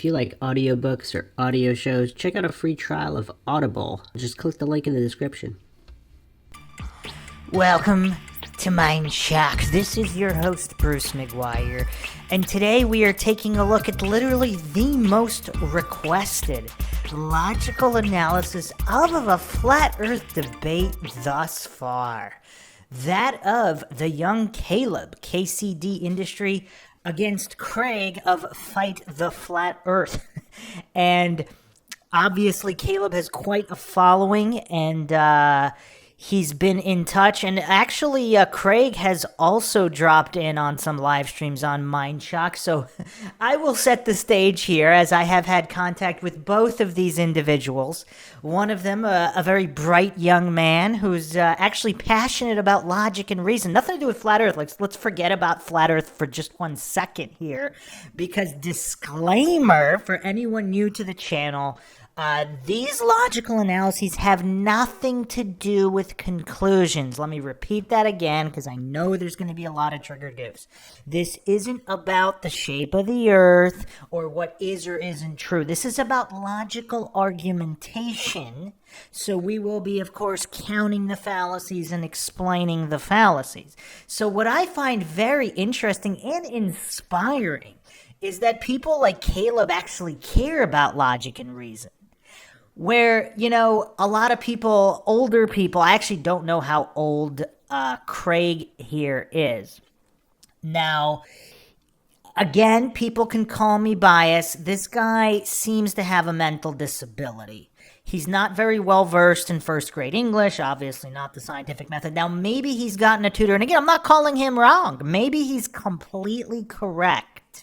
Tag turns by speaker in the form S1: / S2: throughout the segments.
S1: If you like audiobooks or audio shows, check out a free trial of Audible. Just click the link in the description.
S2: Welcome to MINDSHOCK. This is your host, Bruce McGuire, and today we are taking a look at literally the most requested logical analysis of a flat earth debate thus far. That of the young KALEB, KCDINDUSTRY, against Craig of Fight the Flat Earth. And obviously KALEB has quite a following, and he's been in touch, and actually Craig has also dropped in on some live streams on MINDSHOCK, so I will set the stage here as I have had contact with both of these individuals. One of them, a very bright young man who's actually passionate about logic and reason. Nothing to do with flat earth. Let's forget about flat earth for just 1 second here, because disclaimer for anyone new to the channel, these logical analyses have nothing to do with conclusions. Let me repeat that again, because I know there's going to be a lot of trigger dupes. This isn't about the shape of the earth or what is or isn't true. This is about logical argumentation. So we will be, of course, counting the fallacies and explaining the fallacies. So what I find very interesting and inspiring is that people like KALEB actually care about logic and reason. Where, you know, a lot of people, older people, I actually don't know how old Craig here is. Now, again, people can call me biased. This guy seems to have a mental disability. He's not very well versed in first grade English, obviously not the scientific method. Now, maybe he's gotten a tutor, and again, I'm not calling him wrong. Maybe he's completely correct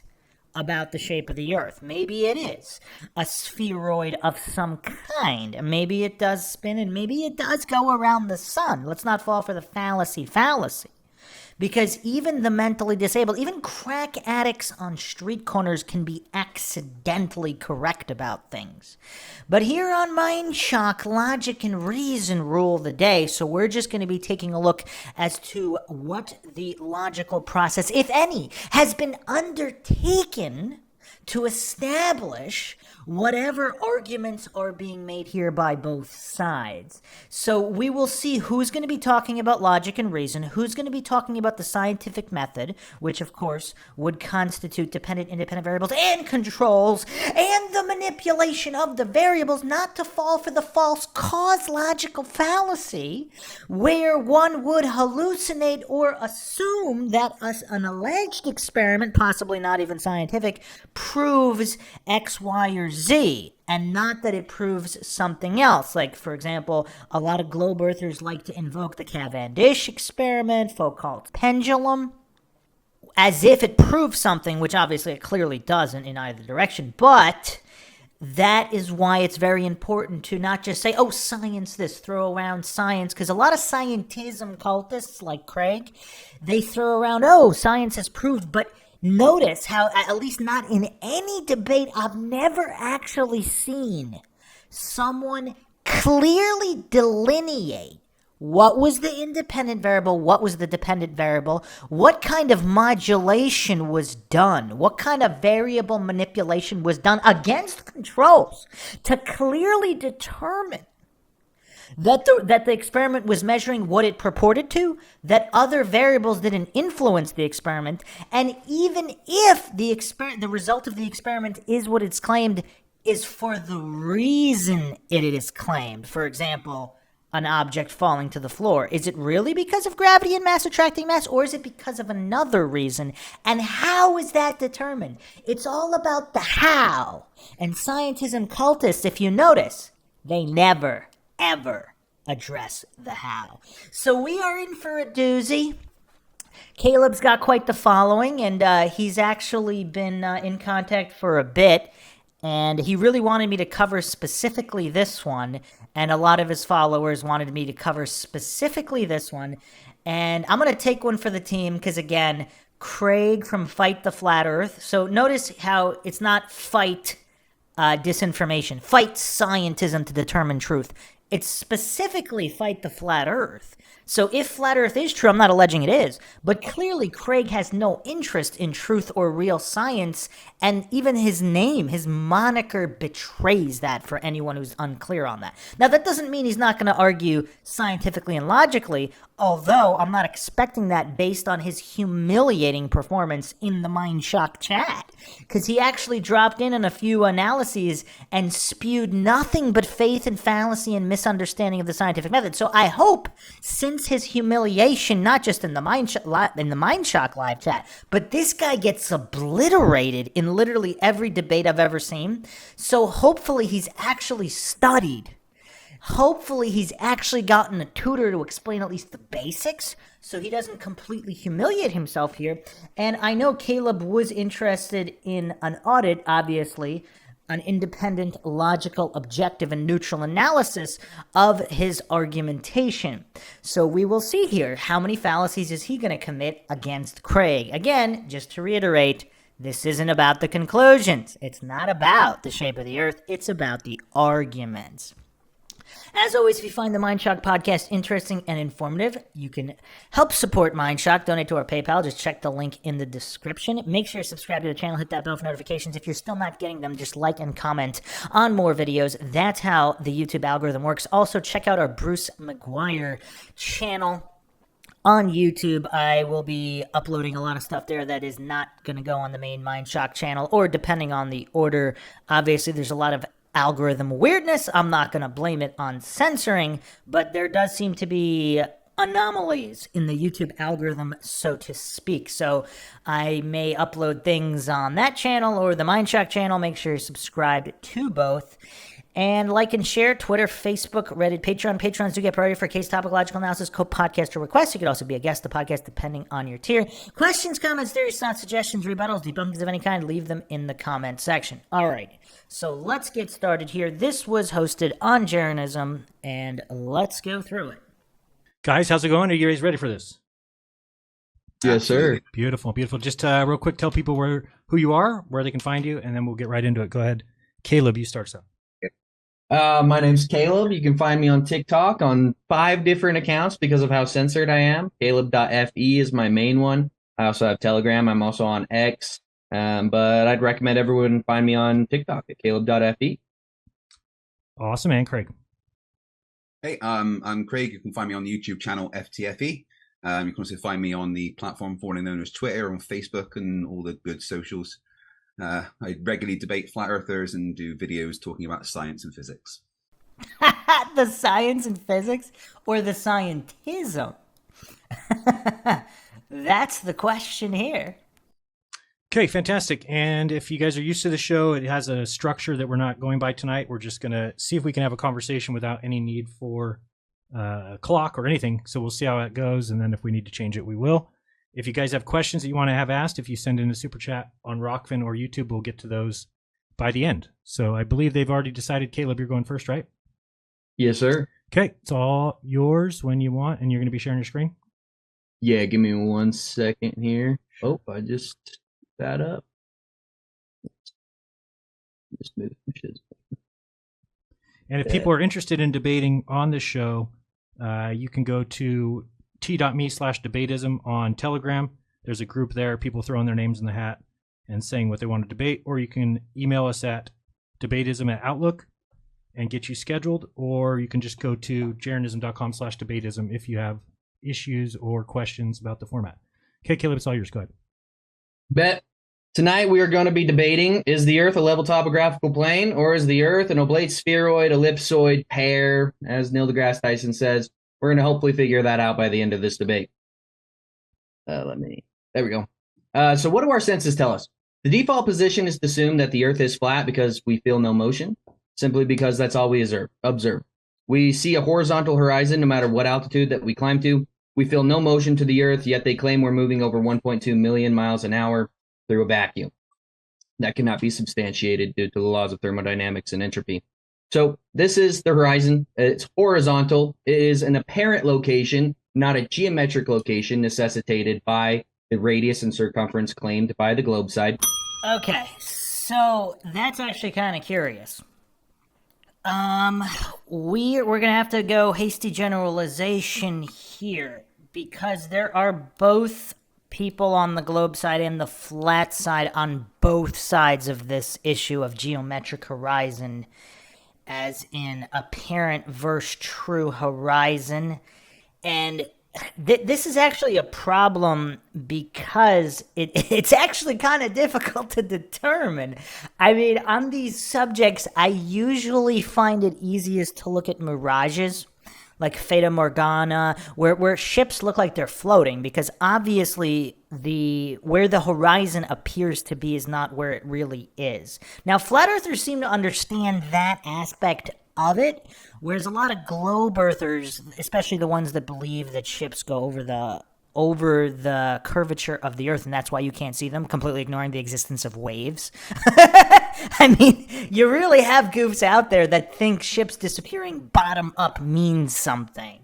S2: about the shape of the earth. Maybe it is a spheroid of some kind. Maybe it does spin, and maybe it does go around the sun. Let's not fall for the fallacy. Because even the mentally disabled, even crack addicts on street corners can be accidentally correct about things. But here on MINDSHOCK, logic and reason rule the day, so we're just going to be taking a look as to what the logical process, if any, has been undertaken to establish whatever arguments are being made here by both sides. So we will see who's going to be talking about logic and reason, who's going to be talking about the scientific method, which of course would constitute dependent, independent variables and controls, and the manipulation of the variables, not to fall for the false cause logical fallacy, where one would hallucinate or assume that an alleged experiment, possibly not even scientific, proves X, Y, or Z, and not that it proves something else. Like, for example, a lot of globe earthers like to invoke the Cavendish experiment, Foucault's pendulum, as if it proves something, which obviously it clearly doesn't in either direction. But that is why it's very important to not just say, oh, science this, throw around science, because a lot of scientism cultists like Craig, they throw around, oh, science has proved, but notice how, at least not in any debate, I've never actually seen someone clearly delineate what was the independent variable, what was the dependent variable, what kind of modulation was done, what kind of variable manipulation was done against controls to clearly determine that the experiment was measuring what it purported to, that other variables didn't influence the experiment, and even if the result of the experiment is what it's claimed, is for the reason it is claimed. For example, an object falling to the floor. Is it really because of gravity and mass attracting mass, or is it because of another reason? And how is that determined? It's all about the how. And scientism cultists, if you notice, they never ever address the how. So we are in for a doozy. KALEB's got quite the following, and he's actually been in contact for a bit, and he really wanted me to cover specifically this one, and a lot of his followers wanted me to cover specifically this one, and I'm going to take one for the team, because again, Craig from Fight the Flat Earth. So notice how it's not fight disinformation, fight scientism to determine truth. It's specifically fight the flat Earth. So if flat Earth is true, I'm not alleging it is, but clearly Craig has no interest in truth or real science, and even his name, his moniker betrays that for anyone who's unclear on that. Now, that doesn't mean he's not going to argue scientifically and logically, although I'm not expecting that based on his humiliating performance in the MINDSHOCK chat, because he actually dropped in on a few analyses and spewed nothing but faith and fallacy and misunderstanding of the scientific method. So I hope, since his humiliation, not just in the MINDSHOCK live chat, but this guy gets obliterated in literally every debate I've ever seen. So hopefully he's actually studied. Hopefully he's actually gotten a tutor to explain at least the basics so he doesn't completely humiliate himself here. And I know Caleb was interested in an audit, obviously, an independent, logical, objective, and neutral analysis of his argumentation. So we will see here, how many fallacies is he going to commit against Craig? Again, just to reiterate, this isn't about the conclusions. It's not about the shape of the Earth. It's about the arguments. As always, if you find the MINDSHOCK podcast interesting and informative, you can help support MINDSHOCK. Donate to our PayPal. Just check the link in the description. Make sure you subscribe to the channel. Hit that bell for notifications. If you're still not getting them, just like and comment on more videos. That's how the YouTube algorithm works. Also, check out our Bruce McGuire channel on YouTube. I will be uploading a lot of stuff there that is not going to go on the main MINDSHOCK channel, or depending on the order. Obviously, there's a lot of algorithm weirdness. I'm not going to blame it on censoring, but there does seem to be anomalies in the YouTube algorithm, so to speak. So I may upload things on that channel or the MINDSHOCK channel. Make sure you're subscribed to both. And like and share, Twitter, Facebook, Reddit, Patreon. Patrons do get priority for case, topic, logical analysis, co-podcast, or requests. You could also be a guest of the podcast depending on your tier. Questions, comments, theories, thoughts, suggestions, rebuttals, debunkings of any kind, leave them in the comment section. All right, so let's get started here. This was hosted on Jeranism, and let's go through it.
S3: Guys, how's it going? Are you guys ready for this?
S4: Yes, sir.
S3: Beautiful, beautiful. Just real quick, tell people who you are, where they can find you, and then we'll get right into it. Go ahead. Caleb, you start us out.
S4: My name's Caleb. You can find me on TikTok on 5 different accounts because of how censored I am. KALEB.FE is my main one. I also have Telegram. I'm also on X. But I'd recommend everyone find me on TikTok at KALEB.FE.
S3: Awesome, and Craig.
S5: Hey, I'm Craig. You can find me on the YouTube channel FTFE. You can also find me on the platform formerly known as Twitter, on Facebook, and all the good socials. I regularly debate flat earthers and do videos talking about science and physics.
S2: The science and physics, or the scientism? That's the question here.
S3: Okay, fantastic. And if you guys are used to the show, it has a structure that we're not going by tonight. We're just going to see if we can have a conversation without any need for a clock or anything. So we'll see how it goes, and then if we need to change it, we will. If you guys have questions that you want to have asked, if you send in a super chat on Rockfin or YouTube, we'll get to those by the end. So I believe they've already decided. Caleb, you're going first, right?
S4: Yes, sir.
S3: Okay, it's all yours when you want, and you're going to be sharing your screen?
S4: Yeah, give me 1 second here. Oh, I just that up. Just move some shit.
S3: And if people are interested in debating on the show, you can go to t.me/debatism on Telegram. There's a group there, people throwing their names in the hat and saying what they want to debate, or you can email us at debatism@outlook and get you scheduled, or you can just go to jeranism.com/debatism if you have issues or questions about the format. Okay, Caleb, it's all yours. Go ahead.
S4: Bet. Tonight we are going to be debating, is the Earth a level topographical plane, or is the Earth an oblate spheroid, ellipsoid, pear, as Neil deGrasse Tyson says? We're going to hopefully figure that out by the end of this debate. There we go. So what do our senses tell us? The default position is to assume that the Earth is flat because we feel no motion, simply because that's all we observe. We see a horizontal horizon no matter what altitude that we climb to. We feel no motion to the Earth, yet they claim we're moving over 1.2 million miles an hour through a vacuum. That cannot be substantiated due to the laws of thermodynamics and entropy. So this is the horizon. It's horizontal. It is an apparent location, not a geometric location necessitated by the radius and circumference claimed by the globe side.
S2: Okay, so that's actually kind of curious. We're gonna have to go hasty generalization here because there are both people on the globe side and the flat side on both sides of this issue of geometric horizon, as in apparent versus true horizon. And this is actually a problem because it's actually kind of difficult to determine. I mean, on these subjects, I usually find it easiest to look at mirages, like Fata Morgana, where ships look like they're floating, because obviously where the horizon appears to be is not where it really is. Now, flat earthers seem to understand that aspect of it, whereas a lot of globe earthers, especially the ones that believe that ships go over the curvature of the earth and that's why you can't see them, completely ignoring the existence of waves. I mean, you really have goofs out there that think ships disappearing bottom up means something.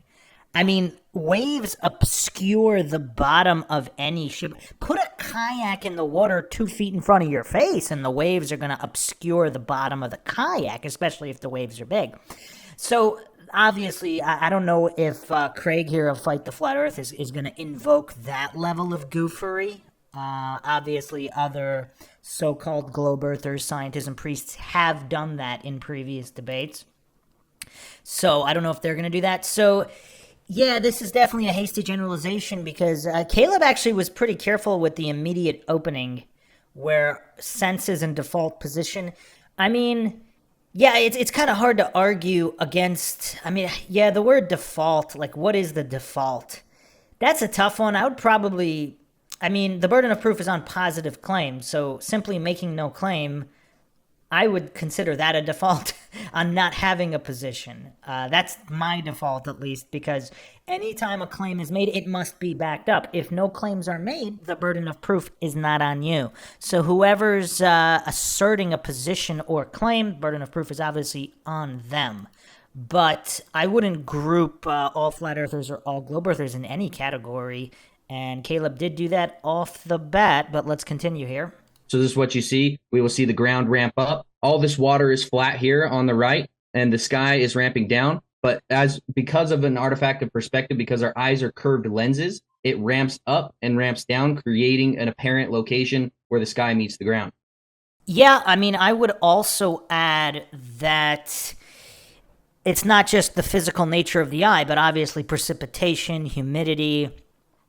S2: I mean, waves obscure the bottom of any ship. Put a kayak in the water 2 feet in front of your face, and the waves are going to obscure the bottom of the kayak, especially if the waves are big. So, obviously, I don't know if Craig here of Fight the Flat Earth is going to invoke that level of goofery. Obviously, other so-called globe earthers, scientists, and priests have done that in previous debates. So, I don't know if they're going to do that. So, yeah, this is definitely a hasty generalization because KALEB actually was pretty careful with the immediate opening where sense is in default position. I mean, yeah, it's kind of hard to argue against. I mean, yeah, the word default, like what is the default? That's a tough one. I would probably, I mean, the burden of proof is on positive claims, so simply making no claim, I would consider that a default on not having a position. That's my default, at least, because anytime a claim is made, it must be backed up. If no claims are made, the burden of proof is not on you. So whoever's asserting a position or claim, burden of proof is obviously on them. But I wouldn't group all flat earthers or all globe earthers in any category, and KALEB did do that off the bat, but let's continue here.
S4: So this is what you see. We will see the ground ramp up. All this water is flat here on the right, and the sky is ramping down. But because of an artifact of perspective, because our eyes are curved lenses, it ramps up and ramps down, creating an apparent location where the sky meets the ground.
S2: Yeah, I mean, I would also add that it's not just the physical nature of the eye, but obviously precipitation, humidity,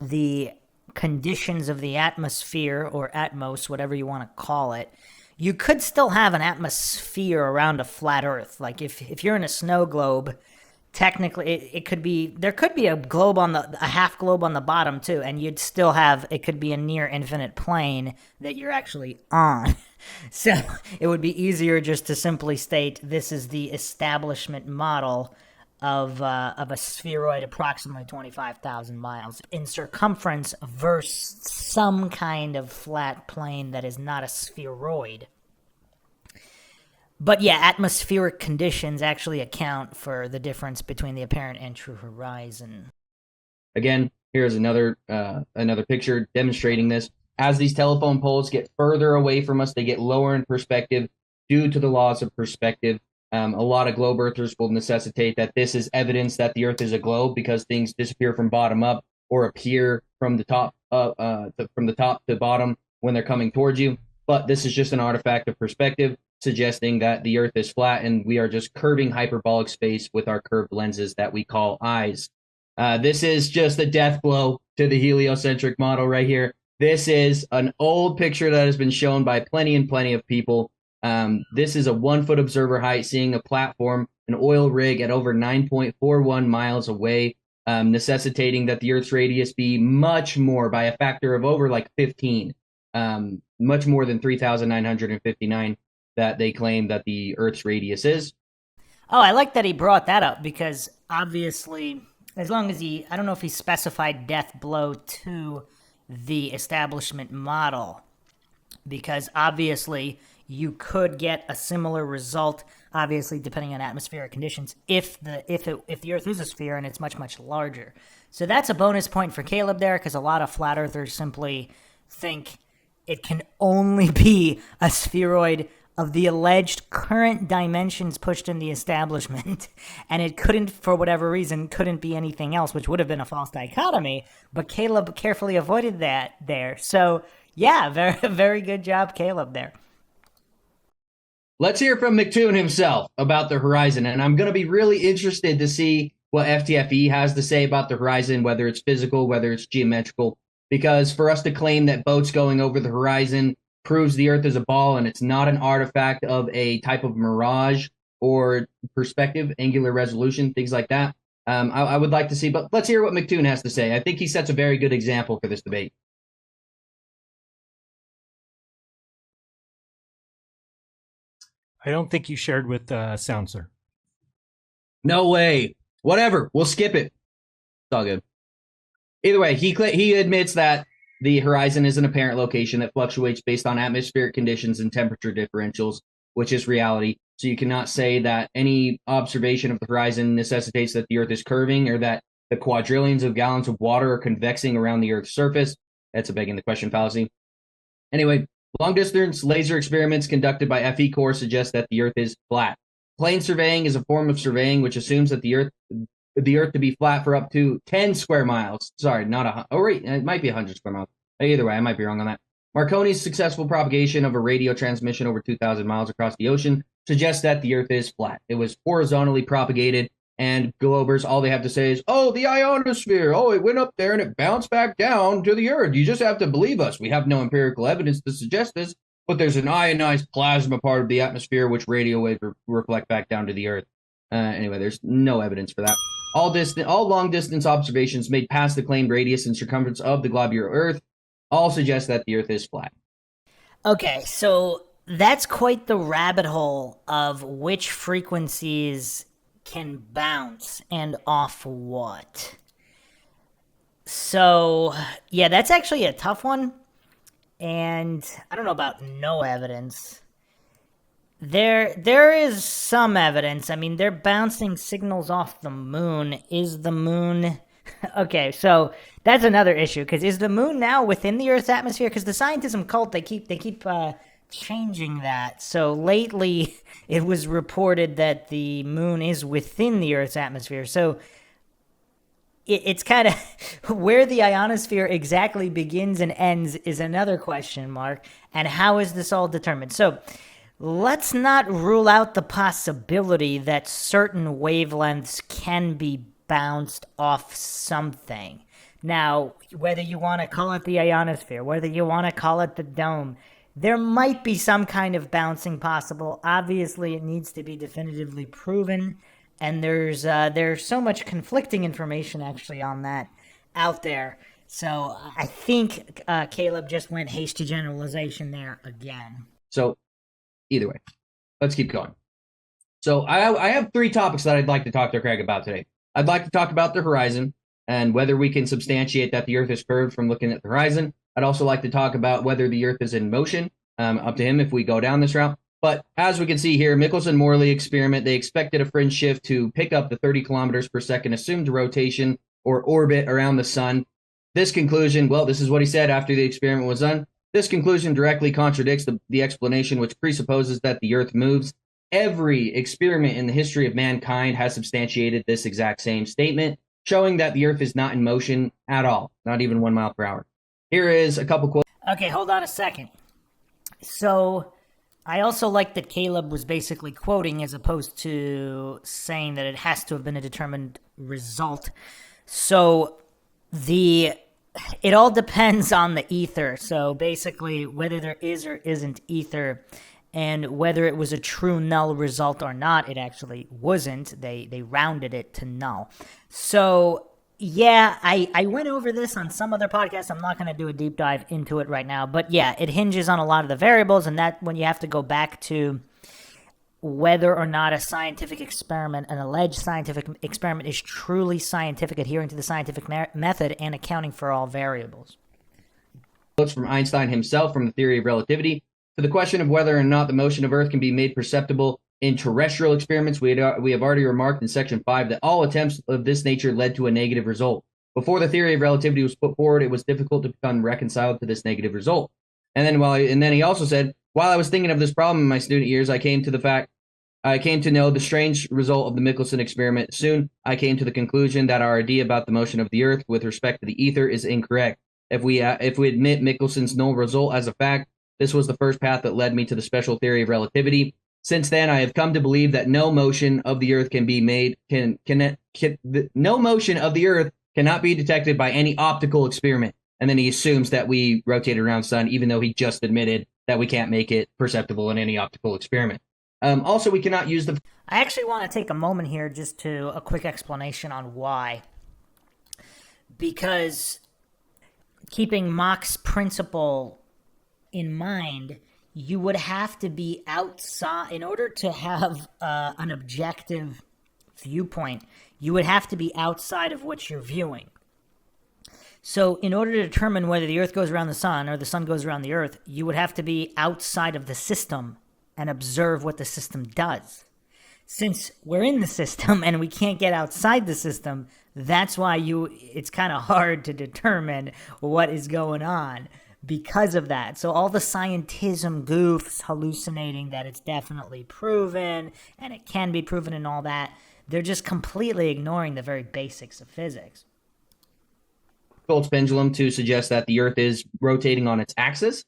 S2: the conditions of the atmosphere or atmos, whatever you want to call it. You could still have an atmosphere around a flat earth. Like if you're in a snow globe, technically it could be, there could be a half globe on the bottom too, and you'd still have, it could be a near infinite plane that you're actually on. So it would be easier just to simply state this is the establishment model of a spheroid approximately 25,000 miles in circumference versus some kind of flat plane that is not a spheroid. But yeah, atmospheric conditions actually account for the difference between the apparent and true horizon.
S4: Again, here's another picture demonstrating this. As these telephone poles get further away from us, they get lower in perspective due to the laws of perspective. A lot of globe earthers will necessitate that this is evidence that the Earth is a globe because things disappear from bottom up or appear from the top to bottom when they're coming towards you. But this is just an artifact of perspective, suggesting that the Earth is flat and we are just curving hyperbolic space with our curved lenses that we call eyes. This is just a death blow to the heliocentric model right here. This is an old picture that has been shown by plenty and plenty of people. This is a 1 foot observer height, seeing a platform, an oil rig at over 9.41 miles away, necessitating that the Earth's radius be much more, by a factor of over like 15, much more than 3,959 that they claim that the Earth's radius is.
S2: Oh, I like that he brought that up because obviously, as long as I don't know if he specified death blow to the establishment model, because obviously you could get a similar result, obviously depending on atmospheric conditions, if the Earth is a sphere and it's much, much larger. So that's a bonus point for KALEB there, because a lot of flat earthers simply think it can only be a spheroid of the alleged current dimensions pushed in the establishment, and it couldn't, for whatever reason, couldn't be anything else, which would have been a false dichotomy, but Caleb carefully avoided that there. So, yeah, very, very good job, Caleb, there.
S4: Let's hear from McToon himself about the horizon, and I'm going to be really interested to see what FTFE has to say about the horizon, whether it's physical, whether it's geometrical, because for us to claim that boats going over the horizon proves the Earth is a ball and it's not an artifact of a type of mirage or perspective, angular resolution, things like that, I would like to see. But let's hear what McToon has to say. I think he sets a very good example for this debate.
S3: I don't think you shared with sound, sir.
S4: No way. Whatever. We'll skip it. It's all good. Either way, he admits that the horizon is an apparent location that fluctuates based on atmospheric conditions and temperature differentials, which is reality. So you cannot say that any observation of the horizon necessitates that the Earth is curving or that the quadrillions of gallons of water are convexing around the Earth's surface. That's a begging the question fallacy. Anyway, long-distance laser experiments conducted by FE Corps suggest that the Earth is flat. Plane surveying is a form of surveying which assumes that the Earth to be flat for up to 10 square miles. Sorry, not 100. Oh, wait, it might be 100 square miles. Either way, I might be wrong on that. Marconi's successful propagation of a radio transmission over 2,000 miles across the ocean suggests that the Earth is flat. It was horizontally propagated, and globers, all they have to say is, oh, the ionosphere. Oh, it went up there and it bounced back down to the Earth. You just have to believe us. We have no empirical evidence to suggest this, but there's an ionized plasma part of the atmosphere which radio waves reflect back down to the Earth. Anyway, there's no evidence for that. All long-distance observations made past the claimed radius and circumference of the globular Earth all suggest that the Earth is flat.
S2: Okay, so that's quite the rabbit hole of which frequencies can bounce and off what. So, yeah, that's actually a tough one. And I don't know about no evidence. There is some evidence. I mean, they're bouncing signals off the moon. Is the moon... Okay, so that's another issue, because is the moon now within the Earth's atmosphere? Because the scientism cult, they keep changing that. So lately, it was reported that the moon is within the Earth's atmosphere. So it's kind of where the ionosphere exactly begins and ends is another question mark. And how is this all determined? So let's not rule out the possibility that certain wavelengths can be bounced off something. Now, whether you want to call it the ionosphere, whether you want to call it the dome, there might be some kind of bouncing possible. Obviously, it needs to be definitively proven, and there's so much conflicting information actually on that out there. So I think Caleb just went hasty generalization there again.
S4: So either way, let's keep going. So I have three topics that I'd like to talk to Craig about today. I'd like to talk about the horizon and whether we can substantiate that the Earth is curved from looking at the horizon. I'd also like to talk about whether the Earth is in motion, up to him if we go down this route. But as we can see here, Michelson-Morley experiment, they expected a fringe shift to pick up the 30 kilometers per second assumed rotation or orbit around the sun. This conclusion, well, this is what he said after the experiment was done. This conclusion directly contradicts the explanation which presupposes that the Earth moves. Every experiment in the history of mankind has substantiated this exact same statement, showing that the Earth is not in motion at all, not even 1 mile per hour. Here is a couple quotes.
S2: Okay, hold on a second. So I also like that Caleb was basically quoting as opposed to saying that it has to have been a determined result. So it all depends on the ether. So basically whether there is or isn't ether, and whether it was a true null result or not, it actually wasn't. They rounded it to null. So, yeah, I went over this on some other podcast. I'm not going to do a deep dive into it right now. But, yeah, it hinges on a lot of the variables, and that when you have to go back to whether or not a scientific experiment, an alleged scientific experiment, is truly scientific, adhering to the scientific method and accounting for all variables.
S4: Quotes from Einstein himself from the theory of relativity. To the question of whether or not the motion of Earth can be made perceptible in terrestrial experiments, we have already remarked in Section 5 that all attempts of this nature led to a negative result. Before the theory of relativity was put forward, it was difficult to become reconciled to this negative result. And then he also said, While I was thinking of this problem in my student years, I came to know the strange result of the Michelson experiment. Soon, I came to the conclusion that our idea about the motion of the Earth with respect to the ether is incorrect. If we admit Michelson's null result as a fact, this was the first path that led me to the special theory of relativity. Since then, I have come to believe that no motion of the Earth no motion of the Earth cannot be detected by any optical experiment. And then he assumes that we rotate around the sun, even though he just admitted that we can't make it perceptible in any optical experiment. Also, we cannot use the.
S2: I actually want to take a moment here just to a quick explanation on why. Because keeping Mach's principle in mind, you would have to be outside, in order to have an objective viewpoint, you would have to be outside of what you're viewing. So in order to determine whether the Earth goes around the sun or the sun goes around the Earth, you would have to be outside of the system and observe what the system does. Since we're in the system and we can't get outside the system, that's why it's kind of hard to determine what is going on because of that. So all the scientism goofs hallucinating that it's definitely proven and it can be proven and all that, they're just completely ignoring the very basics of physics.
S4: Foucault's pendulum to suggest that the Earth is rotating on its axis,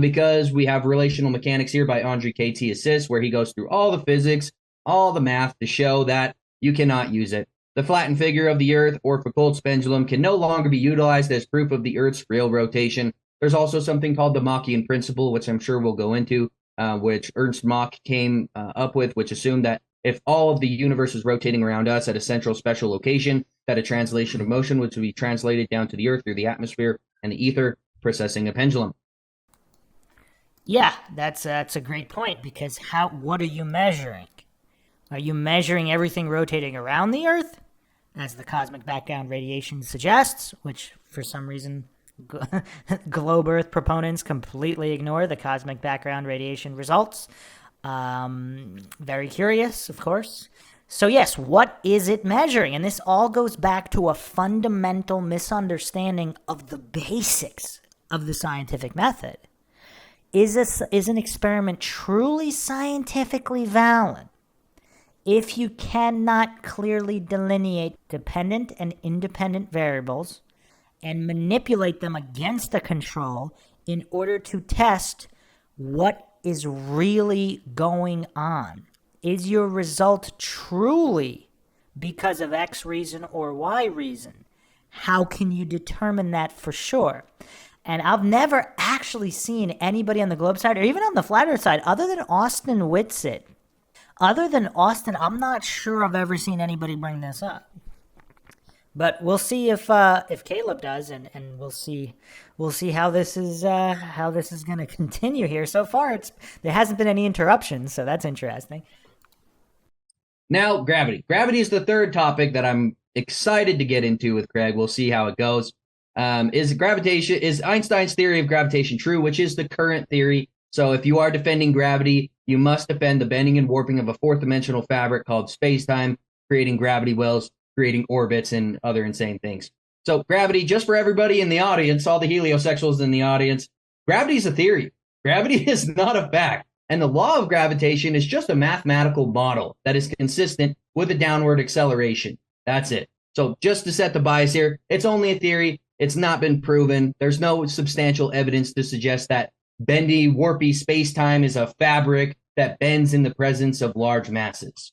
S4: because we have relational mechanics here by Andre K.T. Assist, where he goes through all the physics, all the math to show that you cannot use it. The flattened figure of the Earth, or Foucault's pendulum, can no longer be utilized as proof of the Earth's real rotation. There's also something called the Machian principle, which I'm sure we'll go into, which Ernst Mach came up with, which assumed that if all of the universe is rotating around us at a central special location, that a translation of motion would be translated down to the Earth through the atmosphere and the ether, processing a pendulum.
S2: Yeah, that's a great point, because what are you measuring? Are you measuring everything rotating around the Earth, as the cosmic background radiation suggests, which for some reason globe Earth proponents completely ignore the cosmic background radiation results? Very curious, of course. So yes, what is it measuring? And this all goes back to a fundamental misunderstanding of the basics of the scientific method. Is an experiment truly scientifically valid if you cannot clearly delineate dependent and independent variables and manipulate them against a control in order to test what is really going on? Is your result truly because of X reason or Y reason? How can you determine that for sure? And I've never actually seen anybody on the globe side or even on the flat earth side, other than Austin Whitsitt. Other than Austin, I'm not sure I've ever seen anybody bring this up. But we'll see if KALEB does, and we'll see how this is going to continue here. So far, there hasn't been any interruptions, so that's interesting.
S4: Now, gravity. Gravity is the third topic that I'm excited to get into with Craig. We'll see how it goes. Is Einstein's theory of gravitation true, which is the current theory? So if you are defending gravity, you must defend the bending and warping of a fourth-dimensional fabric called space-time, creating gravity wells, creating orbits, and other insane things. So gravity, just for everybody in the audience, all the heliosexuals in the audience, gravity is a theory. Gravity is not a fact. And the law of gravitation is just a mathematical model that is consistent with a downward acceleration. That's it. So just to set the bias here, it's only a theory. It's not been proven. There's no substantial evidence to suggest that bendy, warpy space-time is a fabric that bends in the presence of large masses.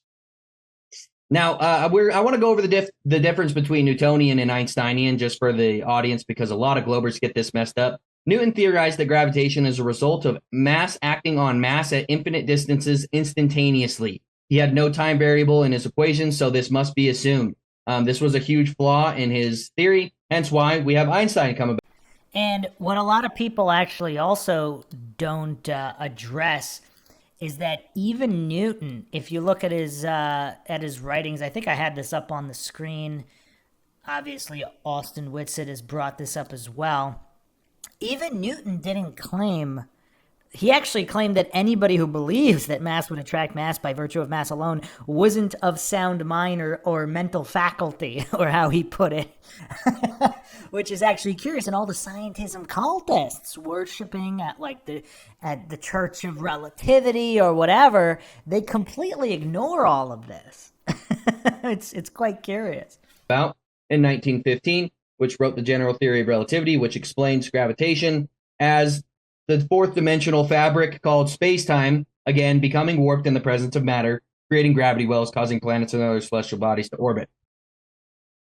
S4: Now, I want to go over the difference between Newtonian and Einsteinian just for the audience, because a lot of globers get this messed up. Newton theorized that gravitation is a result of mass acting on mass at infinite distances instantaneously. He had no time variable in his equations, so this must be assumed. This was a huge flaw in his theory, hence why we have Einstein come about.
S2: And what a lot of people actually also don't address is that even Newton, if you look at his writings, I think I had this up on the screen. Obviously, Austin Whitsitt has brought this up as well. Even Newton didn't claim he actually claimed that anybody who believes that mass would attract mass by virtue of mass alone wasn't of sound mind or mental faculty, or how he put it. Which is actually curious. And all the scientism cultists worshiping at the Church of Relativity or whatever, they completely ignore all of this. It's quite curious.
S4: About in 1915, which wrote the general theory of relativity, which explains gravitation as the fourth dimensional fabric called space-time, again, becoming warped in the presence of matter, creating gravity wells, causing planets and other celestial bodies to orbit.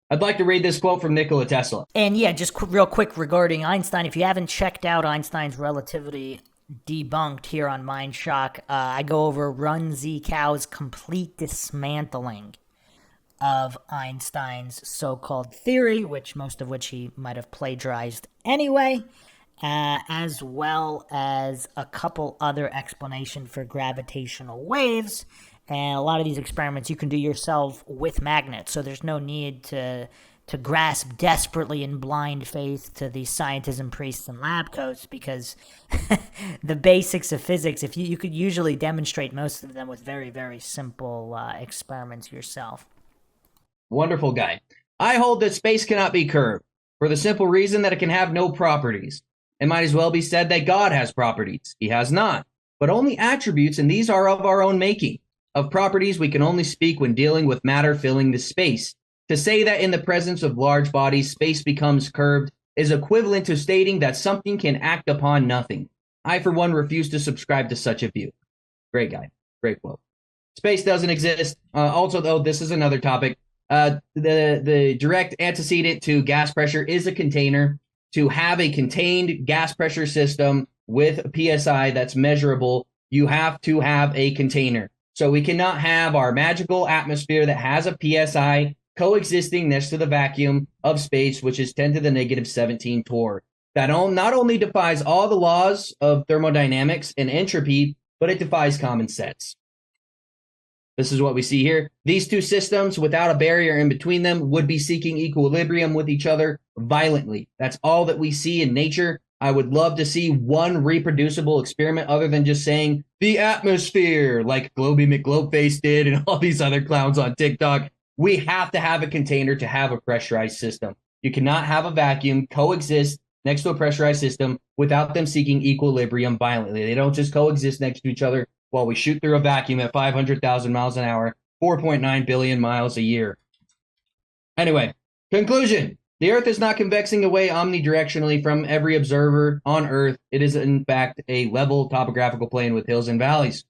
S4: I'd like to read this quote from Nikola Tesla.
S2: And yeah, just real quick regarding Einstein, if you haven't checked out Einstein's Relativity Debunked here on MindShock, I go over Run Z Cow's complete dismantling of Einstein's so-called theory, most of which he might have plagiarized anyway, as well as a couple other explanations for gravitational waves. And a lot of these experiments you can do yourself with magnets, so there's no need to grasp desperately in blind faith to the scientism priests and lab coats, because the basics of physics, if you could usually demonstrate most of them with very, very simple experiments yourself.
S4: Wonderful guy. I hold that space cannot be curved, for the simple reason that it can have no properties. It might as well be said that God has properties. He has not, but only attributes, and these are of our own making. Of properties, we can only speak when dealing with matter filling the space. To say that in the presence of large bodies, space becomes curved is equivalent to stating that something can act upon nothing. I, for one, refuse to subscribe to such a view. Great guy. Great quote. Space doesn't exist. Also, though, this is another topic. The direct antecedent to gas pressure is a container. To have a contained gas pressure system with a PSI that's measurable, you have to have a container. So we cannot have our magical atmosphere that has a PSI coexisting next to the vacuum of space, which is 10 to the negative 17 torr. That not only defies all the laws of thermodynamics and entropy, but it defies common sense. This is what we see here. These two systems, without a barrier in between them, would be seeking equilibrium with each other violently. That's all that we see in nature. I would love to see one reproducible experiment other than just saying the atmosphere, like Globy McGlobeface did and all these other clowns on TikTok. We have to have a container to have a pressurized system. You cannot have a vacuum coexist next to a pressurized system without them seeking equilibrium violently. They don't just coexist next to each other while we shoot through a vacuum at 500,000 miles an hour, 4.9 billion miles a year. Anyway, conclusion. The Earth is not convexing away omnidirectionally from every observer on Earth. It is, in fact, a level topographical plane with hills and valleys.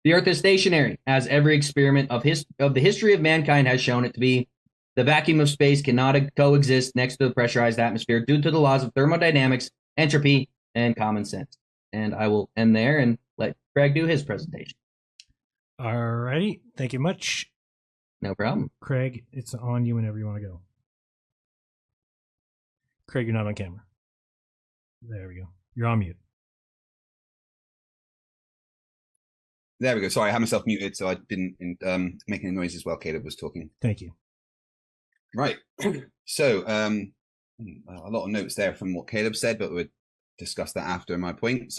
S4: The Earth is stationary, as every experiment of the history of mankind has shown it to be. The vacuum of space cannot coexist next to the pressurized atmosphere due to the laws of thermodynamics, entropy, and common sense. And I will end there and let Craig do his presentation.
S3: All righty. Thank you much.
S4: No problem.
S3: Craig, it's on you whenever you want to go. Craig, you're not on camera. There we go. You're on mute.
S5: There we go. Sorry, I had myself muted, so I didn't make any noise as well. Caleb was talking.
S3: Thank you.
S5: Right. So, a lot of notes there from what Caleb said, but we'll discuss that after my points.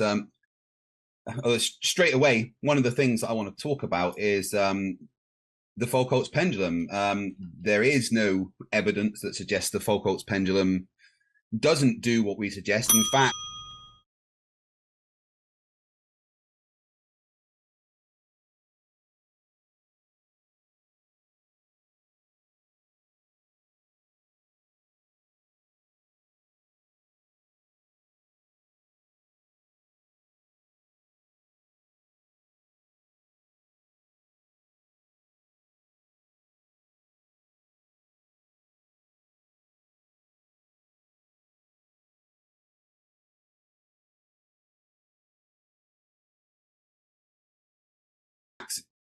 S5: Straight away, one of the things I want to talk about is the Foucault's pendulum. There is no evidence that suggests the Foucault's pendulum doesn't do what we suggest. In fact,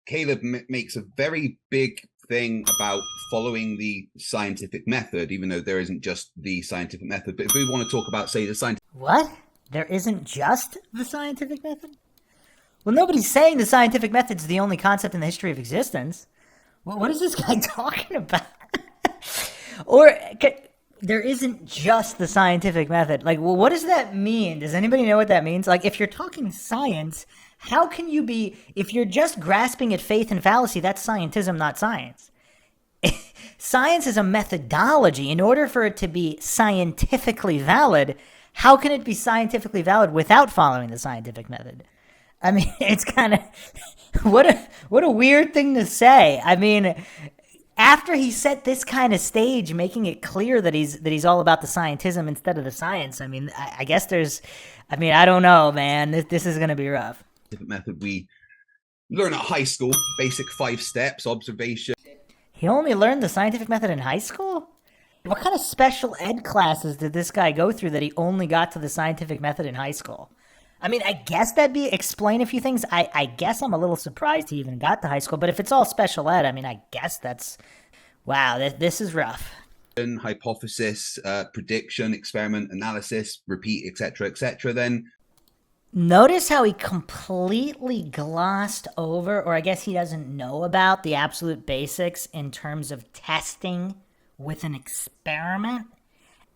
S5: Caleb makes a very big thing about following the scientific method, even though there isn't just the scientific method. But if we want to talk about, say, the scientific...
S2: What? There isn't just the scientific method? Well, nobody's saying the scientific method's the only concept in the history of existence. What is this guy talking about? Or there isn't just the scientific method. Like, well, what does that mean? Does anybody know what that means? Like, if you're talking science, how can you be, if you're just grasping at faith and fallacy, that's scientism, not science. Science is a methodology. In order for it to be scientifically valid, how can it be scientifically valid without following the scientific method? I mean, it's kind of what a weird thing to say. I mean, after he set this kind of stage, making it clear that he's all about the scientism instead of the science. I mean, I guess there's, I mean, I don't know, man. This is going to be rough.
S5: Different method we learn at high school, basic 5 steps, observation.
S2: He only learned the scientific method in high school? What kind of special ed classes did this guy go through that he only got to the scientific method in high school? I mean, I guess that'd be explain a few things. I guess I'm a little surprised he even got to high school, but if it's all special ed, I mean, I guess that's, wow, this is rough.
S5: Hypothesis, prediction, experiment, analysis, repeat, etc., then
S2: Notice how he completely glossed over, or I guess he doesn't know about, the absolute basics in terms of testing with an experiment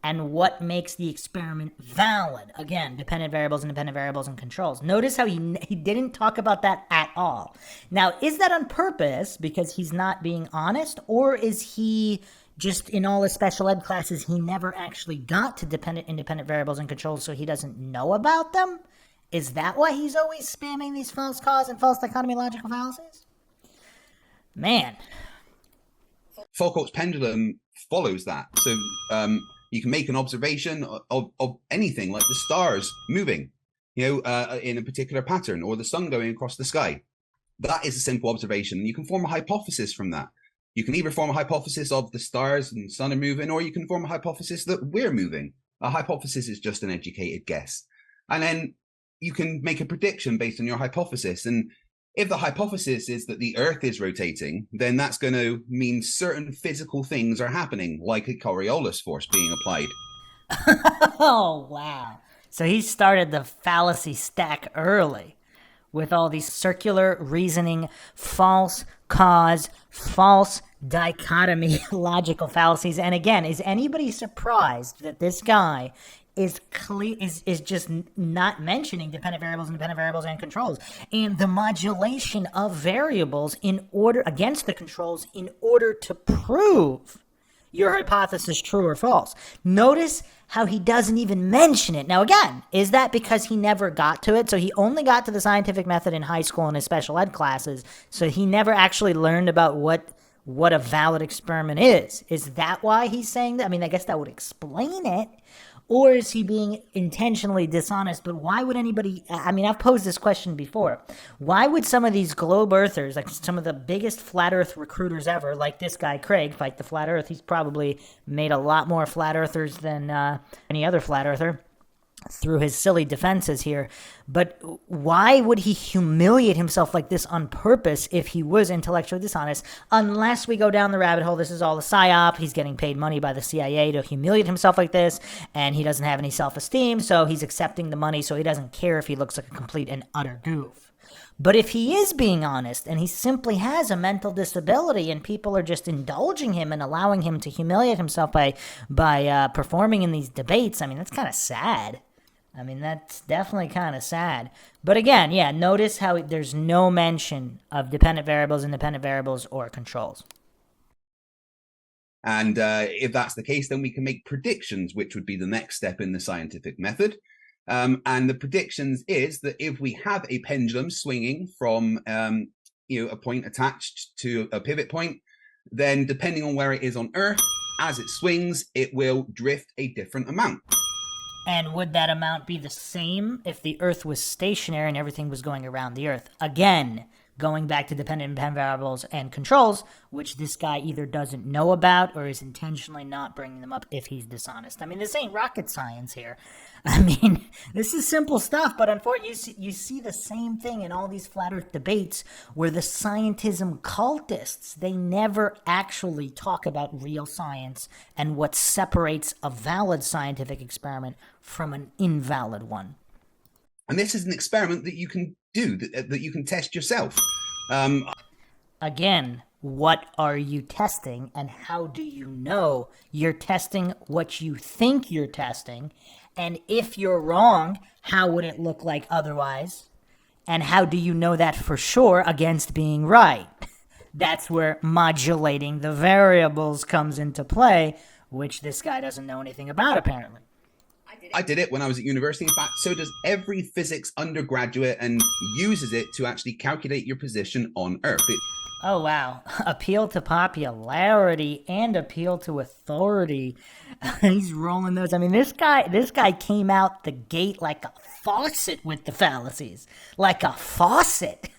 S2: and what makes the experiment valid. Again, dependent variables, independent variables, and controls. Notice how he didn't talk about that at all. Now, is that on purpose because he's not being honest, or is he just in all his special ed classes, he never actually got to dependent, independent variables, and controls, so he doesn't know about them? Is that why he's always spamming these false cause and false dichotomy logical fallacies? Man.
S5: Foucault's pendulum follows that. So you can make an observation of anything, like the stars moving, in a particular pattern, or the sun going across the sky. That is a simple observation. You can form a hypothesis from that. You can either form a hypothesis of the stars and the sun are moving, or you can form a hypothesis that we're moving. A hypothesis is just an educated guess. And then you can make a prediction based on your hypothesis. And if the hypothesis is that the Earth is rotating, then that's going to mean certain physical things are happening, like a Coriolis force being applied.
S2: Oh, wow. So he started the fallacy stack early with all these circular reasoning, false cause, false dichotomy logical fallacies. And again, is anybody surprised that this guy is just not mentioning dependent variables, independent variables, and controls, and the modulation of variables in order against the controls in order to prove your hypothesis true or false? Notice how he doesn't even mention it. Now, again, is that because he never got to it? So he only got to the scientific method in high school in his special ed classes, so he never actually learned about what a valid experiment is. Is that why he's saying that? I mean, I guess that would explain it. Or is he being intentionally dishonest? But why would anybody, I mean, I've posed this question before. Why would some of these globe earthers, like some of the biggest flat earth recruiters ever, like this guy, Craig, Fight the Flat Earth, he's probably made a lot more flat earthers than any other flat earther through his silly defenses here. But why would he humiliate himself like this on purpose if he was intellectually dishonest? Unless we go down the rabbit hole, this is all a psyop. He's getting paid money by the CIA to humiliate himself like this, and he doesn't have any self-esteem, so he's accepting the money, so he doesn't care if he looks like a complete and utter goof. But if he is being honest and he simply has a mental disability and people are just indulging him and allowing him to humiliate himself by performing in these debates, I mean, that's kind of sad. I mean, that's definitely kind of sad. But again, yeah, notice how there's no mention of dependent variables, independent variables, or controls.
S5: And if that's the case, then we can make predictions, which would be the next step in the scientific method. And the predictions is that if we have a pendulum swinging from a point attached to a pivot point, then depending on where it is on Earth, as it swings, it will drift a different amount.
S2: And would that amount be the same if the Earth was stationary and everything was going around the Earth? Again, going back to dependent and dependent variables and controls, which this guy either doesn't know about or is intentionally not bringing them up if he's dishonest. I mean, this ain't rocket science here. I mean, this is simple stuff, but unfortunately, you see the same thing in all these flat earth debates where the scientism cultists, they never actually talk about real science and what separates a valid scientific experiment from an invalid one.
S5: And this is an experiment that you can do, that you can test yourself.
S2: Again, What are you testing, and how do you know you're testing what you think you're testing? And if you're wrong, how would it look like otherwise? And how do you know that for sure against being right? That's where modulating the variables comes into play, which this guy doesn't know anything about, apparently.
S5: I did it when I was at university. In fact, so does every physics undergraduate, and uses it to actually calculate your position on Earth.
S2: Oh, wow. Appeal to popularity and appeal to authority. He's rolling those. I mean, this guy came out the gate like a faucet with the fallacies. Like a faucet.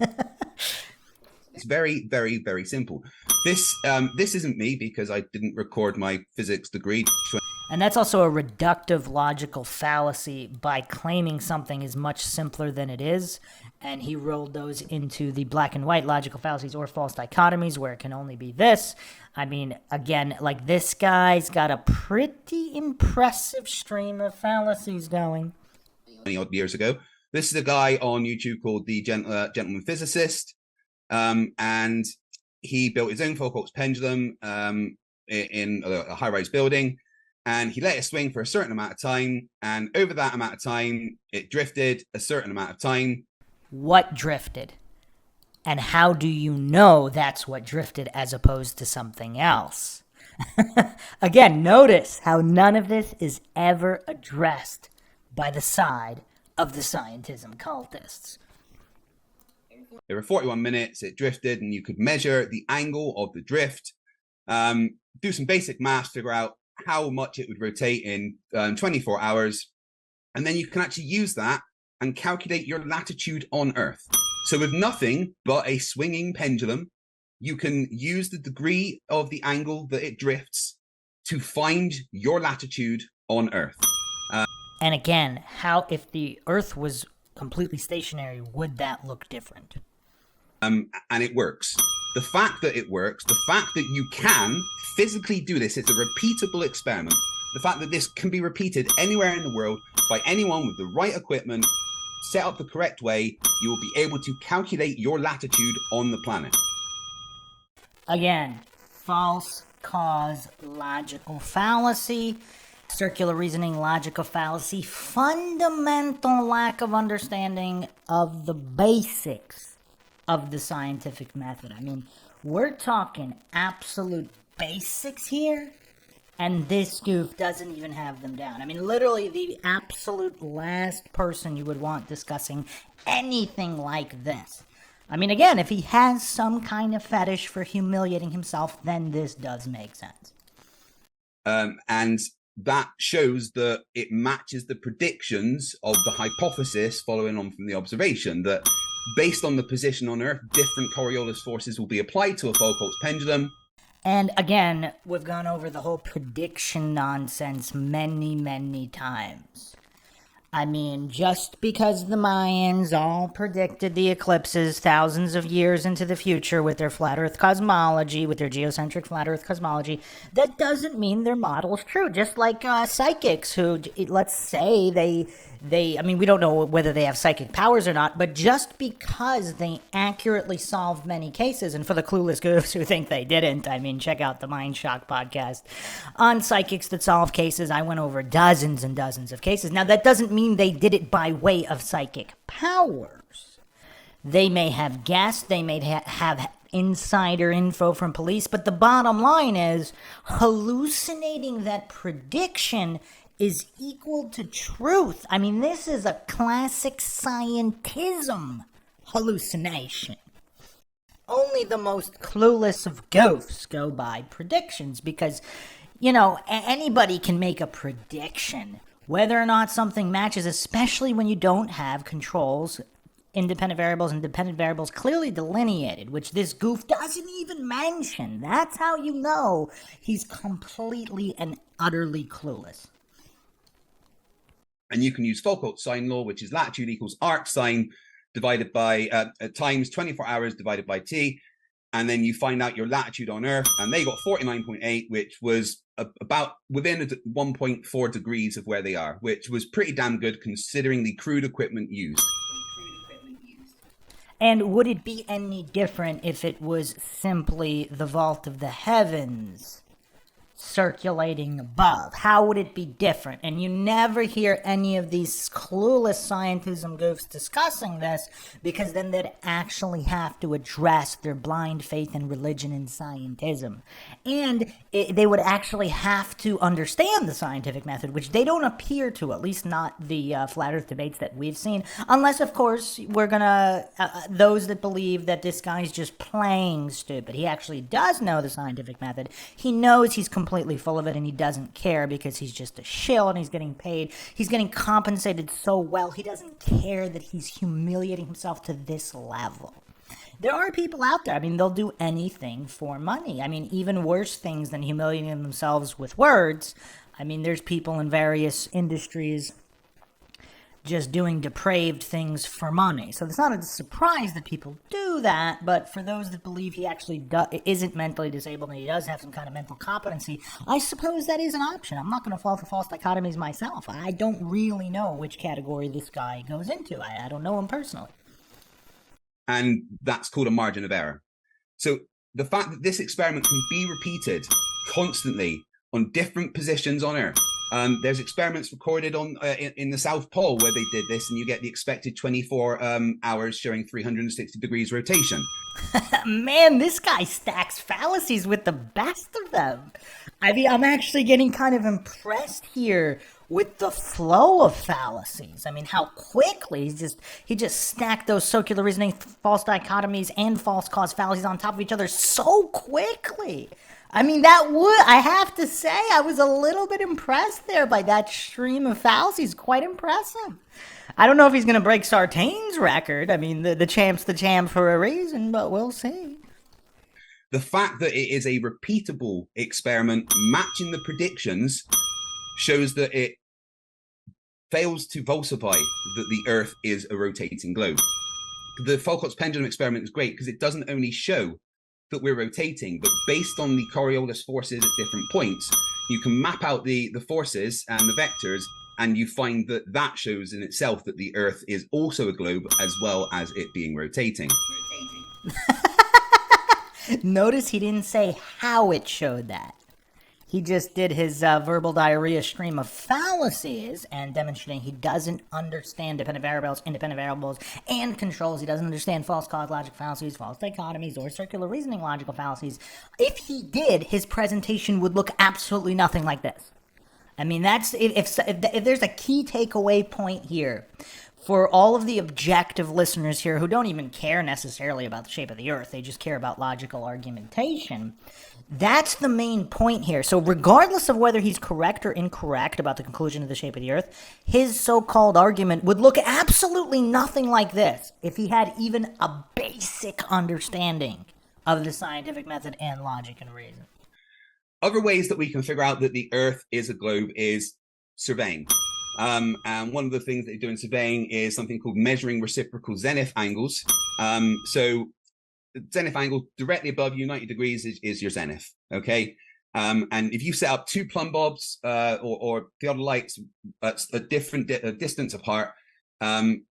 S5: It's very, very, very simple. This isn't me because I didn't record my physics degree.
S2: And that's also a reductive logical fallacy by claiming something is much simpler than it is. And he rolled those into the black and white logical fallacies or false dichotomies where it can only be this. I mean, again, like this guy's got a pretty impressive stream of fallacies going.
S5: 20 odd years ago. This is a guy on YouTube called the Gentleman Physicist. And he built his own Foucault's pendulum in a high-rise building. And he let it swing for a certain amount of time. And over that amount of time, it drifted a certain amount of time.
S2: What drifted? And how do you know that's what drifted as opposed to something else? Again, notice how none of this is ever addressed by the side of the scientism cultists.
S5: There were 41 minutes, it drifted, and you could measure the angle of the drift, do some basic math, figure out how much it would rotate in 24 hours. And then you can actually use that and calculate your latitude on Earth. So with nothing but a swinging pendulum, you can use the degree of the angle that it drifts to find your latitude on Earth.
S2: And again, how if the Earth was completely stationary, would that look different?
S5: And it works. The fact that it works, the fact that you can physically do this, it's a repeatable experiment. The fact that this can be repeated anywhere in the world by anyone with the right equipment, set up the correct way, you will be able to calculate your latitude on the planet.
S2: Again, false cause logical fallacy, circular reasoning logical fallacy, fundamental lack of understanding of the basics of the scientific method. I mean, we're talking absolute basics here, and this goof doesn't even have them down. I mean, literally the absolute last person you would want discussing anything like this. I mean, again, if he has some kind of fetish for humiliating himself, then this does make sense.
S5: And that shows that it matches the predictions of the hypothesis following on from the observation that based on the position on Earth, different Coriolis forces will be applied to a Foucault's pendulum.
S2: And again, we've gone over the whole prediction nonsense many, many times. I mean, just because the Mayans all predicted the eclipses thousands of years into the future with their flat Earth cosmology, with their geocentric flat Earth cosmology, that doesn't mean their model is true. Just like psychics who, let's say I mean, we don't know whether they have psychic powers or not, but just because they accurately solve many cases, and for the clueless goofs who think they didn't, I mean, check out the MINDSHOCK podcast on psychics that solve cases. I went over dozens and dozens of cases. Now, that doesn't mean they did it by way of psychic powers. They may have guessed, they may have insider info from police, but the bottom line is hallucinating that prediction is equal to truth. I mean, this is a classic scientism hallucination. Only the most clueless of goofs go by predictions because, you know, anybody can make a prediction. Whether or not something matches, especially when you don't have controls, independent variables and dependent variables clearly delineated, which this goof doesn't even mention. That's how you know he's completely and utterly clueless.
S5: And you can use Foucault's sine law, which is latitude equals arc sine divided by times 24 hours divided by t. And then you find out your latitude on Earth. And they got 49.8, which was about within 1.4 degrees of where they are, which was pretty damn good considering the crude equipment used.
S2: And would it be any different if it was simply the vault of the heavens circulating above? How would it be different? And you never hear any of these clueless scientism goofs discussing this, because then they'd actually have to address their blind faith in religion and scientism. And they would actually have to understand the scientific method, which they don't appear to, at least not the flat earth debates that we've seen. Unless, of course, we're gonna, those that believe that this guy's just playing stupid. He actually does know the scientific method. He knows he's completely full of it, and he doesn't care because he's just a shill and he's getting paid. He's getting compensated so well, he doesn't care that he's humiliating himself to this level. There are people out there, I mean, they'll do anything for money. I mean, even worse things than humiliating themselves with words. I mean, there's people in various industries just doing depraved things for money. So it's not a surprise that people do that, but for those that believe he actually isn't mentally disabled and he does have some kind of mental competency, I suppose that is an option. I'm not going to fall for false dichotomies myself. I don't really know which category this guy goes into. I don't know him personally.
S5: And that's called a margin of error. So the fact that this experiment can be repeated constantly on different positions on Earth. There's experiments recorded on in the South Pole where they did this, and you get the expected 24 hours showing 360 degrees rotation.
S2: Man, this guy stacks fallacies with the best of them. I mean, I'm actually getting kind of impressed here with the flow of fallacies. I mean, how quickly he just stacked those circular reasoning, false dichotomies, and false cause fallacies on top of each other so quickly. I mean, I have to say, I was a little bit impressed there by that stream of fallacies. Quite impressive. I don't know if he's going to break Sartain's record. I mean, the champ's the champ for a reason, but we'll see.
S5: The fact that it is a repeatable experiment matching the predictions shows that it fails to falsify that the Earth is a rotating globe. The Foucault's pendulum experiment is great because it doesn't only show that we're rotating, but based on the Coriolis forces at different points, you can map out the forces and the vectors, and you find that shows in itself that the Earth is also a globe as well as it being rotating.
S2: Notice he didn't say how it showed that. He just did his verbal diarrhea stream of fallacies and demonstrating he doesn't understand dependent variables, independent variables, and controls. He doesn't understand false cause logical fallacies, false dichotomies, or circular reasoning logical fallacies. If he did, his presentation would look absolutely nothing like this. I mean, that's if there's a key takeaway point here for all of the objective listeners here who don't even care necessarily about the shape of the Earth, they just care about logical argumentation. That's the main point here. So regardless of whether he's correct or incorrect about the conclusion of the shape of the Earth, his so-called argument would look absolutely nothing like this if he had even a basic understanding of the scientific method and logic and reason.
S5: Other ways that we can figure out that the Earth is a globe is surveying. And one of the things they do in surveying is something called measuring reciprocal zenith angles. So the zenith angle directly above you, 90 degrees, is your zenith, okay? And if you set up two plumb bobs or theodolites at a different distance apart,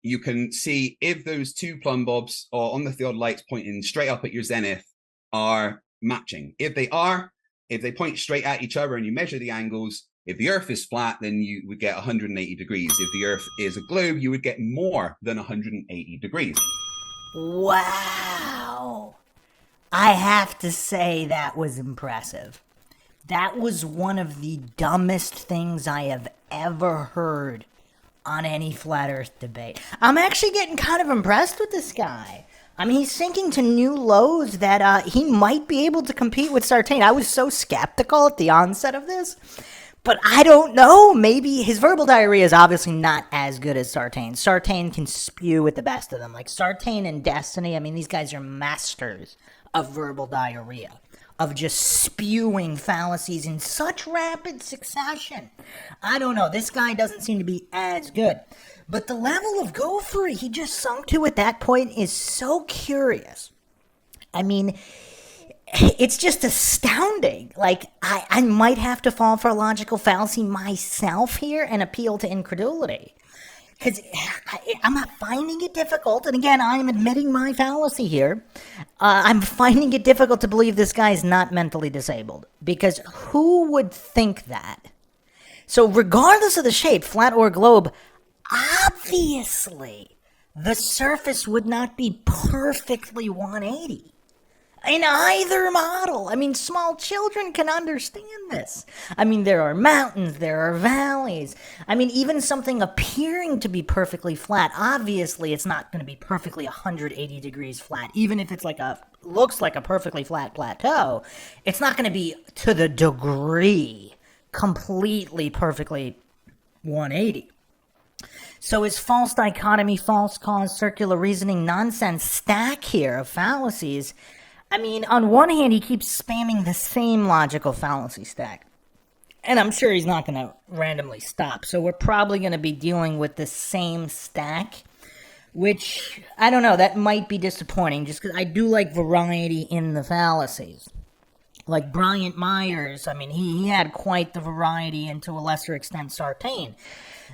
S5: you can see if those two plumb bobs are on the theodolites pointing straight up at your zenith are matching. If they point straight at each other and you measure the angles, if the Earth is flat, then you would get 180 degrees. If the Earth is a globe, you would get more than 180 degrees.
S2: Wow. I have to say that was impressive. That was one of the dumbest things I have ever heard on any flat Earth debate. I'm actually getting kind of impressed with this guy. I mean, he's sinking to new lows that he might be able to compete with Sartain. I was so skeptical at the onset of this. But I don't know. Maybe his verbal diarrhea is obviously not as good as Sartain. Sartain can spew with the best of them. Like Sartain and Destiny, I mean, these guys are masters of verbal diarrhea, of just spewing fallacies in such rapid succession. I don't know. This guy doesn't seem to be as good. But the level of gophery he just sunk to at that point is so curious. I mean, it's just astounding. Like, I might have to fall for a logical fallacy myself here and appeal to incredulity. because I'm not finding it difficult, and again, I'm admitting my fallacy here. I'm finding it difficult to believe this guy is not mentally disabled, because who would think that? So regardless of the shape, flat or globe, obviously the surface would not be perfectly 180. In either model. I mean, small children can understand this. I mean, there are mountains, there are valleys. I mean, even something appearing to be perfectly flat, obviously it's not going to be perfectly 180 degrees flat. Even if it's looks like a perfectly flat plateau, it's not going to be to the degree completely perfectly 180. So his false dichotomy, false cause, circular reasoning nonsense stack here of fallacies, I mean, on one hand, he keeps spamming the same logical fallacy stack. And I'm sure he's not going to randomly stop. So we're probably going to be dealing with the same stack, which, I don't know, that might be disappointing, just because I do like variety in the fallacies. Like Bryant Myers, I mean, he had quite the variety, and to a lesser extent, Sartain.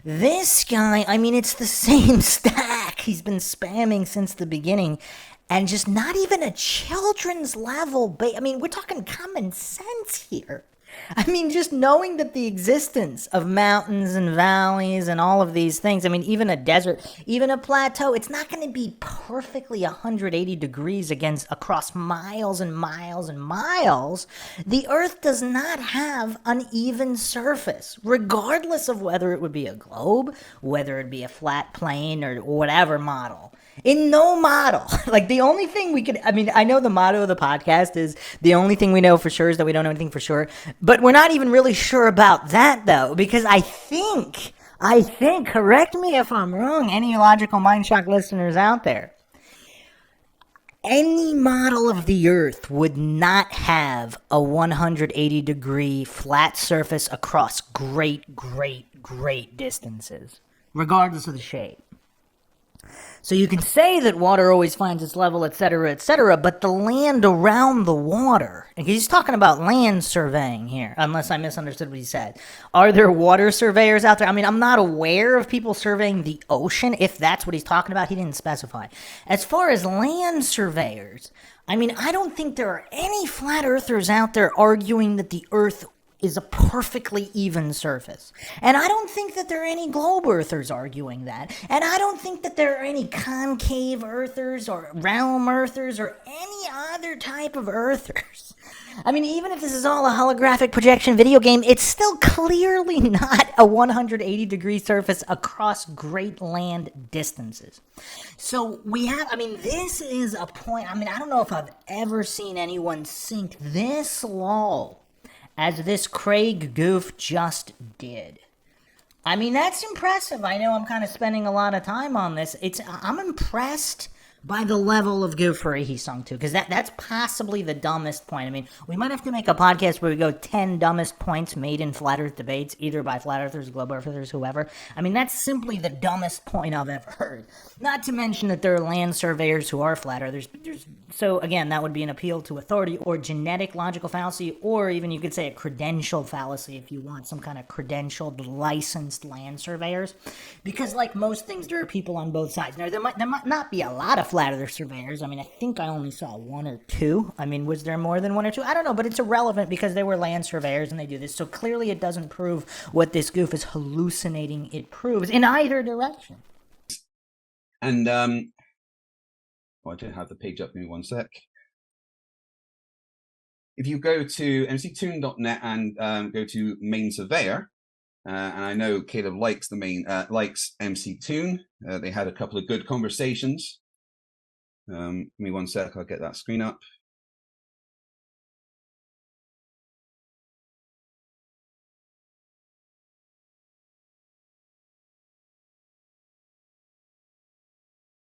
S2: This guy, I mean, it's the same stack he's been spamming since the beginning. And just not even a children's level. I mean, we're talking common sense here. I mean, just knowing that the existence of mountains and valleys and all of these things, I mean, even a desert, even a plateau, it's not going to be perfectly 180 degrees across miles and miles and miles. The Earth does not have an even surface, regardless of whether it would be a globe, whether it be a flat plane, or whatever model. In no model. Like, the only thing I know the motto of the podcast is the only thing we know for sure is that we don't know anything for sure. But we're not even really sure about that, though, because I think, correct me if I'm wrong, any logical MindShock listeners out there, any model of the Earth would not have a 180 degree flat surface across great distances, regardless of the shape. So you can say that water always finds its level, etc., but the land around the water, and he's talking about land surveying here, unless I misunderstood what he said. Are there water surveyors out there? I mean, I'm not aware of people surveying the ocean. If that's what he's talking about, he didn't specify. As far as land surveyors, I mean, I don't think there are any flat earthers out there arguing that the Earth is a perfectly even surface. And I don't think that there are any globe earthers arguing that. And I don't think that there are any concave earthers or realm earthers or any other type of earthers. I mean, even if this is all a holographic projection video game, it's still clearly not a 180 degree surface across great land distances. So this is a point. I mean, I don't know if I've ever seen anyone sink this low as this Craig goof just did. I mean, that's impressive. I know I'm kind of spending a lot of time on this. I'm impressed by the level of goofery he sung to, because that's possibly the dumbest point. I mean, we might have to make a podcast where we go 10 dumbest points made in flat earth debates, either by flat earthers, globe earthers, whoever. I mean, that's simply the dumbest point I've ever heard. Not to mention that there are land surveyors who are flat earthers. So again, that would be an appeal to authority or genetic logical fallacy, or even you could say a credential fallacy if you want some kind of credentialed, licensed land surveyors. Because like most things, there are people on both sides. Now, there might not be a lot of flat earth surveyors. I mean, I think I only saw one or two. I mean, was there more than one or two? I don't know, but it's irrelevant because they were land surveyors and they do this. So clearly it doesn't prove what this goof is hallucinating. It proves in either direction.
S5: And I don't have the page up. Give me one sec. If you go to mctoon.net and go to main surveyor, and I know KALEB likes likes mctoon. They had a couple of good conversations. Give me one sec. I'll get that screen up.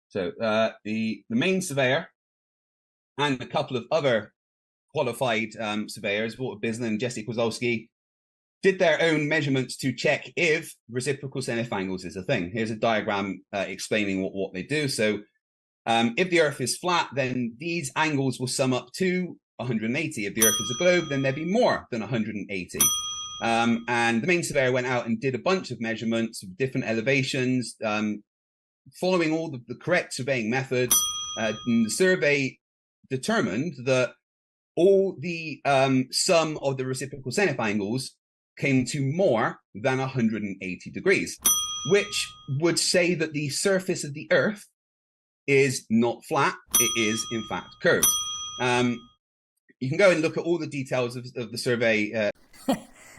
S5: So the main surveyor and a couple of other qualified surveyors, Walter Bislan and Jesse Kozlowski, did their own measurements to check if reciprocal zenith angles is a thing. Here's a diagram explaining what they do. So if the Earth is flat, then these angles will sum up to 180. If the Earth is a globe, then there'd be more than 180. And the main surveyor went out and did a bunch of measurements of different elevations, following all the correct surveying methods. The survey determined that all the sum of the reciprocal zenith angles came to more than 180 degrees, which would say that the surface of the Earth is not flat, it is in fact curved. You can go and look at all the details of the survey.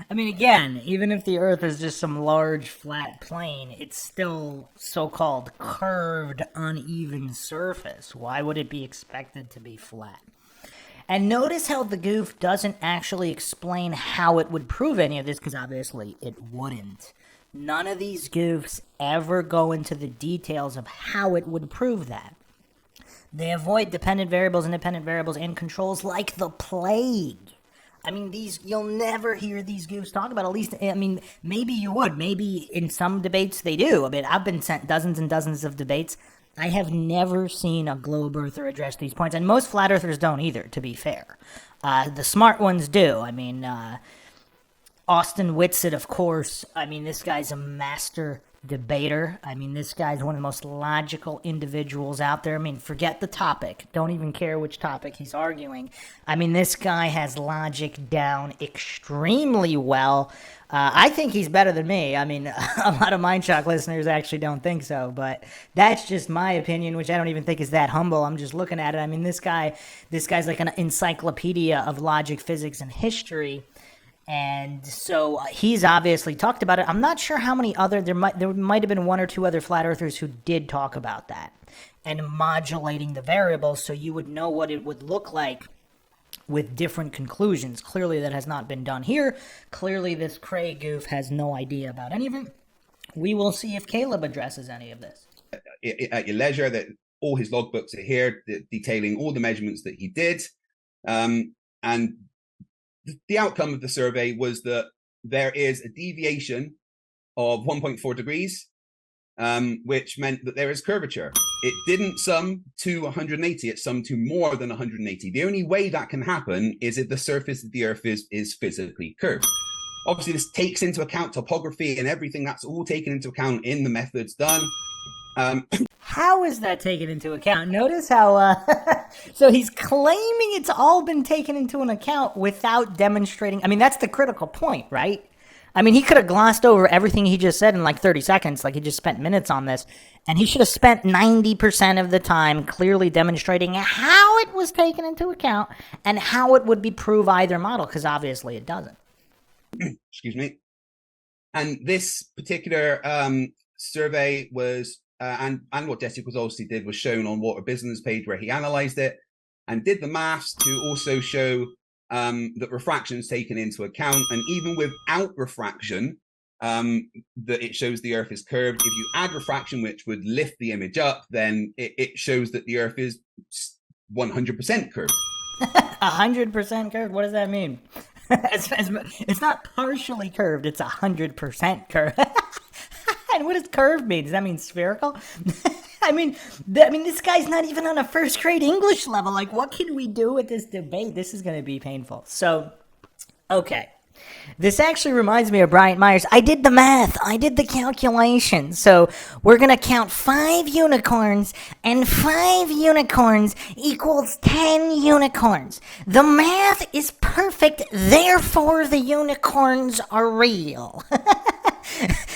S2: I mean, again, even if the Earth is just some large flat plane, it's still so-called curved, uneven surface. Why would it be expected to be flat? And notice how the goof doesn't actually explain how it would prove any of this, because obviously it wouldn't. None of these goofs ever go into the details of how it would prove that. They avoid dependent variables, independent variables, and controls like the plague. I mean, you'll never hear these goofs talk about, at least, I mean, maybe you would. Maybe in some debates they do. I mean, I've been sent dozens and dozens of debates. I have never seen a globe earther address these points, and most flat earthers don't either, to be fair. The smart ones do. I mean, Austin Whitsitt, of course. I mean, this guy's a master debater. I mean, this guy's one of the most logical individuals out there. I mean, forget the topic. Don't even care which topic he's arguing. I mean, this guy has logic down extremely well. I think he's better than me. I mean, a lot of MINDSHOCK listeners actually don't think so, but that's just my opinion, which I don't even think is that humble. I'm just looking at it. I mean, this guy's like an encyclopedia of logic, physics, and history. And so he's obviously talked about it. I'm not sure how many other, there might have been one or two other flat earthers who did talk about that and modulating the variables so you would know what it would look like with different conclusions. Clearly that has not been done here. Clearly this Craig goof has no idea about any of it. We will see if KALEB addresses any of this.
S5: At your leisure, that all his logbooks are here detailing all the measurements that he did. And the outcome of the survey was that there is a deviation of 1.4 degrees, which meant that there is curvature. It didn't sum to 180, it summed to more than 180. The only way that can happen is if the surface of the Earth is physically curved. Obviously, this takes into account topography and everything. That's all taken into account in the methods done.
S2: How is that taken into account? Notice how, so he's claiming it's all been taken into an account without demonstrating. I mean, that's the critical point, right? I mean, he could have glossed over everything he just said in like 30 seconds, like he just spent minutes on this, and he should have spent 90% of the time clearly demonstrating how it was taken into account and how it would be prove either model, because obviously it doesn't.
S5: Excuse me. And this particular survey was, and what Desic was obviously did was shown on Water Business page where he analyzed it and did the maths to also show that refraction is taken into account, and even without refraction, that it shows the Earth is curved. If you add refraction, which would lift the image up, then it shows that the Earth is 100% curved.
S2: 100% curved? What does that mean? It's not partially curved, it's 100% curved. And what does curved mean? Does that mean spherical? I mean, this guy's not even on a first grade English level. Like, what can we do with this debate? This is going to be painful. So, okay. This actually reminds me of Bryant Myers. I did the math. I did the calculation. So, we're going to count 5 unicorns, and 5 unicorns equals 10 unicorns. The math is perfect, therefore the unicorns are real.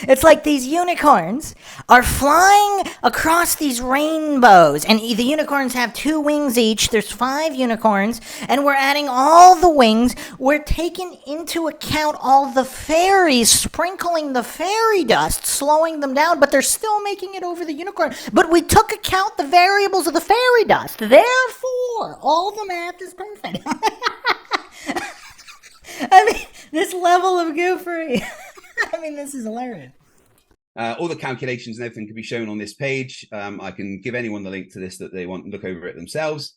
S2: It's like these unicorns are flying across these rainbows, and the unicorns have 2 wings each. There's 5 unicorns, and we're adding all the wings. We're taking into account all the fairies, sprinkling the fairy dust, slowing them down, but they're still making it over the unicorn. But we took account the variables of the fairy dust. Therefore, all the math is perfect. I mean, this level of goofery. I mean, this is hilarious.
S5: All the calculations and everything can be shown on this page. I can give anyone the link to this that they want to look over it themselves.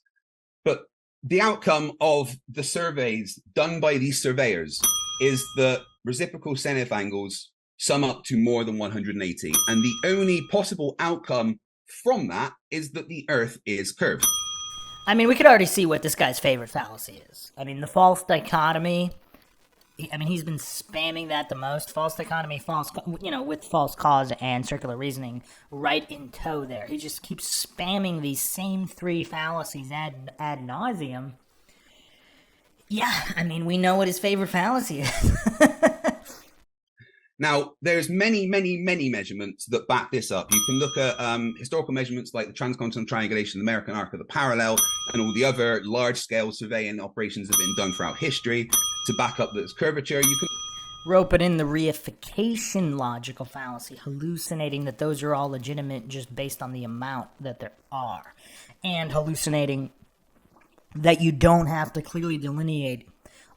S5: But the outcome of the surveys done by these surveyors is that reciprocal zenith angles sum up to more than 180. And the only possible outcome from that is that the Earth is curved.
S2: I mean, we could already see what this guy's favorite fallacy is. I mean, the false dichotomy. I mean, he's been spamming that the most. False dichotomy, with false cause and circular reasoning right in tow there. He just keeps spamming these same three fallacies ad nauseum. Yeah, I mean, we know what his favorite fallacy is.
S5: Now, there's many measurements that back this up. You can look at historical measurements like the transcontinental triangulation, the American arc of the parallel, and all the other large-scale surveying operations that have been done throughout history to back up this curvature. You can
S2: rope it in the reification logical fallacy, hallucinating that those are all legitimate just based on the amount that there are, and hallucinating that you don't have to clearly delineate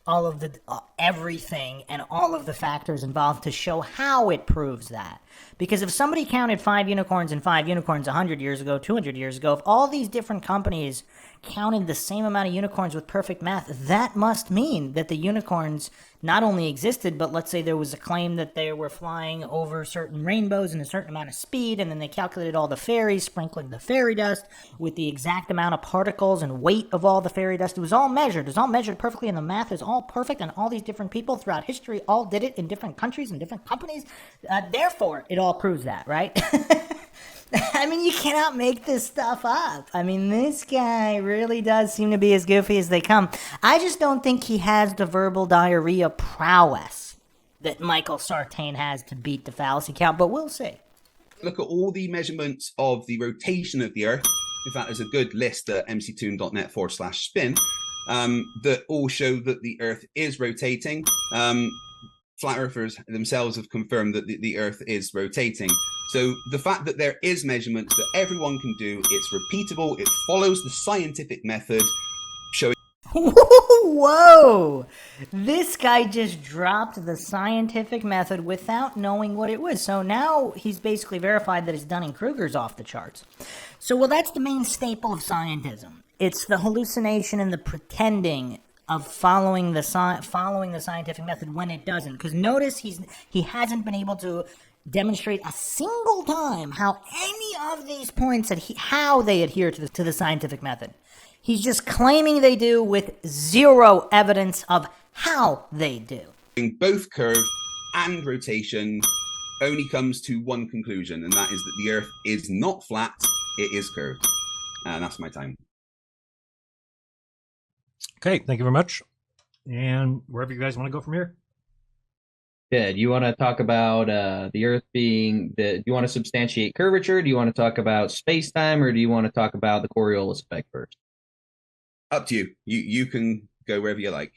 S2: all of the everything and all of the factors involved to show how it proves that. Because if somebody counted 5 unicorns and 5 unicorns 100 years ago, 200 years ago, if all these different companies counted the same amount of unicorns with perfect math, that must mean that the unicorns not only existed, but let's say there was a claim that they were flying over certain rainbows in a certain amount of speed, and then they calculated all the fairies, sprinkling the fairy dust with the exact amount of particles and weight of all the fairy dust. It was all measured. It was all measured perfectly, and the math is all perfect, and all these different people throughout history all did it in different countries and different companies. Therefore, it all proves that, right? I mean, you cannot make this stuff up. I mean, this guy really does seem to be as goofy as they come. I just don't think he has the verbal diarrhea prowess that Michael Sartain has to beat the fallacy count, but we'll see.
S5: look at all the measurements of the rotation of the Earth. In fact, there's a good list at mctoon.net/spin that all show that the Earth is rotating. Flat earthers themselves have confirmed that the Earth is rotating. So the fact that there is measurements that everyone can do, it's repeatable, it follows the scientific method, showing.
S2: Whoa! This guy just dropped the scientific method without knowing what it was. So now he's basically verified that his Dunning-Kruger's off the charts. So, well, that's the main staple of scientism. It's the hallucination and the pretending of following the scientific method when it doesn't. Because notice he hasn't been able to demonstrate a single time how any of these points how they adhere to the scientific method. He's just claiming they do with zero evidence of how they do.
S5: Both curve and rotation only comes to one conclusion, and that is that the Earth is not flat, it is curved. And that's my time.
S3: Okay, thank you very much. And wherever you guys want to go from here.
S4: Yeah, do you want to talk about the Earth being do you want to substantiate curvature? Do you want to talk about space-time, or do you want to talk about the Coriolis effect first?
S5: Up to you. You can go wherever you like.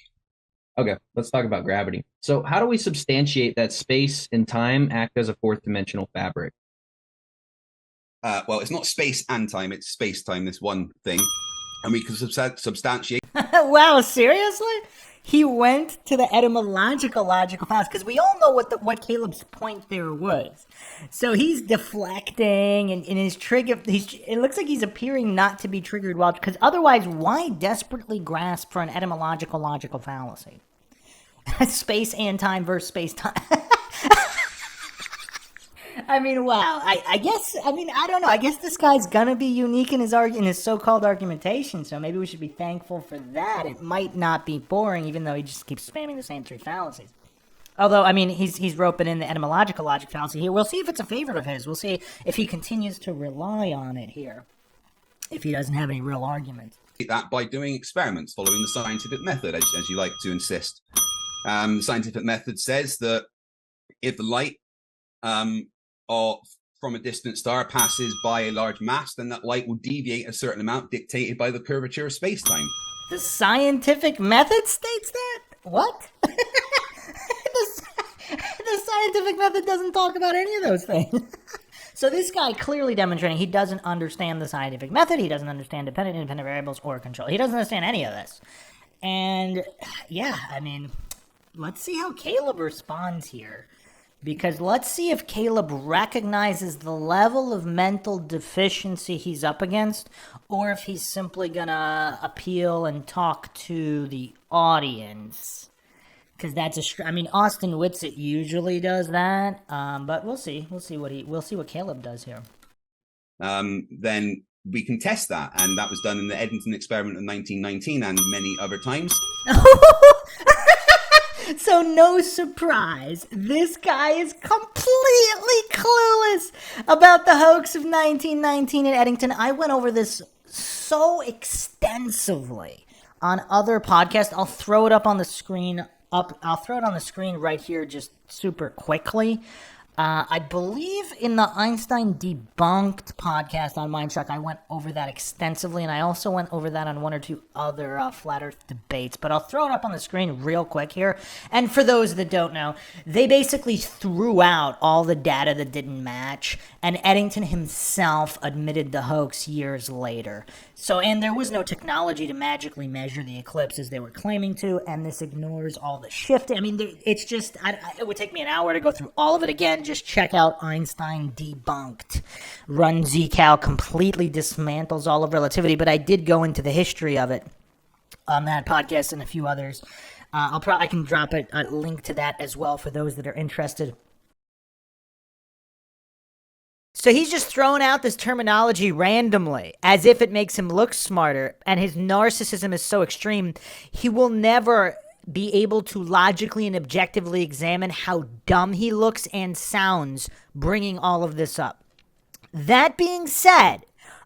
S4: Okay, let's talk about gravity. So how do we substantiate that space and time act as a fourth dimensional fabric?
S5: Well, it's not space and time, it's space-time, this one thing. And we can substantiate.
S2: Wow, seriously? He went to the etymological logical fallacy, because we all know what Caleb's point there was. So he's deflecting, and in his trigger, it looks like he's appearing not to be triggered well, because otherwise, why desperately grasp for an etymological logical fallacy? Space and time versus space-time. I mean, wow. I guess, I don't know. I guess this guy's gonna be unique in his so-called argumentation, so maybe we should be thankful for that. It might not be boring, even though he just keeps spamming the same three fallacies. Although, I mean, he's roping in the etymological logic fallacy here. We'll see if it's a favorite of his. We'll see if he continues to rely on it here, if he doesn't have any real arguments.
S5: That by doing experiments following the scientific method, as you like to insist. The scientific method says that if the light from a distant star passes by a large mass, then that light will deviate a certain amount dictated by the curvature of space-time.
S2: The scientific method states that? What? The scientific method doesn't talk about any of those things. So this guy clearly demonstrating he doesn't understand the scientific method, he doesn't understand dependent and independent variables or control. He doesn't understand any of this. And yeah, I mean, let's see how Caleb responds here. Because let's see if Caleb recognizes the level of mental deficiency he's up against, or if he's simply gonna appeal and talk to the audience. Because that's Austin Whitsitt usually does that, but we'll see. We'll see what Caleb does here.
S5: Then we can test that, and that was done in the Edmonton experiment in 1919 and many other times.
S2: So no surprise, this guy is completely clueless about the hoax of 1919 in Eddington. I went over this so extensively on other podcasts. I'll throw it up on the screen. I'll throw it on the screen right here just super quickly. I believe in the Einstein Debunked podcast on MindShock, I went over that extensively, and I also went over that on one or two other Flat Earth debates, but I'll throw it up on the screen real quick here. And for those that don't know, they basically threw out all the data that didn't match, and Eddington himself admitted the hoax years later. So, and there was no technology to magically measure the eclipse as they were claiming to, and this ignores all the shifting. I mean, it's just, it would take me an hour to go through all of it again. Just check out Einstein Debunked. Run zCal completely dismantles all of relativity, but I did go into the history of it on that podcast and a few others. I can drop a link to that as well for those that are interested. So he's just throwing out this terminology randomly, as if it makes him look smarter, and his narcissism is so extreme, he will never be able to logically and objectively examine how dumb he looks and sounds bringing all of this up. That being said,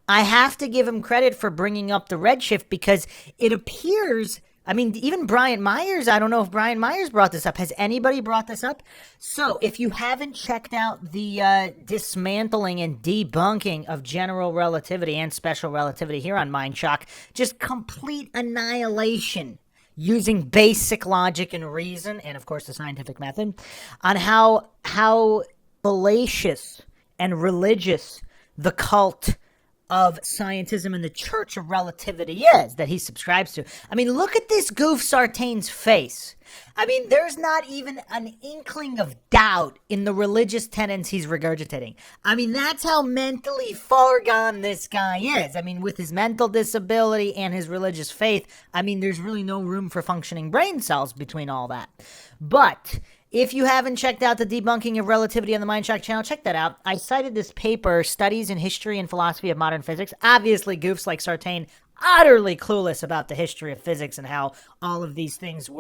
S2: I have to give him credit for bringing up the redshift, because it appears, I mean, even Brian Myers, I don't know if Brian Myers brought this up. Has anybody brought this up? So, if you haven't checked out the dismantling and debunking of general relativity and special relativity here on MindShock, just complete annihilation using basic logic and reason, and of course the scientific method, on how fallacious and religious the cult of scientism and the Church of Relativity is that he subscribes to. I mean, look at this goof Sartain's face. I mean, there's not even an inkling of doubt in the religious tenets he's regurgitating. I mean, that's how mentally far gone this guy is. I mean, with his mental disability and his religious faith, I mean, there's really no room for functioning brain cells between all that. But if you haven't checked out the debunking of relativity on the MindShock channel, check that out. I cited this paper, Studies in History and Philosophy of Modern Physics. Obviously, goofs like Sartain, utterly clueless about the history of physics and how all of these things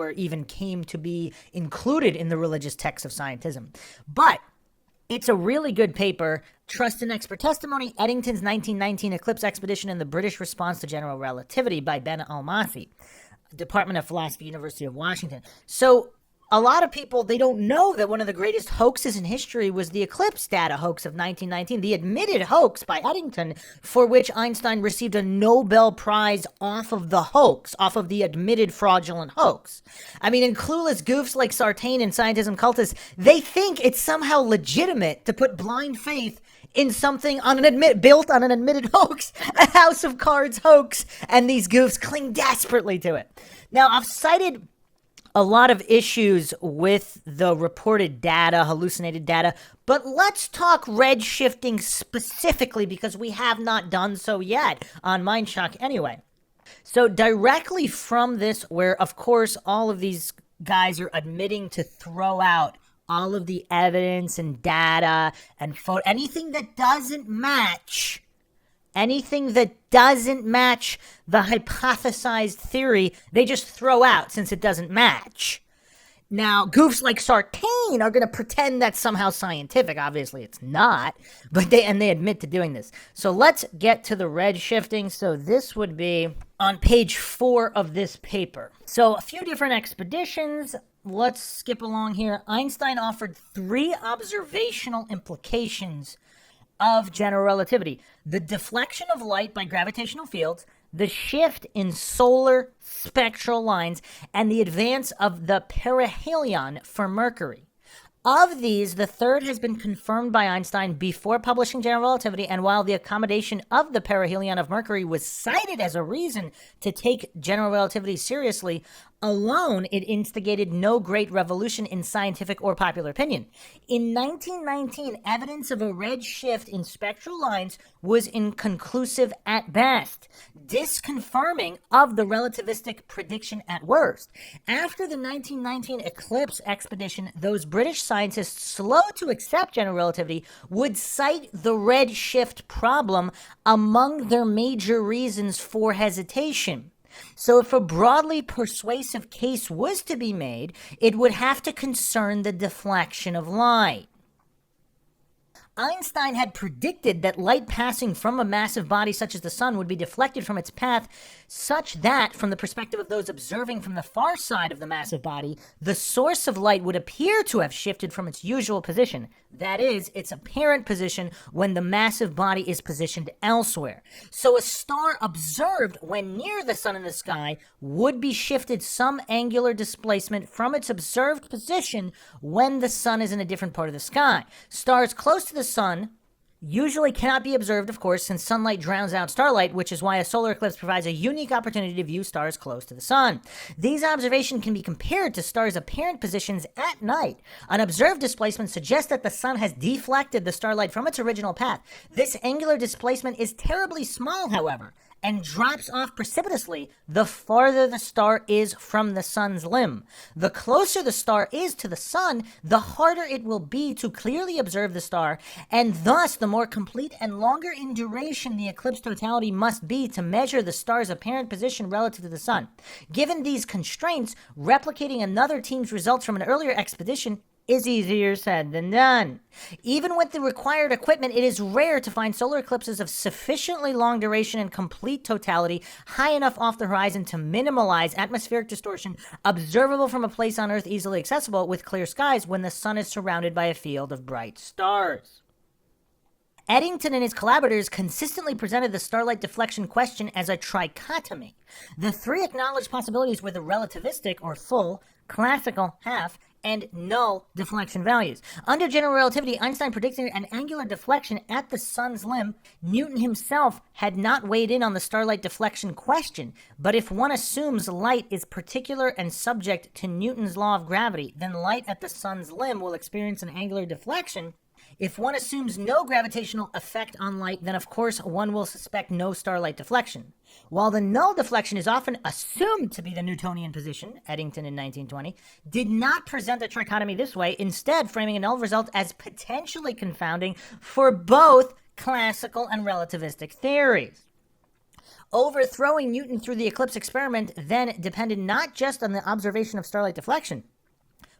S2: came to be included in the religious texts of scientism. But it's a really good paper. Trust and Expert Testimony, Eddington's 1919 Eclipse Expedition and the British Response to General Relativity by Ben Almasi, Department of Philosophy, University of Washington. So a lot of people, they don't know that one of the greatest hoaxes in history was the eclipse data hoax of 1919, the admitted hoax by Eddington, for which Einstein received a Nobel Prize off of the hoax, off of the admitted fraudulent hoax. I mean, and clueless goofs like Sartain and scientism cultists, they think it's somehow legitimate to put blind faith in something built on an admitted hoax, a House of Cards hoax, and these goofs cling desperately to it. Now, I've cited a lot of issues with the reported data, hallucinated data, but let's talk redshifting specifically, because we have not done so yet on MindShock anyway. So directly from this, where of course all of these guys are admitting to throw out all of the evidence and data and anything that doesn't match the hypothesized theory, they just throw out since it doesn't match. Now, goofs like Sartain are going to pretend that's somehow scientific. Obviously, it's not, but they admit to doing this. So let's get to the redshifting. So this would be on page 4 of this paper. So a few different expeditions. Let's skip along here. Einstein offered 3 observational implications of general relativity: the deflection of light by gravitational fields, the shift in solar spectral lines, and the advance of the perihelion for Mercury. Of these, the third has been confirmed by Einstein before publishing general relativity, and while the accommodation of the perihelion of Mercury was cited as a reason to take general relativity seriously, alone it instigated no great revolution in scientific or popular opinion. In 1919, evidence of a red shift in spectral lines was inconclusive at best, disconfirming of the relativistic prediction at worst. After the 1919 eclipse expedition, those British scientists slow to accept general relativity would cite the red shift problem among their major reasons for hesitation. So if a broadly persuasive case was to be made, it would have to concern the deflection of light. Einstein had predicted that light passing from a massive body such as the sun would be deflected from its path such that, from the perspective of those observing from the far side of the massive body, the source of light would appear to have shifted from its usual position, that is, its apparent position when the massive body is positioned elsewhere. So a star observed when near the sun in the sky would be shifted some angular displacement from its observed position when the sun is in a different part of the sky. Stars close to the sun usually cannot be observed, of course, since sunlight drowns out starlight, which is why a solar eclipse provides a unique opportunity to view stars close to the sun. These observations can be compared to stars' apparent positions at night. An observed displacement suggests that the sun has deflected the starlight from its original path. This angular displacement is terribly small, however, and drops off precipitously the farther the star is from the sun's limb. The closer the star is to the sun, the harder it will be to clearly observe the star, and thus the more complete and longer in duration the eclipse totality must be to measure the star's apparent position relative to the sun. Given these constraints, replicating another team's results from an earlier expedition is easier said than done. Even with the required equipment, it is rare to find solar eclipses of sufficiently long duration and complete totality high enough off the horizon to minimize atmospheric distortion observable from a place on Earth easily accessible with clear skies when the sun is surrounded by a field of bright stars. Eddington and his collaborators consistently presented the starlight deflection question as a trichotomy. The three acknowledged possibilities were the relativistic, or full, classical, half, and null deflection values. Under general relativity, Einstein predicted an angular deflection at the sun's limb. Newton himself had not weighed in on the starlight deflection question, but if one assumes light is particular and subject to Newton's law of gravity, then light at the sun's limb will experience an angular deflection. If one assumes no gravitational effect on light, then of course one will suspect no starlight deflection. While the null deflection is often assumed to be the Newtonian position, Eddington in 1920 did not present the trichotomy this way, instead framing a null result as potentially confounding for both classical and relativistic theories. Overthrowing Newton through the eclipse experiment then depended not just on the observation of starlight deflection,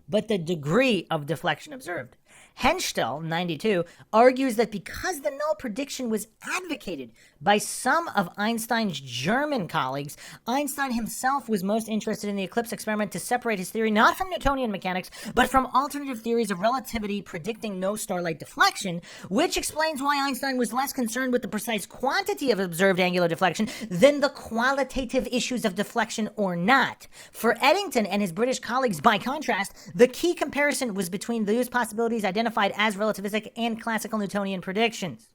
S2: but the degree of deflection observed. Henschel, 92, argues that because the null prediction was advocated by some of Einstein's German colleagues, Einstein himself was most interested in the eclipse experiment to separate his theory not from Newtonian mechanics, but from alternative theories of relativity predicting no starlight deflection, which explains why Einstein was less concerned with the precise quantity of observed angular deflection than the qualitative issues of deflection or not. For Eddington and his British colleagues, by contrast, the key comparison was between those possibilities identified as relativistic and classical Newtonian predictions.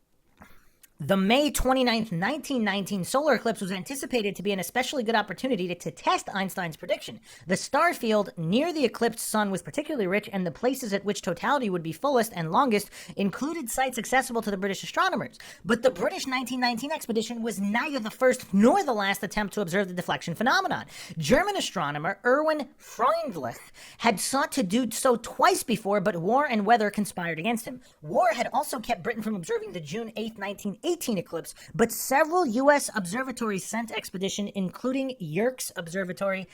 S2: The May 29th, 1919 solar eclipse was anticipated to be an especially good opportunity to test Einstein's prediction. The star field near the eclipsed sun was particularly rich, and the places at which totality would be fullest and longest included sites accessible to the British astronomers. But the British 1919 expedition was neither the first nor the last attempt to observe the deflection phenomenon. German astronomer Erwin Freundlich had sought to do so twice before, but war and weather conspired against him. War had also kept Britain from observing the June 8, 1918 eclipse, but several U.S. observatories sent expedition, including Yerkes Observatory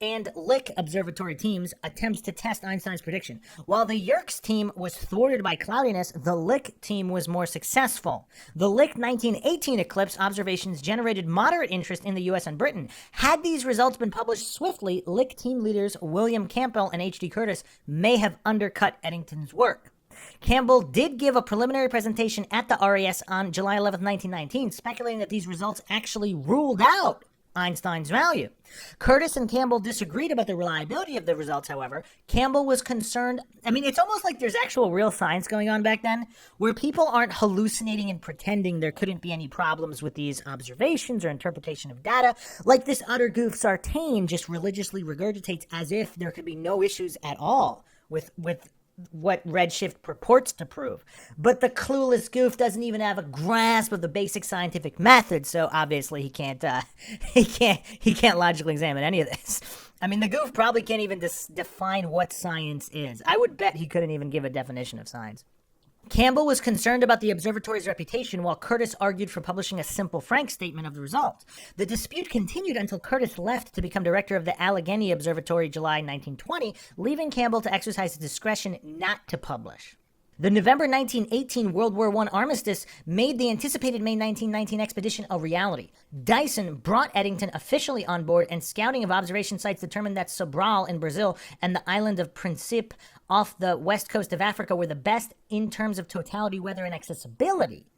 S2: and Lick Observatory teams, attempts to test Einstein's prediction. While the Yerkes team was thwarted by cloudiness, the Lick team was more successful. The Lick 1918 eclipse observations generated moderate interest in the U.S. and Britain. Had these results been published swiftly, Lick team leaders William Campbell and H.D. Curtis may have undercut Eddington's work. Campbell did give a preliminary presentation at the RAS on July 11, 1919, speculating that these results actually ruled out Einstein's value. Curtis and Campbell disagreed about the reliability of the results, however. Campbell was concerned. It's almost like there's actual real science going on back then, where people aren't hallucinating and pretending there couldn't be any problems with these observations or interpretation of data, like this utter goof Sartain just religiously regurgitates as if there could be no issues at all with what redshift purports to prove. But the clueless goof doesn't even have a grasp of the basic scientific method, so obviously he can't logically examine any of this. The goof probably can't even define what science is. I would bet he couldn't even give a definition of science. Campbell was concerned about the observatory's reputation, while Curtis argued for publishing a simple, frank statement of the results. The dispute continued until Curtis left to become director of the Allegheny Observatory July 1920, leaving Campbell to exercise his discretion not to publish. The November 1918 World War I armistice made the anticipated May 1919 expedition a reality. Dyson brought Eddington officially on board, and scouting of observation sites determined that Sobral in Brazil and the island of Principe off the west coast of Africa were the best in terms of totality, weather, and accessibility.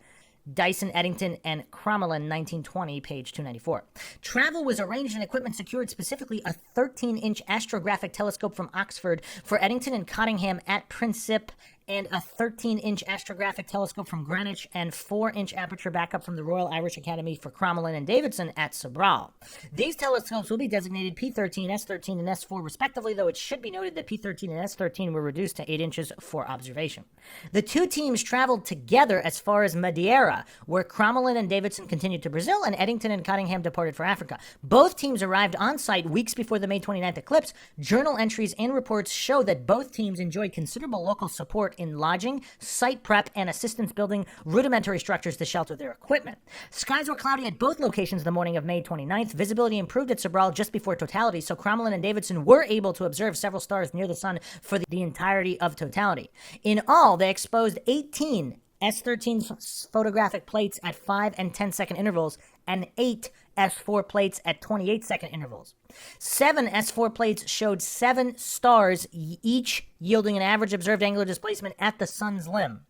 S2: Dyson, Eddington, and Crommelin, 1920, page 294. Travel was arranged and equipment secured, specifically a 13-inch astrographic telescope from Oxford for Eddington and Cottingham at Principe, and a 13-inch astrographic telescope from Greenwich and 4-inch aperture backup from the Royal Irish Academy for Crommelin and Davidson at Sobral. These telescopes will be designated P13, S13, and S4 respectively, though it should be noted that P13 and S13 were reduced to 8 inches for observation. The two teams traveled together as far as Madeira, where Crommelin and Davidson continued to Brazil, and Eddington and Cottingham departed for Africa. Both teams arrived on site weeks before the May 29th eclipse. Journal entries and reports show that both teams enjoyed considerable local support in lodging, site prep, and assistance building rudimentary structures to shelter their equipment. Skies were cloudy at both locations the morning of May 29th. Visibility improved at Sobral just before totality, so Crommelin and Davidson were able to observe several stars near the sun for the entirety of totality. In all, they exposed 18 S13 photographic plates at 5 and 10-second intervals, and 8 S4 plates at 28-second intervals. 7 S4 plates showed 7 stars, each yielding an average observed angular displacement at the sun's limb.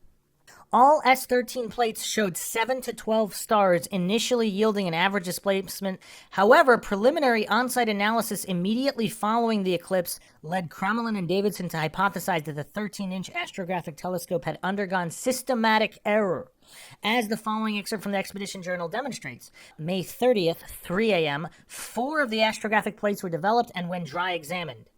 S2: All S13 plates showed 7 to 12 stars, initially yielding an average displacement. However, preliminary on-site analysis immediately following the eclipse led Crommelin and Davidson to hypothesize that the 13-inch astrographic telescope had undergone systematic error. As the following excerpt from the Expedition Journal demonstrates, May 30th, 3 a.m., 4 of the astrographic plates were developed and when dry examined.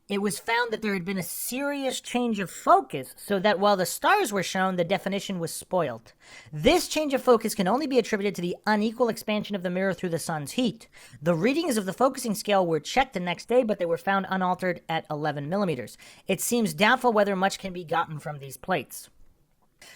S2: It was found that there had been a serious change of focus, so that while the stars were shown, the definition was spoiled. This change of focus can only be attributed to the unequal expansion of the mirror through the sun's heat. The readings of the focusing scale were checked the next day, but they were found unaltered at 11 millimeters. It seems doubtful whether much can be gotten from these plates.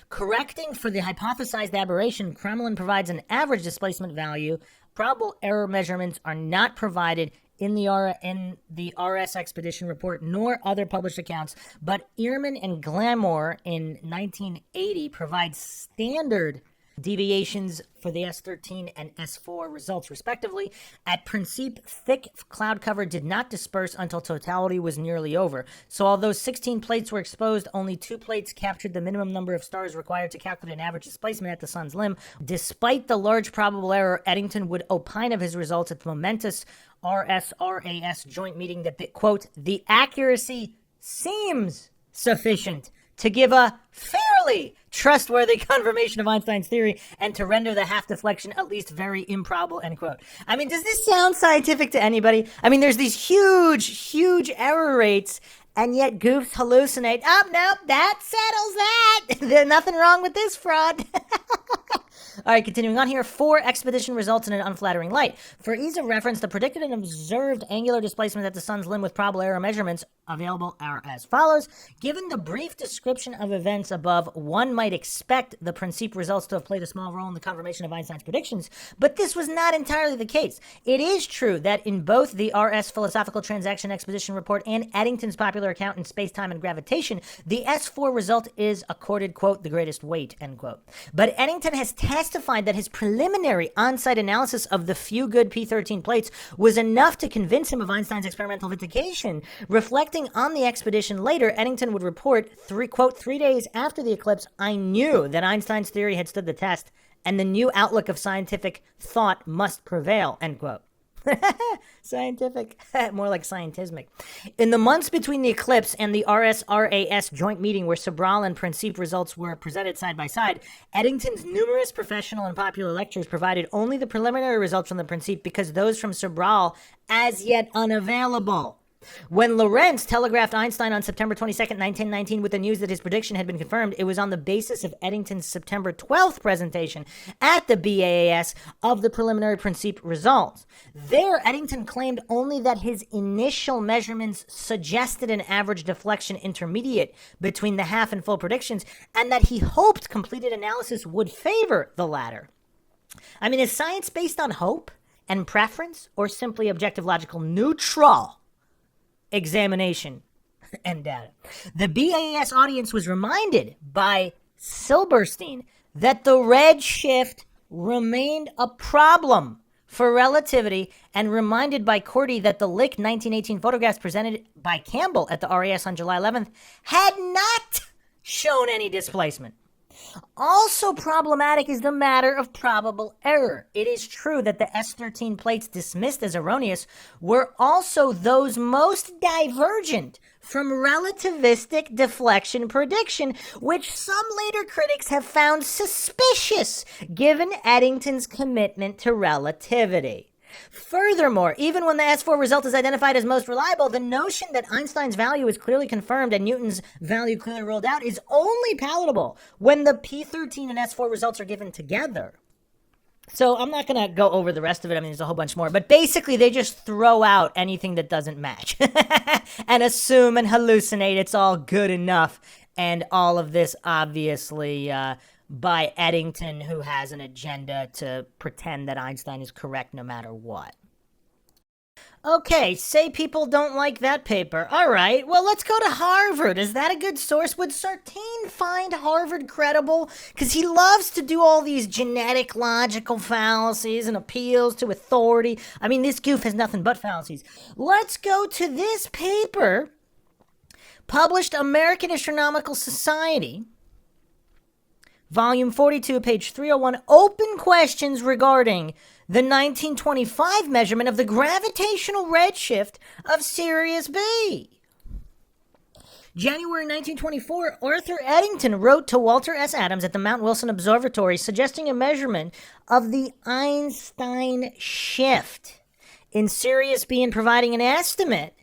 S2: Correcting for the hypothesized aberration, Crommelin provides an average displacement value. Probable error measurements are not provided in the RS expedition report, nor other published accounts, but Ehrman and Glamour in 1980 provide standard deviations for the S13 and S4 results, respectively. At Principe, thick cloud cover did not disperse until totality was nearly over. So although 16 plates were exposed, only 2 plates captured the minimum number of stars required to calculate an average displacement at the sun's limb. Despite the large probable error, Eddington would opine of his results at the momentous RS-RAS joint meeting that, quote, the accuracy seems sufficient to give a fairly trustworthy confirmation of Einstein's theory and to render the half deflection at least very improbable, end quote. I mean, does this sound scientific to anybody? I mean, there's these huge error rates, and yet goofs hallucinate. Oh, nope, that settles that. There's nothing wrong with this fraud. All right, continuing on here. 4 expedition results in an unflattering light. For ease of reference, the predicted and observed angular displacement at the sun's limb with probable error measurements available are as follows. Given the brief description of events above, one might expect the Principe results to have played a small role in the confirmation of Einstein's predictions, but this was not entirely the case. It is true that in both the RS Philosophical Transaction Expedition Report and Eddington's popular account in Space-Time and Gravitation, the S4 result is accorded, quote, the greatest weight, end quote. But Eddington has testified that his preliminary on-site analysis of the few good P13 plates was enough to convince him of Einstein's experimental vindication. Reflecting on the expedition later, Eddington would report, quote, 3 days after the eclipse, I knew that Einstein's theory had stood the test, and the new outlook of scientific thought must prevail, end quote. Scientific, more like scientismic. In the months between the eclipse and the RS-RAS joint meeting where Sobral and Principe results were presented side by side, Eddington's numerous professional and popular lectures provided only the preliminary results from the Principe because those from Sobral as yet unavailable. When Lorentz telegraphed Einstein on September 22nd, 1919 with the news that his prediction had been confirmed, it was on the basis of Eddington's September 12th presentation at the BAAS of the preliminary principe results. There, Eddington claimed only that his initial measurements suggested an average deflection intermediate between the half and full predictions, and that he hoped completed analysis would favor the latter. I mean, is science based on hope and preference, or simply objective, logical, neutral examination and data? The BAS audience was reminded by Silberstein that the redshift remained a problem for relativity, and reminded by Cordy that the Lick 1918 photographs presented by Campbell at the RAS on July 11th had not shown any displacement. Also problematic is the matter of probable error. It is true that the S13 plates dismissed as erroneous were also those most divergent from relativistic deflection prediction, which some later critics have found suspicious given Eddington's commitment to relativity. Furthermore, even when the S4 result is identified as most reliable, the notion that Einstein's value is clearly confirmed and Newton's value clearly ruled out is only palatable when the P13 and S4 results are given together. So I'm not going to go over the rest of it. I mean, there's a whole bunch more. But basically, they just throw out anything that doesn't match and assume and hallucinate it's all good enough. And all of this, obviously, by Eddington, who has an agenda to pretend that Einstein is correct no matter what. Okay, say people don't like that paper. All right, well, let's go to Harvard. Is that a good source? Would Sartain find Harvard credible? Because he loves to do all these genetic logical fallacies and appeals to authority. I mean, this goof has nothing but fallacies. Let's go to this paper, published American Astronomical Society, Volume 42, page 301, open questions regarding the 1925 measurement of the gravitational redshift of Sirius B. January 1924, Arthur Eddington wrote to Walter S. Adams at the Mount Wilson Observatory suggesting a measurement of the Einstein shift in Sirius B and providing an estimate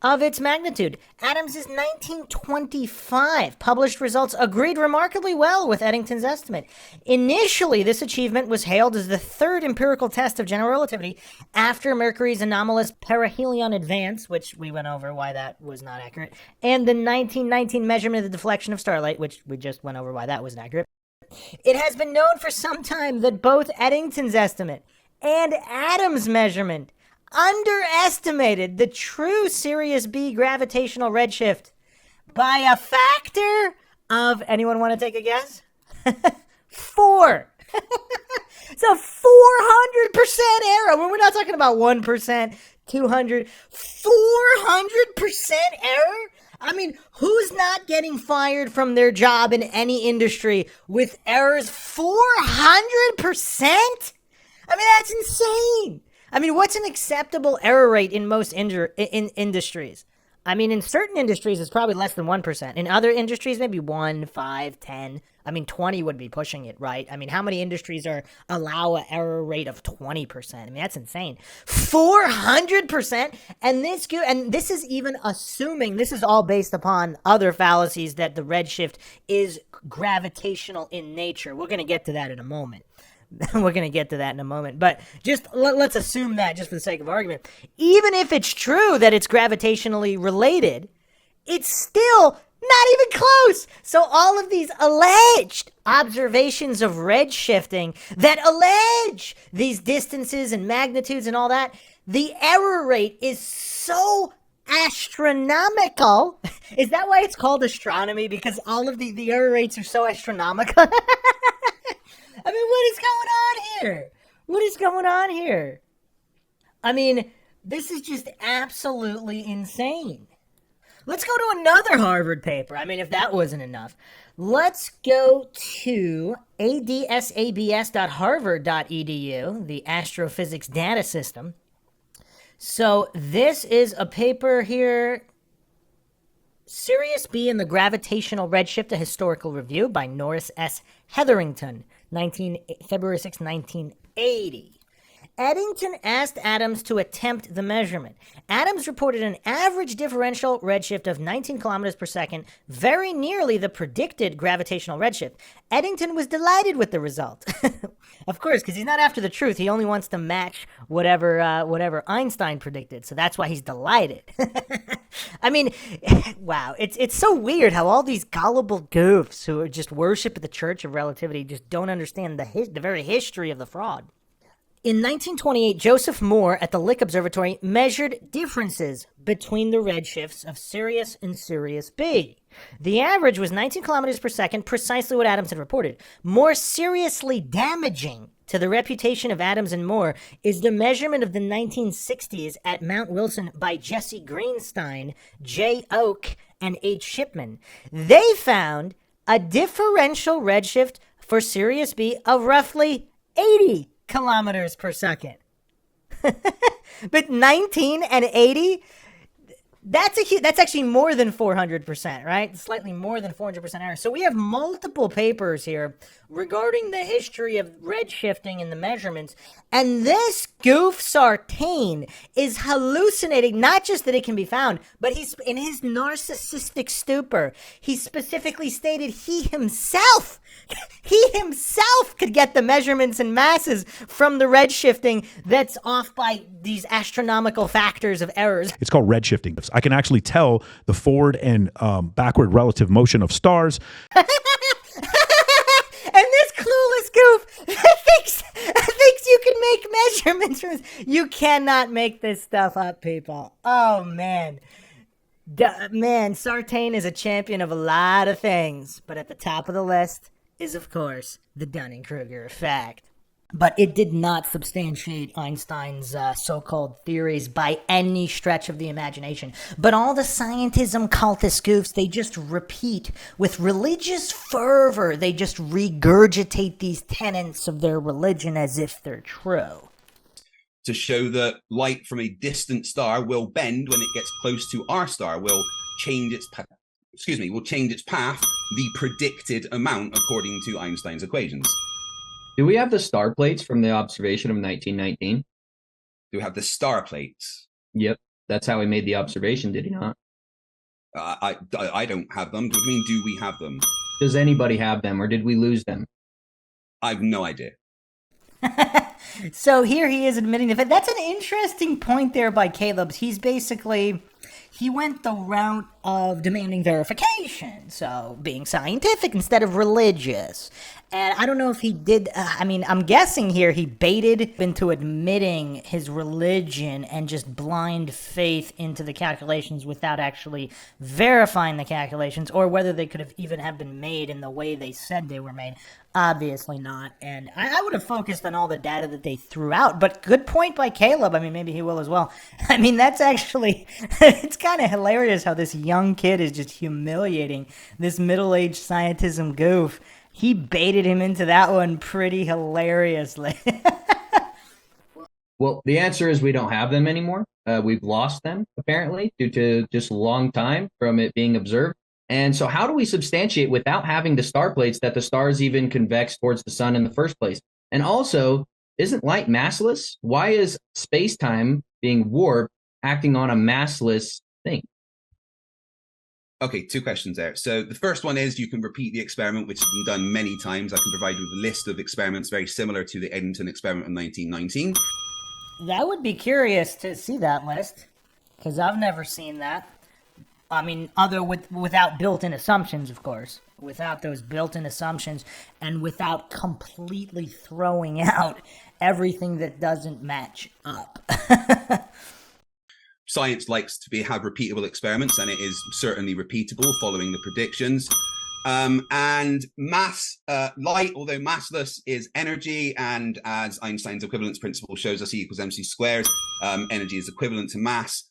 S2: of its magnitude. Adams's 1925 published results agreed remarkably well with Eddington's estimate. Initially, this achievement was hailed as the third empirical test of general relativity after Mercury's anomalous perihelion advance, which we went over why that was not accurate, and the 1919 measurement of the deflection of starlight, which we just went over why that was inaccurate. It has been known for some time that both Eddington's estimate and Adams' measurement underestimated the true Sirius B gravitational redshift by a factor of, anyone want to take a guess? 4. It's a 400% error. When we're not talking about 1%, 200, 400% error? I mean, who's not getting fired from their job in any industry with errors 400%? I mean, that's insane. I mean, what's an acceptable error rate in most industries? I mean, in certain industries, it's probably less than 1%. In other industries, maybe 1, 5, 10. I mean, 20 would be pushing it, right? I mean, how many industries allow an error rate of 20%? I mean, that's insane. 400%? And this is even assuming, this is all based upon other fallacies that the redshift is gravitational in nature. We're going to get to that in a moment. But just let's assume that just for the sake of argument. Even if it's true that it's gravitationally related, it's still not even close. So all of these alleged observations of redshifting that allege these distances and magnitudes and all that, the error rate is so astronomical. Is that why it's called astronomy? Because all of the error rates are so astronomical? I mean, what is going on here? What is going on here? I mean, this is just absolutely insane. Let's go to another Harvard paper. I mean, if that wasn't enough. Let's go to adsabs.harvard.edu, the astrophysics data system. So this is a paper here, Sirius B and the Gravitational Redshift, a Historical Review by Norris S. Hetherington, February 6, 1980. Eddington asked Adams to attempt the measurement. Adams reported an average differential redshift of 19 kilometers per second, very nearly the predicted gravitational redshift. Eddington was delighted with the result. Of course, because he's not after the truth. He only wants to match whatever Einstein predicted. So that's why he's delighted. I mean, wow, it's so weird how all these gullible goofs who are just worship at the Church of Relativity just don't understand the very history of the fraud. In 1928, Joseph Moore at the Lick Observatory measured differences between the redshifts of Sirius and Sirius B. The average was 19 kilometers per second, precisely what Adams had reported. More seriously damaging to the reputation of Adams and Moore is the measurement of the 1960s at Mount Wilson by Jesse Greenstein, J. Oak, and H. Shipman. They found a differential redshift for Sirius B of roughly 80 kilometers per second. But 19 and 80, that's actually more than 400%, right? Slightly more than 400% error. So we have multiple papers here regarding the history of redshifting and the measurements. And this goof Sartain is hallucinating, not just that it can be found, but he's in his narcissistic stupor. He specifically stated he himself could get the measurements and masses from the redshifting that's off by these astronomical factors of errors.
S6: It's called redshifting. I can actually tell the forward and backward relative motion of stars.
S2: And this clueless goof thinks you can make measurements from this. You cannot make this stuff up, people. Oh, man. Man, Sartain is a champion of a lot of things, but at the top of the list is, of course, the Dunning-Kruger effect. But it did not substantiate Einstein's so-called theories by any stretch of the imagination. But all the scientism cultist goofs, they just repeat with religious fervor. They just regurgitate these tenets of their religion as if they're true.
S5: To show that light from a distant star will bend when it gets close to our star, will change its path, the predicted amount according to Einstein's equations.
S4: Do we have the star plates from the observation of 1919?
S5: Do we have the star plates?
S4: Yep, that's how he made the observation, did he not?
S5: I don't have them. Do you mean, do we have them?
S4: Does anybody have them, or did we lose them?
S5: I have no idea.
S2: So here he is admitting the fact. That's an interesting point there by KALEB. He went the route of demanding verification, so being scientific instead of religious. And I don't know if he did, I'm guessing here he baited into admitting his religion and just blind faith into the calculations without actually verifying the calculations, or whether they could have even have been made in the way they said they were made. Obviously not. And I would have focused on all the data that they threw out, but good point by KALEB. Maybe he will as well. That's actually, it's kind of hilarious how this young kid is just humiliating this middle-aged scientism goof. He baited him into that one pretty hilariously.
S4: Well, the answer is we don't have them anymore. We've lost them, apparently, due to just a long time from it being observed. And so how do we substantiate without having the star plates that the stars even convex towards the sun in the first place? And also, isn't light massless? Why is space-time being warped acting on a massless thing?
S5: Okay, two questions there. So the first one is you can repeat the experiment, which has been done many times. I can provide you with a list of experiments very similar to the Eddington experiment in 1919.
S2: I would be curious to see that list, because I've never seen that. Without built-in assumptions, of course. Without those built-in assumptions, and without completely throwing out everything that doesn't match up.
S5: Science likes to have repeatable experiments, and it is certainly repeatable following the predictions. And light, although massless, is energy, and as Einstein's equivalence principle shows us, E equals mc squared, energy is equivalent to mass.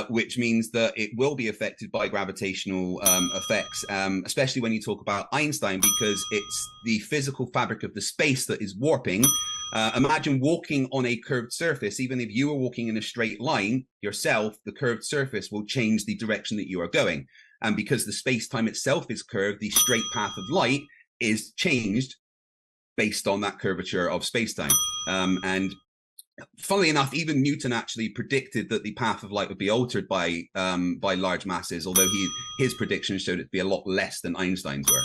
S5: Which means that it will be affected by gravitational effects, especially when you talk about Einstein, because it's the physical fabric of the space that is warping. Imagine walking on a curved surface. Even if you were walking in a straight line yourself, the curved surface will change the direction that you are going. And because the space-time itself is curved, the straight path of light is changed based on that curvature of space-time. And funnily enough, even Newton actually predicted that the path of light would be altered by large masses, although his predictions showed it to be a lot less than Einstein's were.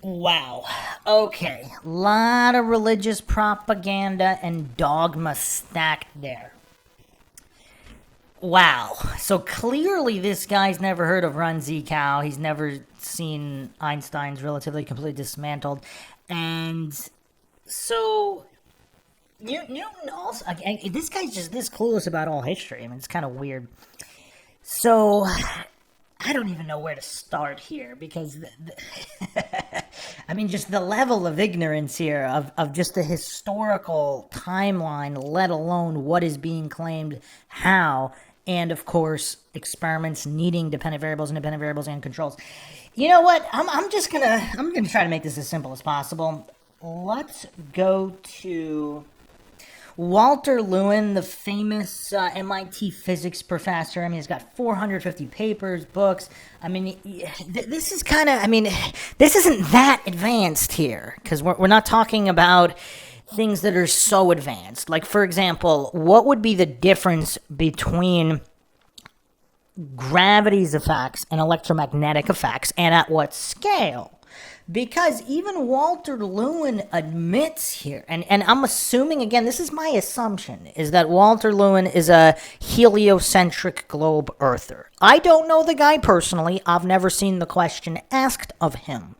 S2: Wow. Okay. Lot of religious propaganda and dogma stacked there. Wow. So clearly this guy's never heard of Run Z Cow. He's never seen Einstein's relativity completely dismantled. And so Newton also, this guy's just this clueless about all history. I mean, it's kind of weird. So I don't even know where to start here because, I mean, just the level of ignorance here of just the historical timeline, let alone what is being claimed, how, and of course, experiments needing dependent variables, independent variables, and controls. You know what? I'm gonna try to make this as simple as possible. Let's go to Walter Lewin, the famous MIT physics professor. I mean, he's got 450 papers, books. I mean, this is kind of, I mean, this isn't that advanced here, because we're not talking about things that are so advanced. Like, for example, what would be the difference between gravity's effects and electromagnetic effects, and at what scale? Because even Walter Lewin admits here, and I'm assuming, again, this is my assumption, is that Walter Lewin is a heliocentric globe earther. I don't know the guy personally. I've never seen the question asked of him.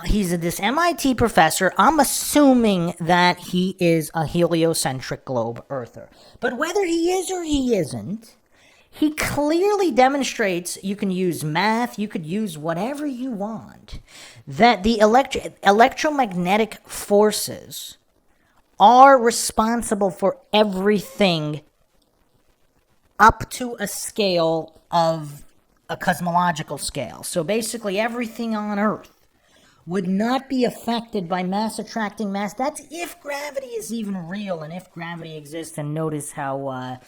S2: He's this MIT professor. I'm assuming that he is a heliocentric globe earther. But whether he is or he isn't, he clearly demonstrates, you can use math, you could use whatever you want, that the electromagnetic forces are responsible for everything up to a scale of a cosmological scale. So basically everything on Earth would not be affected by mass attracting mass. That's if gravity is even real and if gravity exists. And notice how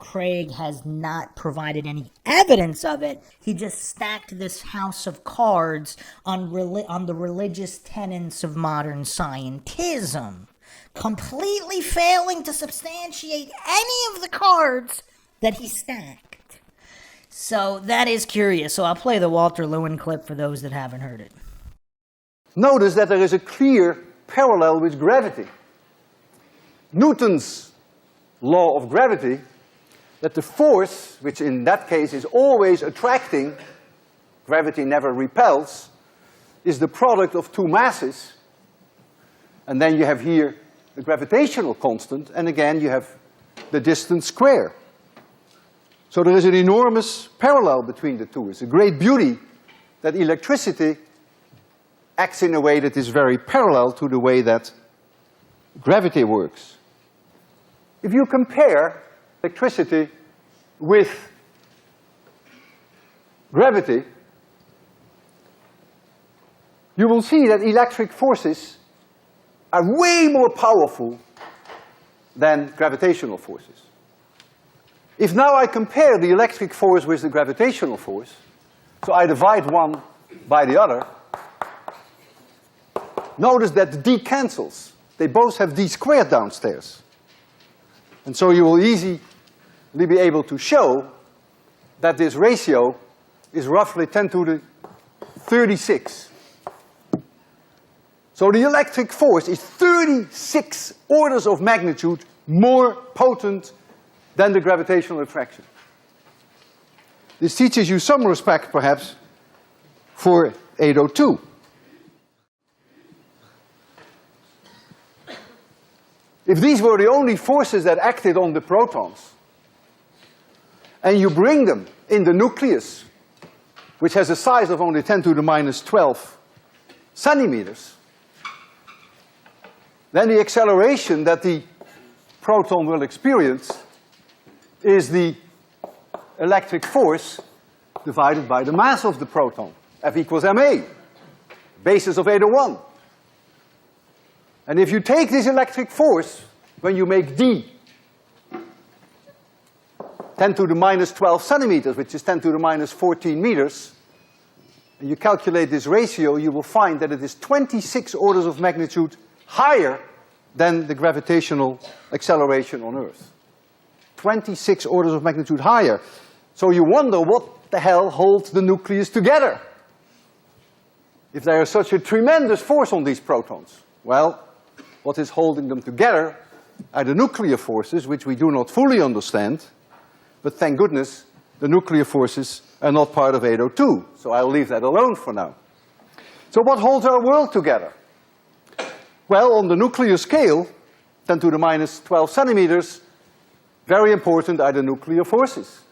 S2: Craig has not provided any evidence of it. He just stacked this house of cards on the religious tenets of modern scientism, completely failing to substantiate any of the cards that he stacked. So that is curious. So I'll play the Walter Lewin clip for those that haven't heard it.
S7: Notice that there is a clear parallel with gravity. Newton's law of gravity, that the force, which in that case is always attracting, gravity never repels, is the product of two masses. And then you have here the gravitational constant, and again you have the distance square. So there is an enormous parallel between the two. It's a great beauty that electricity acts in a way that is very parallel to the way that gravity works. If you compare electricity with gravity, you will see that electric forces are way more powerful than gravitational forces. If now I compare the electric force with the gravitational force, so I divide one by the other, notice that the d cancels. They both have d squared downstairs. And so you will easily be able to show that this ratio is roughly 10 to the 36. So the electric force is 36 orders of magnitude more potent than the gravitational attraction. This teaches you some respect, perhaps, for 802. If these were the only forces that acted on the protons, and you bring them in the nucleus, which has a size of only 10 to the minus 12 centimeters, then the acceleration that the proton will experience is the electric force divided by the mass of the proton, F equals ma, basis of 801. And if you take this electric force, when you make d 10 to the minus 12 centimeters, which is 10 to the minus 14 meters, and you calculate this ratio, you will find that it is 26 orders of magnitude higher than the gravitational acceleration on Earth. 26 orders of magnitude higher. So you wonder what the hell holds the nucleus together? If there is such a tremendous force on these protons. Well, what is holding them together are the nuclear forces, which we do not fully understand, but thank goodness the nuclear forces are not part of 802, so I'll leave that alone for now. So what holds our world together? Well, on the nuclear scale, 10 to the minus 12 centimeters, very important are the nuclear forces.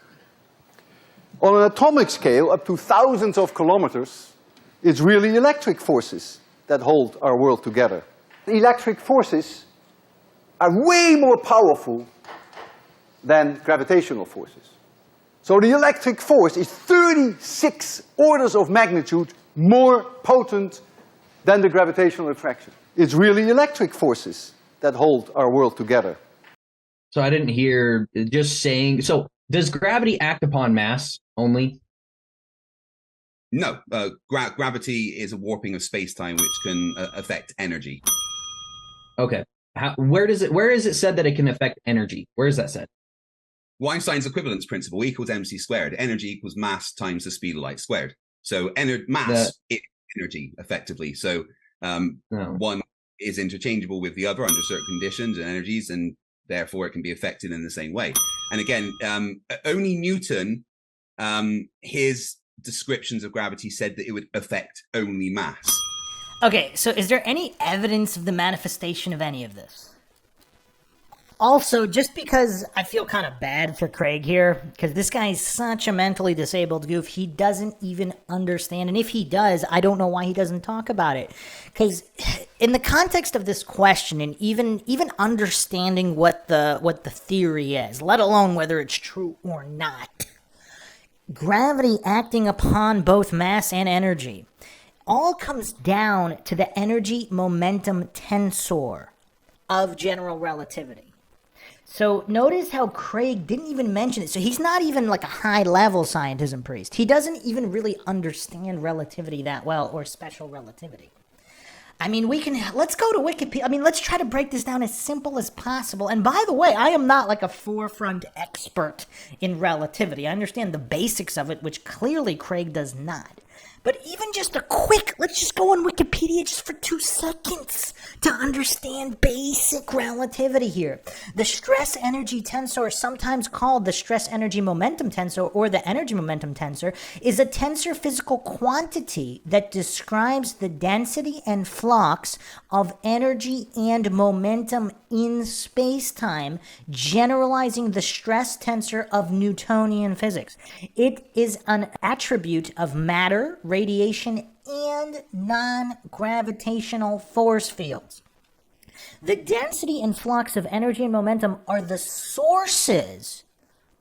S7: On an atomic scale, up to thousands of kilometers, it's really electric forces that hold our world together. The electric forces are way more powerful than gravitational forces. So the electric force is 36 orders of magnitude more potent than the gravitational attraction. It's really electric forces that hold our world together.
S4: So I didn't hear just saying. So does gravity act upon mass only?
S5: No, gravity is a warping of space-time which can affect energy.
S4: Okay. Where is it said that it can affect energy? Where is that said?
S5: Well, Einstein's equivalence principle, E equals mc squared. Energy equals mass times the speed of light squared. So mass is energy, effectively. So one is interchangeable with the other under certain conditions and energies, and therefore it can be affected in the same way. And again, only Newton, his descriptions of gravity said that it would affect only mass.
S2: Okay, so is there any evidence of the manifestation of any of this? Also, just because I feel kind of bad for Craig here, because this guy is such a mentally disabled goof, he doesn't even understand. And if he does, I don't know why he doesn't talk about it. Because in the context of this question, and even understanding what the theory is, let alone whether it's true or not, gravity acting upon both mass and energy all comes down to the energy momentum tensor of general relativity. So notice how Craig didn't even mention it. So he's not even like a high-level scientism priest. He doesn't even really understand relativity that well, or special relativity. I mean, let's go to Wikipedia. I mean, let's try to break this down as simple as possible. And by the way, I am not like a forefront expert in relativity. I understand the basics of it, which clearly Craig does not. But even just let's just go on Wikipedia just for 2 seconds to understand basic relativity here. The stress-energy tensor, sometimes called the stress-energy-momentum tensor or the energy-momentum tensor, is a tensor physical quantity that describes the density and flux of energy and momentum in space-time, generalizing the stress tensor of Newtonian physics. It is an attribute of matter, radiation, and non-gravitational force fields. The density and flux of energy and momentum are the sources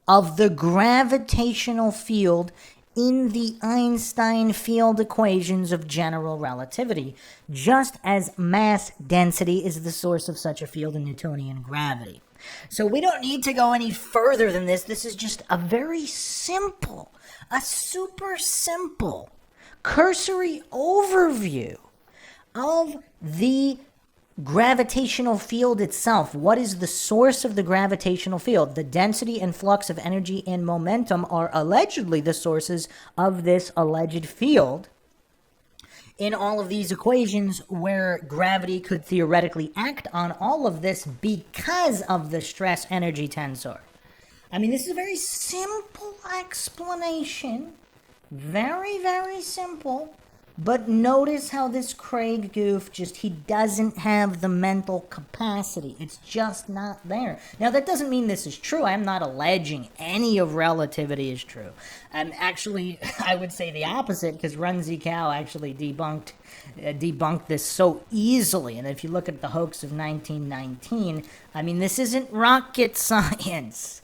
S2: of the gravitational field in the Einstein field equations of general relativity, just as mass density is the source of such a field in Newtonian gravity. So we don't need to go any further than this. This is just a very simple, a super simple cursory overview of the gravitational field itself. What is the source of the gravitational field? The density and flux of energy and momentum are allegedly the sources of this alleged field in all of these equations, where gravity could theoretically act on all of this because of the stress-energy tensor. I mean, this is a very simple explanation. Very, very simple. But notice how this Craig goof he doesn't have the mental capacity. It's just not there. Now, that doesn't mean this is true. I'm not alleging any of relativity is true. Actually, I would say the opposite, because Runzi Kao actually debunked this so easily. And if you look at the hoax of 1919, I mean, this isn't rocket science.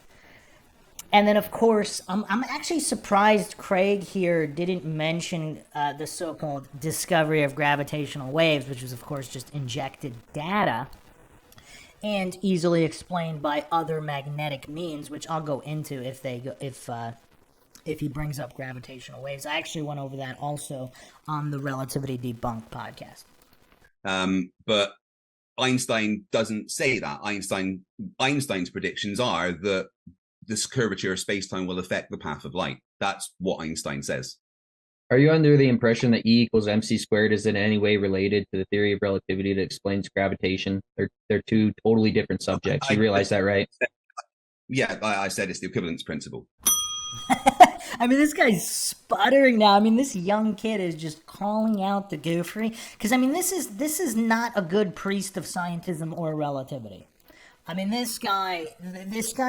S2: And then, of course, I'm actually surprised Craig here didn't mention the so-called discovery of gravitational waves, which was, of course, just injected data and easily explained by other magnetic means, which I'll go into if he brings up gravitational waves. I actually went over that also on the Relativity Debunked podcast.
S5: But Einstein doesn't say that. Einstein's predictions are that this curvature of space-time will affect the path of light. That's what Einstein says.
S4: Are you under the impression that E equals mc squared is in any way related to the theory of relativity that explains gravitation? They're two totally different subjects. You realize that, right?
S5: Yeah, I said it's the equivalence principle.
S2: I mean, this guy's sputtering now. I mean, this young kid is just calling out the goofery. Because, I mean, this is not a good priest of scientism or relativity. I mean, this guy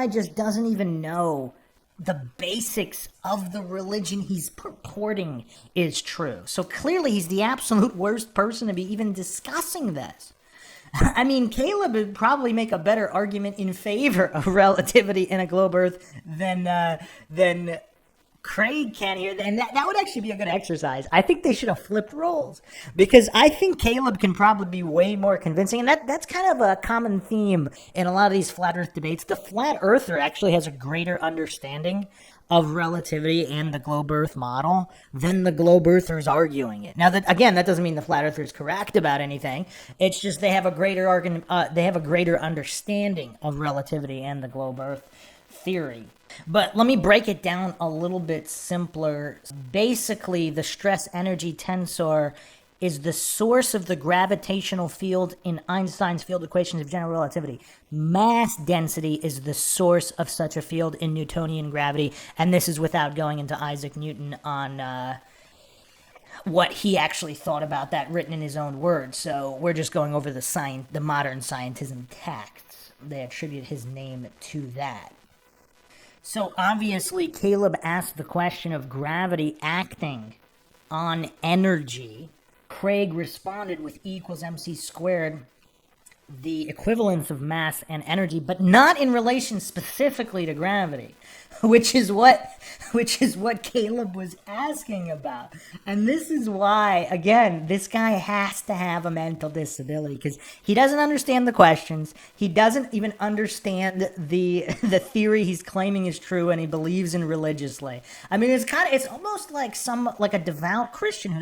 S2: just doesn't even know the basics of the religion he's purporting is true. So clearly he's the absolute worst person to be even discussing this. I mean, KALEB would probably make a better argument in favor of relativity in a globe Earth than Craig can here. And that would actually be a good exercise. I think they should have flipped roles, because I think KALEB can probably be way more convincing. And that's kind of a common theme in a lot of these flat Earth debates. The flat earther actually has a greater understanding of relativity and the globe Earth model than the globe earthers arguing it. Now, that doesn't mean the flat earther is correct about anything. It's just they have a greater understanding of relativity and the globe Earth theory. But let me break it down a little bit simpler. Basically, the stress energy tensor is the source of the gravitational field in Einstein's field equations of general relativity. Mass density is the source of such a field in Newtonian gravity, and this is without going into Isaac Newton on what he actually thought about that, written in his own words. So we're just going over the modern scientism texts. They attribute his name to that. So obviously, KALEB asked the question of gravity acting on energy. Craig responded with E equals mc squared, the equivalence of mass and energy, but not in relation specifically to gravity, which is what KALEB was asking about. And this is why, again, this guy has to have a mental disability, because he doesn't understand the questions. He doesn't even understand the theory he's claiming is true, and he believes in religiously. I mean, it's almost like a devout Christian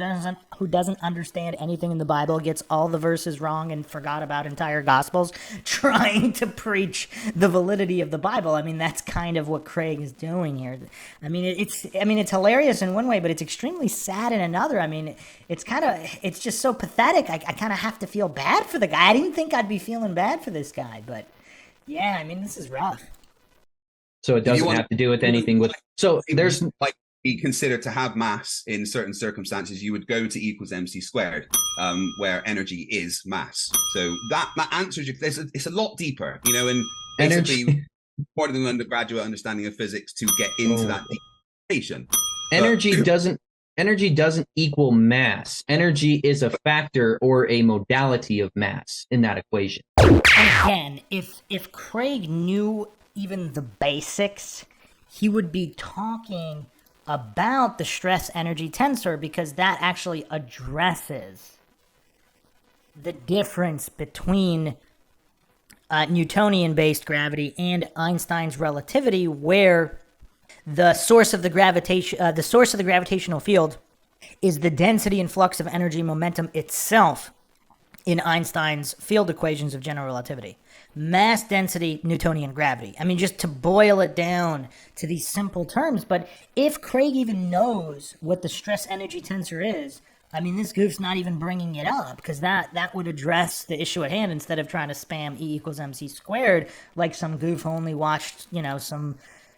S2: who doesn't understand anything in the Bible, gets all the verses wrong and forgot about entire gospels, trying to preach the validity of the Bible. I mean, that's kind of what Craig is doing here. I mean, it's hilarious in one way, but it's extremely sad in another. I mean, it's just so pathetic. I kind of have to feel bad for the guy. I didn't think I'd be feeling bad for this guy, but yeah, I mean, this is rough.
S4: So it doesn't have to do with anything with. So there's
S5: like be considered to have mass in certain circumstances, you would go to E equals mc squared, where energy is mass. So that answers you. It's a lot deeper, and basically more than an undergraduate understanding of physics to get into that deep.
S4: Energy doesn't equal mass. Energy is a factor or a modality of mass in that equation.
S2: Again, if Craig knew even the basics, he would be talking about the stress energy tensor, because that actually addresses the difference between Newtonian-based gravity and Einstein's relativity, where the source of the gravitational field is the density and flux of energy momentum itself in Einstein's field equations of general relativity. Mass density, Newtonian gravity. I mean, just to boil it down to these simple terms, but if Craig even knows what the stress energy tensor is, I mean, this goof's not even bringing it up, because that would address the issue at hand, instead of trying to spam E equals mc squared like some goof who only watched,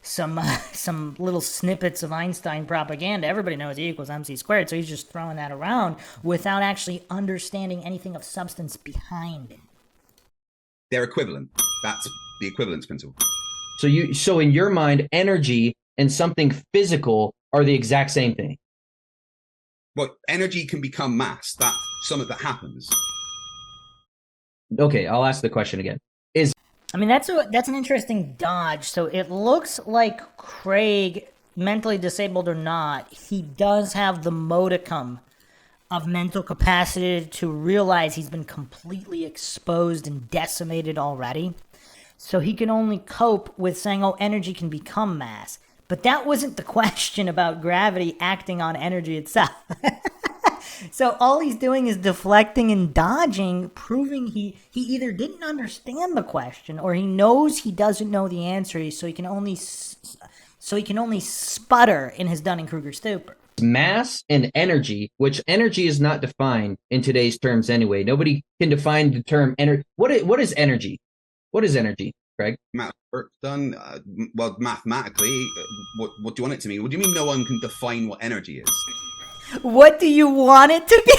S2: some little snippets of Einstein propaganda. Everybody knows E equals mc squared, so he's just throwing that around without actually understanding anything of substance behind it.
S5: They're equivalent. That's the equivalence principle.
S4: So in your mind, energy and something physical are the exact same thing.
S5: Well, energy can become mass. That's something that happens.
S4: Okay, I'll ask the question again.
S2: I mean, that's an interesting dodge. So it looks like Craig, mentally disabled or not, he does have the modicum of mental capacity to realize he's been completely exposed and decimated already. So he can only cope with saying, oh, energy can become mass. But that wasn't the question about gravity acting on energy itself. So all he's doing is deflecting and dodging, proving he either didn't understand the question or he knows he doesn't know the answer, so he can only sputter in his Dunning-Kruger stupor.
S4: Mass and energy, which energy is not defined in today's terms anyway. Nobody can define the term energy. What is energy? What is energy, Craig?
S5: Work done. Well, mathematically, what do you want it to mean? What do you mean no one can define what energy is?
S2: What do you want it to be?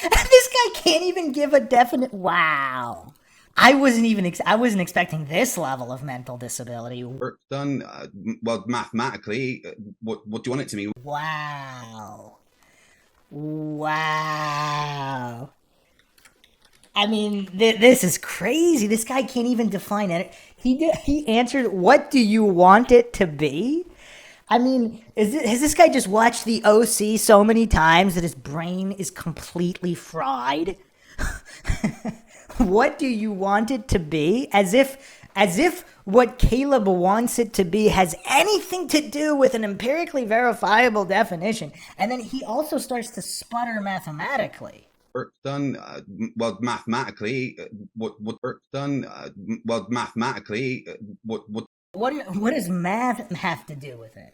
S2: This guy can't even give a definite. Wow. I wasn't expecting this level of mental disability.
S5: Work done. Well, mathematically, what do you want it to mean?
S2: Wow. Wow. I mean, this is crazy. This guy can't even define it. He answered, "What do you want it to be?" I mean, has this guy just watched the OC so many times that his brain is completely fried? What do you want it to be? As if what KALEB wants it to be has anything to do with an empirically verifiable definition. And then he also starts to sputter mathematically.
S5: Work done. Well, mathematically, what work done? Well, mathematically, what
S2: does math have to do with it?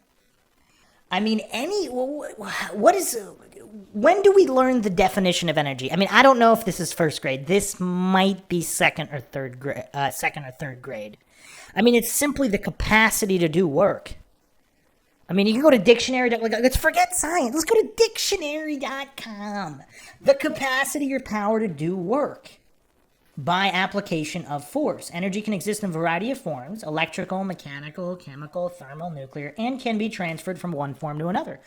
S2: I mean, when do we learn the definition of energy? I mean, I don't know if this is first grade. This might be second or third grade. I mean, it's simply the capacity to do work. I mean, you can go to dictionary. Let's forget science. Let's go to dictionary.com. The capacity or power to do work by application of force. Energy can exist in a variety of forms: electrical, mechanical, chemical, thermal, nuclear, and can be transferred from one form to another.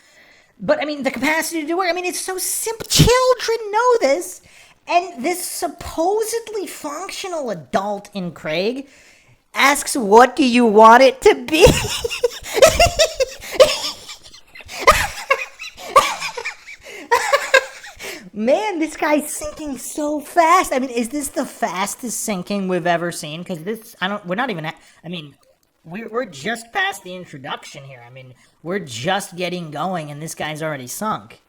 S2: But, I mean, the capacity to do work, I mean, it's so simple. Children know this. And this supposedly functional adult in Craig asks, what do you want it to be? Man, this guy's sinking so fast. I mean, is this the fastest sinking we've ever seen? Because we're just past the introduction here. I mean, we're just getting going and this guy's already sunk.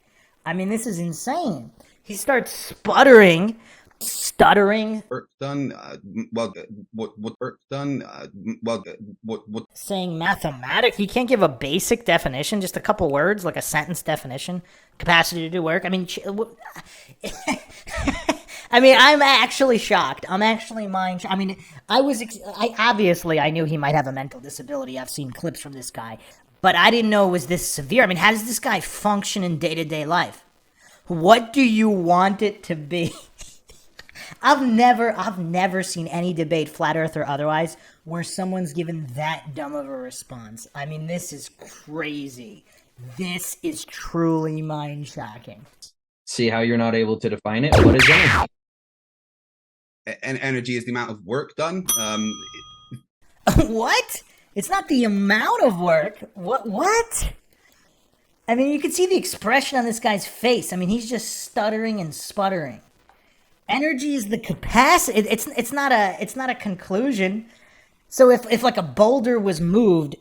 S2: I mean, this is insane. He starts stuttering.
S5: Work done. Well, what work done? Well, what?
S2: Saying mathematics. He can't give a basic definition, just a couple words, like a sentence definition. Capacity to do work. I mean, I'm actually shocked. I'm actually I mean, I knew he might have a mental disability. I've seen clips from this guy, but I didn't know it was this severe. I mean, how does this guy function in day-to-day life? What do you want it to be? I've never seen any debate, flat earth or otherwise, where someone's given that dumb of a response. I mean, this is crazy. This is truly mind-shocking.
S4: See how you're not able to define it? What is energy?
S5: And energy is the amount of work done.
S2: What? It's not the amount of work. What? I mean, you can see the expression on this guy's face. I mean, he's just stuttering and sputtering. Energy is the capacity. It's not a conclusion. So if like a boulder was moved,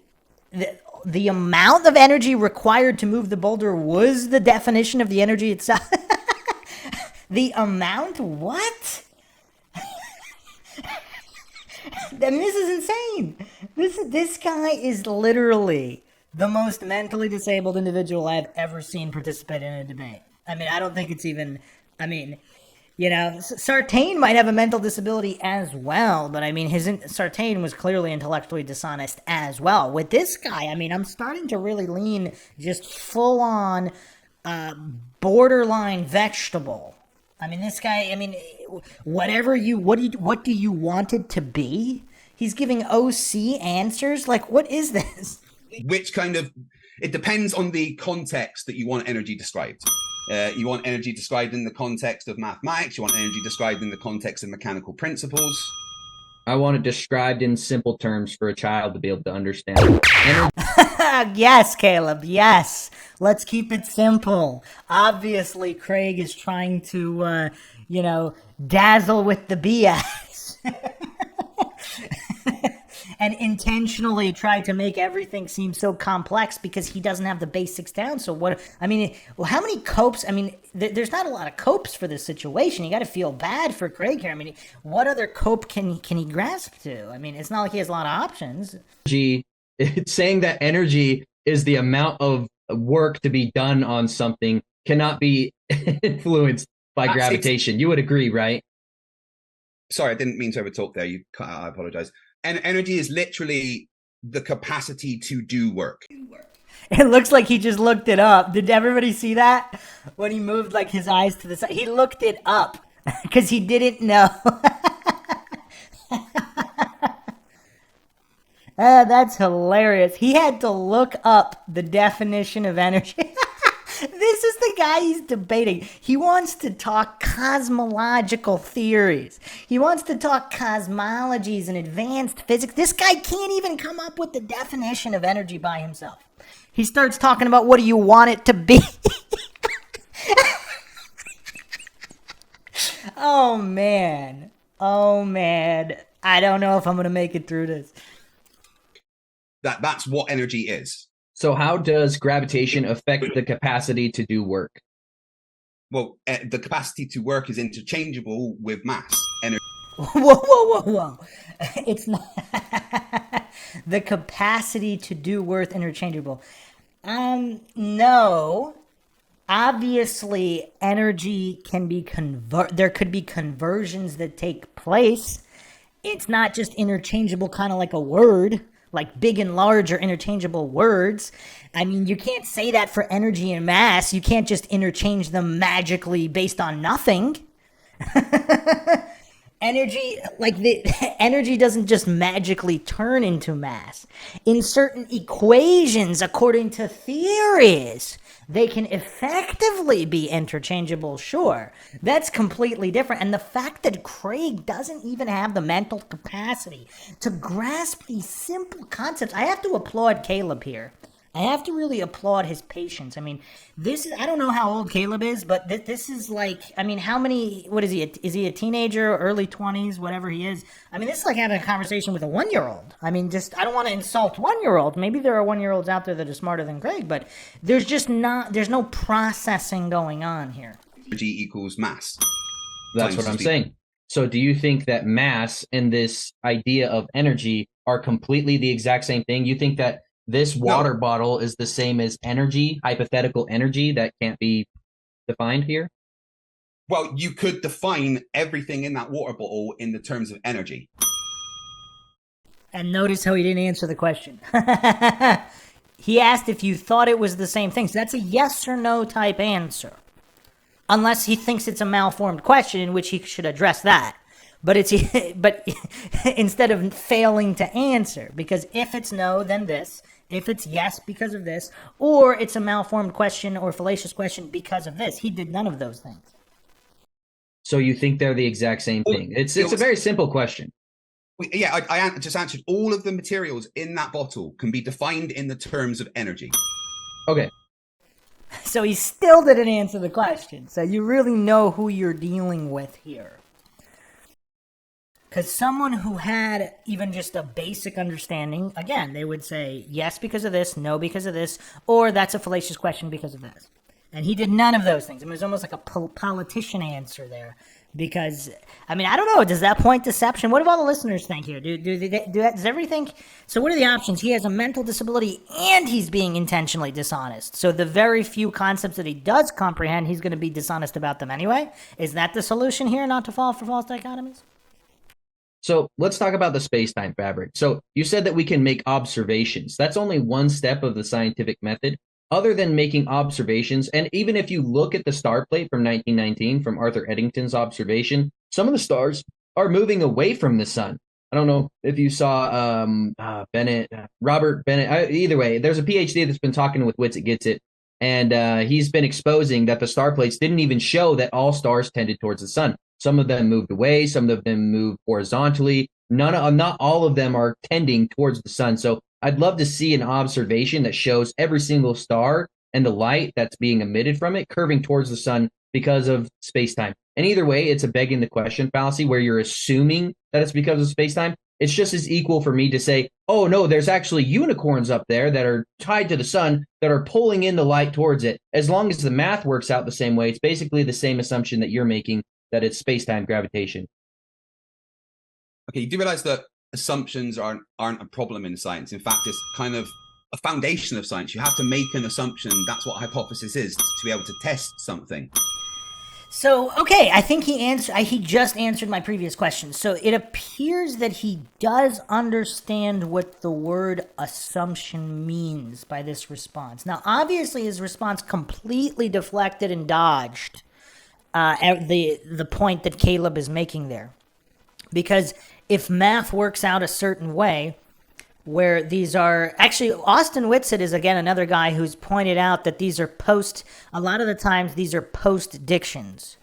S2: the amount of energy required to move the boulder was the definition of the energy itself. The amount? What? I mean, this is insane. This guy is literally the most mentally disabled individual I've ever seen participate in a debate. I mean, I don't think it's even. I mean, you know, Sartain might have a mental disability as well, but I mean, Sartain was clearly intellectually dishonest as well. With this guy, I mean, I'm starting to really lean just full on borderline vegetable. I mean, this guy, I mean, what do you want it to be? He's giving OC answers? Like, what is this?
S5: Which kind of, it depends on the context that you want energy described. You want energy described in the context of mathematics. You want energy described in the context of mechanical principles.
S4: I want it described in simple terms for a child to be able to understand.
S2: Yes, KALEB, yes. Let's keep it simple. Obviously, Craig is trying to, dazzle with the BS. and intentionally try to make everything seem so complex because he doesn't have the basics down. So what, I mean, well, how many copes? I mean, there's not a lot of copes for this situation. You got to feel bad for Craig here. I mean, what other cope can he grasp to? I mean, it's not like he has a lot of options.
S4: It's saying that energy is the amount of work to be done on something cannot be influenced by gravitation. You would agree, right?
S5: Sorry, I didn't mean to overtalk there. You cut out. I apologize. And energy is literally the capacity to do work.
S2: It looks like he just looked it up. Did everybody see that? When he moved like his eyes to the side, he looked it up because he didn't know. That's hilarious. He had to look up the definition of energy. This is the guy he's debating. He wants to talk cosmological theories. He wants to talk cosmologies and advanced physics. This guy can't even come up with the definition of energy by himself. He starts talking about what do you want it to be. Oh, man. Oh, man. I don't know if I'm going to make it through this.
S5: That's what energy is.
S4: So how does gravitation affect the capacity to do work?
S5: Well, the capacity to work is interchangeable with mass. Energy.
S2: Whoa. It's not. The capacity to do work interchangeable. No. Obviously, energy can be there could be conversions that take place. It's not just interchangeable, kind of like a word. Like big and large are interchangeable words. I mean, you can't say that for energy and mass. You can't just interchange them magically based on nothing. Energy, energy doesn't just magically turn into mass. In certain equations, according to theories, they can effectively be interchangeable, sure. That's completely different. And the fact that Craig doesn't even have the mental capacity to grasp these simple concepts, I have to applaud KALEB here. I have to really applaud his patience. I mean, I don't know how old KALEB is, but this is like, I mean, what is he? Is he a teenager, early 20s, whatever he is? I mean, this is like having a conversation with a 1-year-old. I mean, I don't want to insult 1-year-olds. Maybe there are 1-year-olds out there that are smarter than Craig, but there's no processing going on here.
S5: Energy equals mass.
S4: That's what I'm saying. So do you think that mass and this idea of energy are completely the exact same thing? You think that this water bottle is the same as energy, hypothetical energy that can't be defined here?
S5: Well, you could define everything in that water bottle in the terms of energy.
S2: And notice how he didn't answer the question. He asked if you thought it was the same thing. So that's a yes or no type answer. Unless he thinks it's a malformed question, in which he should address that. But instead of failing to answer, because if it's no, then this. If it's yes because of this, or it's a malformed question or fallacious question because of this. He did none of those things.
S4: So you think they're the exact same thing? It's a very simple question.
S5: Yeah, I just answered. All of the materials in that bottle can be defined in the terms of energy.
S4: Okay.
S2: So he still didn't answer the question. So you really know who you're dealing with here. Because someone who had even just a basic understanding, again, they would say yes because of this, no because of this, or that's a fallacious question because of this. And he did none of those things. I mean, it was almost like a politician answer there. Because, I mean, I don't know. Does that point deception? What do all the listeners think here? Does everybody think? So what are the options? He has a mental disability and he's being intentionally dishonest. So the very few concepts that he does comprehend, he's going to be dishonest about them anyway. Is that the solution here, not to fall for false dichotomies?
S4: So let's talk about the space-time fabric. So you said that we can make observations. That's only one step of the scientific method. Other than making observations, and even if you look at the star plate from 1919, from Arthur Eddington's observation, some of the stars are moving away from the sun. I don't know if you saw Robert Bennett. Either way, there's a PhD that's been talking with Wits It Gets It, and he's been exposing that the star plates didn't even show that all stars tended towards the sun. Some of them moved away, some of them moved horizontally. Not all of them are tending towards the sun. So I'd love to see an observation that shows every single star and the light that's being emitted from it curving towards the sun because of space-time. And either way, it's a begging the question fallacy where you're assuming that it's because of space-time. It's just as equal for me to say, oh no, there's actually unicorns up there that are tied to the sun that are pulling in the light towards it. As long as the math works out the same way, it's basically the same assumption that you're making, that it's space-time gravitation.
S5: Okay, you do realize that assumptions aren't a problem in science. In fact, it's kind of a foundation of science. You have to make an assumption. That's what a hypothesis is, to be able to test something.
S2: So, okay, I think he just answered my previous question. So it appears that he does understand what the word assumption means by this response. Now, obviously, his response completely deflected and dodged at the point that Caleb is making there. Because if math works out a certain way, where these are actually, Austin Whitsitt is again another guy who's pointed out that these are a lot of the times these are post-dictions,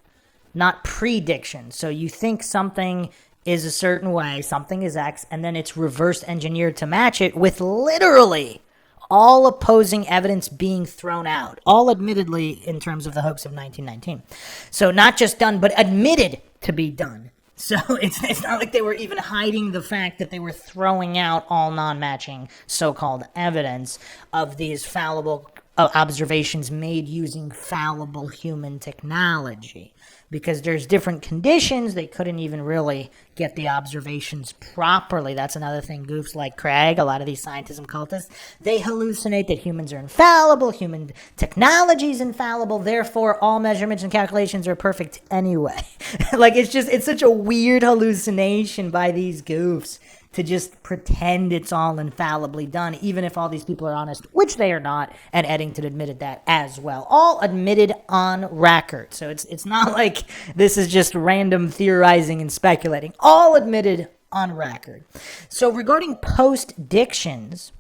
S2: not predictions. So you think something is a certain way, something is X, and then it's reverse engineered to match it with literally all opposing evidence being thrown out, all admittedly in terms of the hoax of 1919. So not just done, but admitted to be done. So it's not like they were even hiding the fact that they were throwing out all non-matching so-called evidence of these fallible observations made using fallible human technology. Because there's different conditions, they couldn't even really get the observations properly. That's another thing. Goofs like Craig, a lot of these scientism cultists, they hallucinate that humans are infallible, human technology is infallible, therefore all measurements and calculations are perfect anyway. Like, it's such a weird hallucination by these goofs to just pretend it's all infallibly done, even if all these people are honest, which they are not, and Eddington admitted that as well. All admitted on record. So it's not like this is just random theorizing and speculating. All admitted on record. So regarding post-dictions,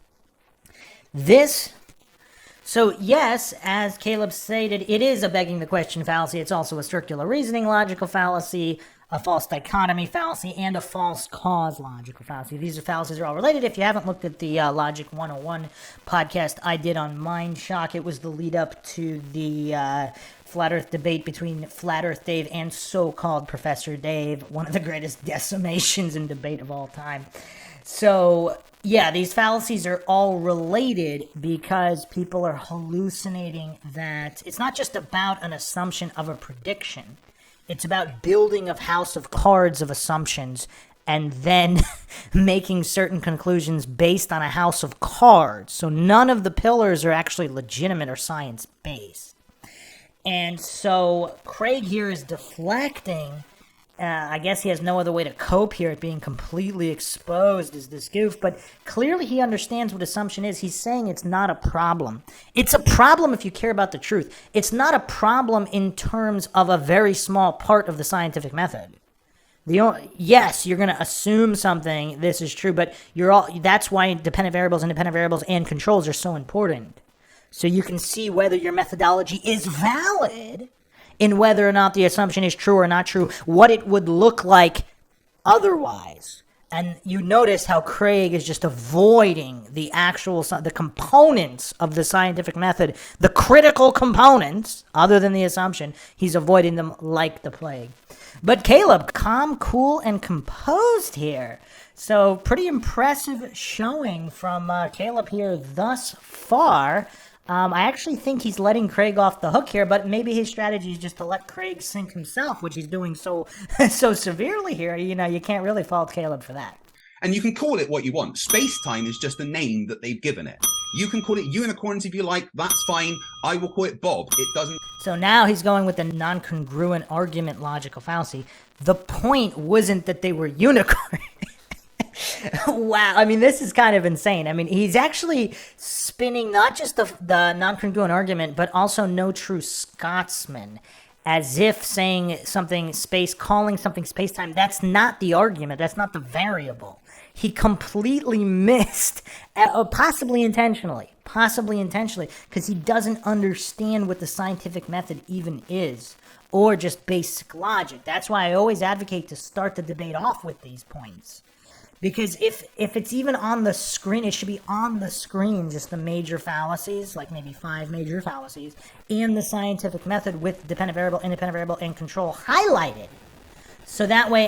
S2: so yes, as Caleb stated, it is a begging the question fallacy. It's also a circular reasoning logical fallacy, a false dichotomy fallacy, and a false cause logical fallacy. These fallacies are all related. If you haven't looked at the Logic 101 podcast I did on MINDSHOCK, it was the lead up to the Flat Earth debate between Flat Earth Dave and so-called Professor Dave, one of the greatest decimations in debate of all time. So, yeah, these fallacies are all related because people are hallucinating that it's not just about an assumption of a prediction. It's about building a house of cards of assumptions and then making certain conclusions based on a house of cards. So none of the pillars are actually legitimate or science-based. And so Craig here is deflecting. I guess he has no other way to cope here at being completely exposed as this goof, but clearly he understands what assumption is. He's saying it's not a problem. It's a problem if you care about the truth. It's not a problem in terms of a very small part of the scientific method. Yes, you're going to assume something, this is true, but that's why dependent variables, independent variables, and controls are so important. So you can see whether your methodology is valid in whether or not the assumption is true or not true, what it would look like otherwise. And you notice how Craig is just avoiding the components of the scientific method, the critical components, other than the assumption, he's avoiding them like the plague. But Caleb, calm, cool, and composed here. So pretty impressive showing from Caleb here thus far. I actually think he's letting Craig off the hook here, but maybe his strategy is just to let Craig sink himself, which he's doing so severely here. You know, you can't really fault Caleb for that.
S5: And you can call it what you want. Space-time is just a name that they've given it. You can call it unicorns if you like. That's fine. I will call it Bob. It doesn't...
S2: So now he's going with the non-congruent argument logical fallacy. The point wasn't that they were unicorns. Wow, I mean, this is kind of insane. I mean, he's actually spinning not just the non-congruent argument, but also no true Scotsman, as if saying something calling something space-time, that's not the argument, that's not the variable. He completely missed, possibly intentionally, because he doesn't understand what the scientific method even is, or just basic logic. That's why I always advocate to start the debate off with these points. Because if it's even on the screen, it should be on the screen, just the major fallacies, like maybe 5 major fallacies, and the scientific method with dependent variable, independent variable, and control highlighted. So that way,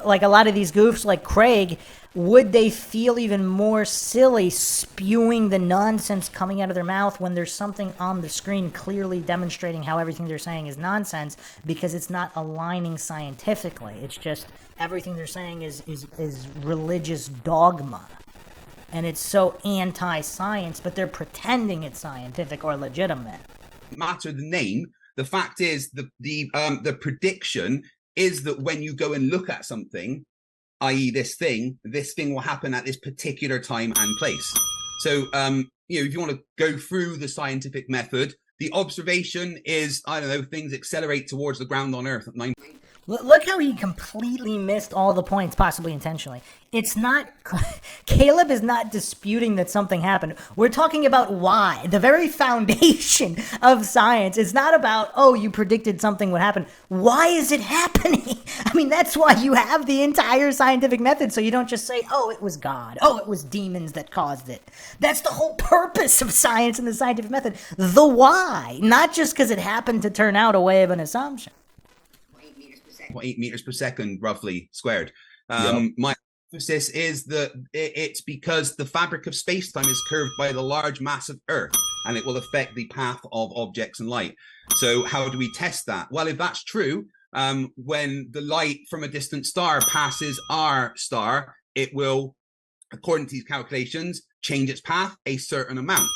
S2: like a lot of these goofs like Craig, would they feel even more silly spewing the nonsense coming out of their mouth when there's something on the screen clearly demonstrating how everything they're saying is nonsense because it's not aligning scientifically? It's just everything they're saying is religious dogma. And it's so anti-science, but they're pretending it's scientific or legitimate.
S5: Matter the name. The fact is, the prediction is that when you go and look at something, i.e., this thing will happen at this particular time and place. So, if you want to go through the scientific method, the observation is, I don't know, things accelerate towards the ground on Earth at 9.
S2: Look how he completely missed all the points, possibly intentionally. It's not, KALEB is not disputing that something happened. We're talking about why. The very foundation of science. It's not about, oh, you predicted something would happen. Why is it happening? I mean, that's why you have the entire scientific method, so you don't just say, oh, it was God. Oh, it was demons that caused it. That's the whole purpose of science and the scientific method. The why, not just because it happened to turn out a way of an assumption.
S5: 8 meters per second, roughly squared. My hypothesis is that it's because the fabric of space-time is curved by the large mass of Earth, and it will affect the path of objects and light. So how do we test that? Well, if that's true, when the light from a distant star passes our star, it will, according to these calculations, change its path a certain amount.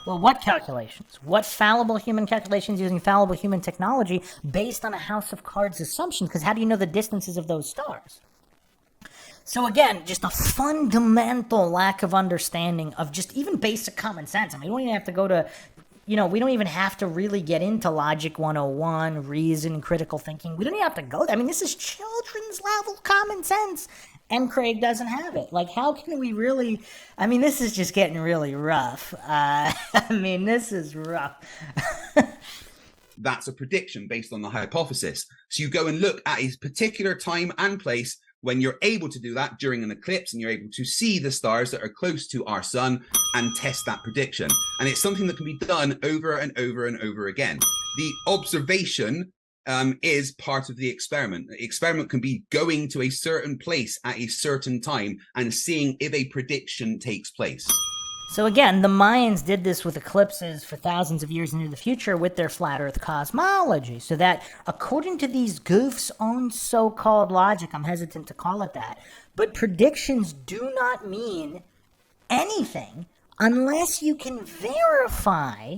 S2: Well, what calculations? What fallible human calculations using fallible human technology based on a house of cards assumption? Because how do you know the distances of those stars? So again, just a fundamental lack of understanding of just even basic common sense. I mean, we don't even have to go to, we don't even have to really get into Logic 101, reason, critical thinking. We don't even have to go there. I mean, this is children's level common sense. And Craig doesn't have it. Like, how can we really... I mean, this is just getting really rough. This is rough.
S5: That's a prediction based on the hypothesis. So you go and look at a particular time and place when you're able to do that during an eclipse, and you're able to see the stars that are close to our sun and test that prediction. And it's something that can be done over and over and over again. The observation is part of the experiment. The experiment can be going to a certain place at a certain time and seeing if a prediction takes place.
S2: So again, the Mayans did this with eclipses for thousands of years into the future with their flat earth cosmology. So that, according to these goofs' own so-called logic, I'm hesitant to call it that, but predictions do not mean anything unless you can verify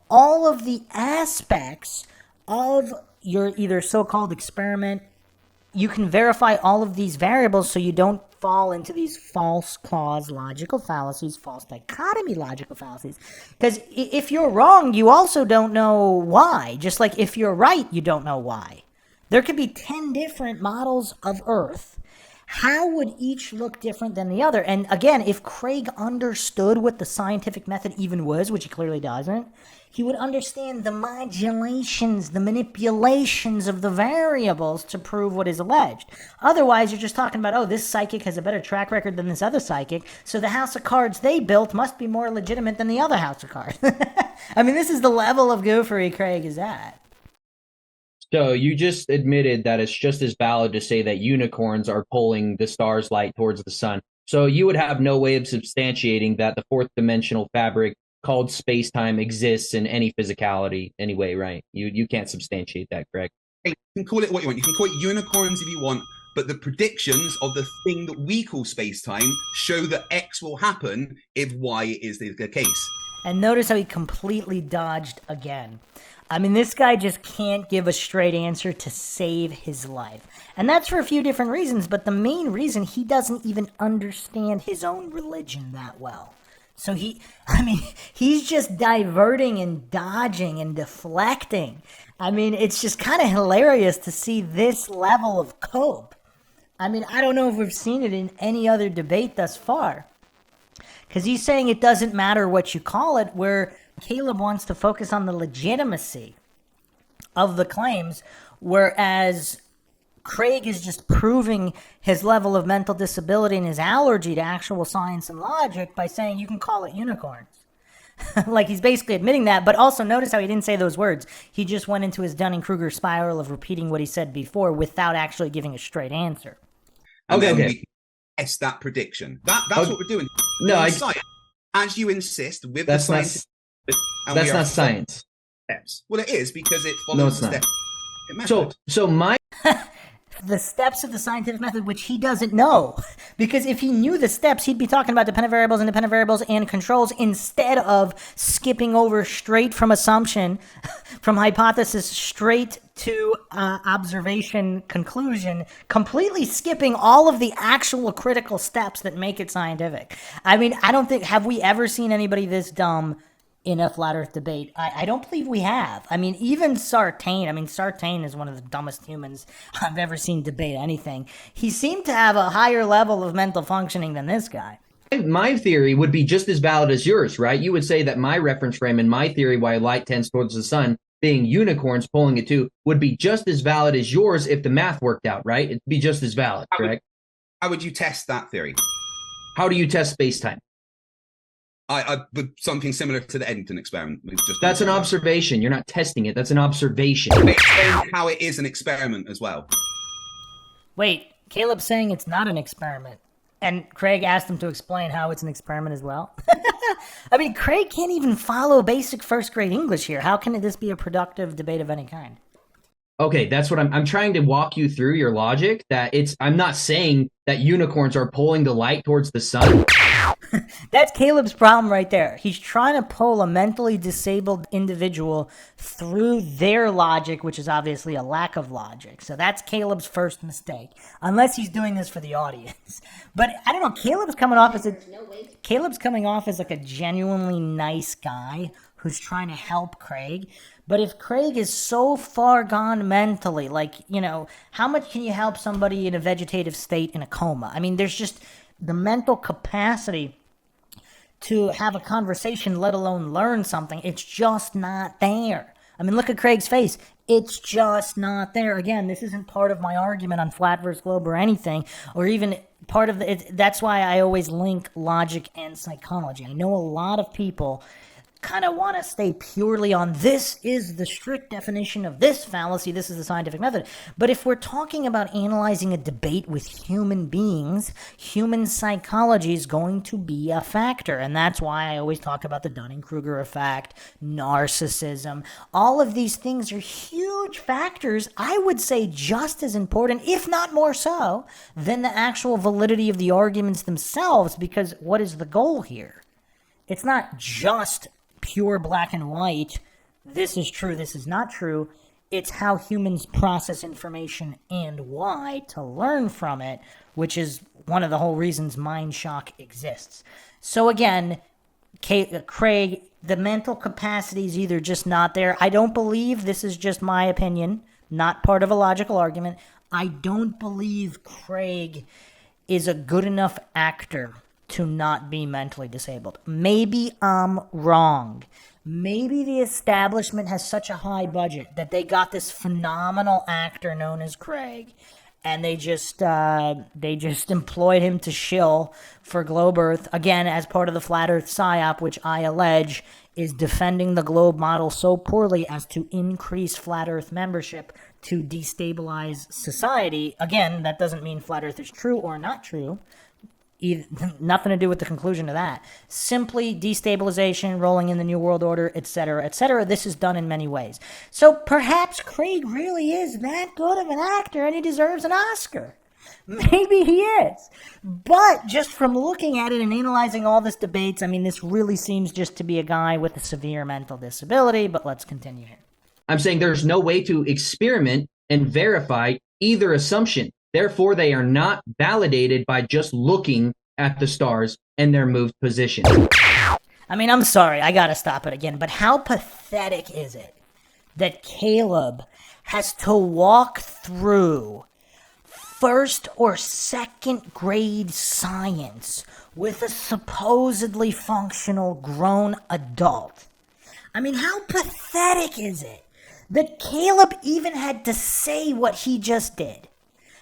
S2: all of the aspects of your either so-called experiment. You can verify all of these variables so you don't fall into these false cause logical fallacies, false dichotomy logical fallacies. Because if you're wrong, you also don't know why. Just like if you're right, you don't know why. There could be 10 different models of Earth. How would each look different than the other? And again, if Craig understood what the scientific method even was, which he clearly doesn't, he would understand the modulations, the manipulations of the variables to prove what is alleged. Otherwise, you're just talking about, oh, this psychic has a better track record than this other psychic, so the house of cards they built must be more legitimate than the other house of cards. I mean, this is the level of goofery Craig is at.
S4: So you just admitted that it's just as valid to say that unicorns are pulling the star's light towards the sun. So you would have no way of substantiating that the fourth dimensional fabric called space-time exists in any physicality anyway, right? You can't substantiate that, correct?
S5: You can call it what you want. You can call it unicorns if you want, but the predictions of the thing that we call space-time show that X will happen if Y is the case.
S2: And notice how he completely dodged again. I mean, this guy just can't give a straight answer to save his life. And that's for a few different reasons, but the main reason, he doesn't even understand his own religion that well. So he's just diverting and dodging and deflecting. I mean, it's just kind of hilarious to see this level of cope. I mean, I don't know if we've seen it in any other debate thus far. Because he's saying it doesn't matter what you call it, where KALEB wants to focus on the legitimacy of the claims, whereas Craig is just proving his level of mental disability and his allergy to actual science and logic by saying you can call it unicorns. Like, he's basically admitting that, but also notice how he didn't say those words. He just went into his Dunning-Kruger spiral of repeating what he said before without actually giving a straight answer.
S5: And
S4: Okay,
S5: then
S4: okay.
S5: we test that prediction. That's what we're doing.
S4: No,
S5: In science, as you insist, with
S4: That's
S5: the
S4: not.
S5: scientific, and
S4: That's
S5: we are
S4: not science.
S5: steps. Well, it is because it follows
S4: No, it's
S5: the
S4: not.
S5: step.
S4: So my
S2: The steps of the scientific method, which he doesn't know. Because if he knew the steps, he'd be talking about dependent variables, independent variables, and controls instead of skipping over straight from assumption, from hypothesis straight to observation conclusion, completely skipping all of the actual critical steps that make it scientific. I mean, I don't think, have we ever seen anybody this dumb in a flat earth debate? I don't believe we have. I mean, even Sartain is one of the dumbest humans I've ever seen debate anything. He seemed to have a higher level of mental functioning than this guy.
S4: my theory would be just as valid as yours, right? You would say that my reference frame and my theory why light tends towards the sun being unicorns pulling it too would be just as valid as yours if the math worked out, right? It'd be just as valid, correct?
S5: How would you test that theory?
S4: How do you test space-time?
S5: I with something similar to the Eddington experiment.
S4: That's an observation. You're not testing it. That's an observation.
S5: Explain how it is an experiment as well.
S2: Wait, Caleb's saying it's not an experiment. And Craig asked him to explain how it's an experiment as well. I mean, Craig can't even follow basic first grade English here. How can this be a productive debate of any kind?
S4: Okay, that's what I'm trying to walk you through your logic. I'm not saying that unicorns are pulling the light towards the sun.
S2: That's Caleb's problem right there. He's trying to pull a mentally disabled individual through their logic, which is obviously a lack of logic. So that's Caleb's first mistake, unless he's doing this for the audience. But I don't know, Caleb's coming off as like a genuinely nice guy who's trying to help Craig. But if Craig is so far gone mentally, like, you know, how much can you help somebody in a vegetative state in a coma? I mean, there's just the mental capacity to have a conversation, let alone learn something. It's just not there. I mean, look at Craig's face. It's just not there. Again, this isn't part of my argument on flat versus globe or anything, or even part of that's why I always link logic and psychology. I know a lot of people kind of want to stay purely on this is the strict definition of this fallacy, this is the scientific method. But if we're talking about analyzing a debate with human beings, human psychology is going to be a factor. And that's why I always talk about the Dunning-Kruger effect, narcissism. All of these things are huge factors, I would say just as important, if not more so, than the actual validity of the arguments themselves, because what is the goal here? It's not just pure black and white, this is true, this is not true. It's how humans process information and why to learn from it, which is one of the whole reasons MINDSHOCK exists. So again, Craig, the mental capacity is either just not there. I don't believe, this is just my opinion, not part of a logical argument, I don't believe Craig is a good enough actor to not be mentally disabled. Maybe I'm wrong. Maybe the establishment has such a high budget that they got this phenomenal actor known as Craig, and they just employed him to shill for Globe Earth, again, as part of the Flat Earth PSYOP, which I allege is defending the globe model so poorly as to increase Flat Earth membership to destabilize society. Again, that doesn't mean Flat Earth is true or not true. Nothing to do with the conclusion of that. Simply destabilization, rolling in the New World Order, etc., etc. This is done in many ways. So perhaps Craig really is that good of an actor and he deserves an Oscar. Maybe he is. But just from looking at it and analyzing all this debates, I mean, this really seems just to be a guy with a severe mental disability, but let's continue here.
S4: I'm saying there's no way to experiment and verify either assumption. Therefore, they are not validated by just looking at the stars and their moved positions.
S2: I mean, I'm sorry, I gotta stop it again, but how pathetic is it that Caleb has to walk through first or second grade science with a supposedly functional grown adult? I mean, how pathetic is it that Caleb even had to say what he just did?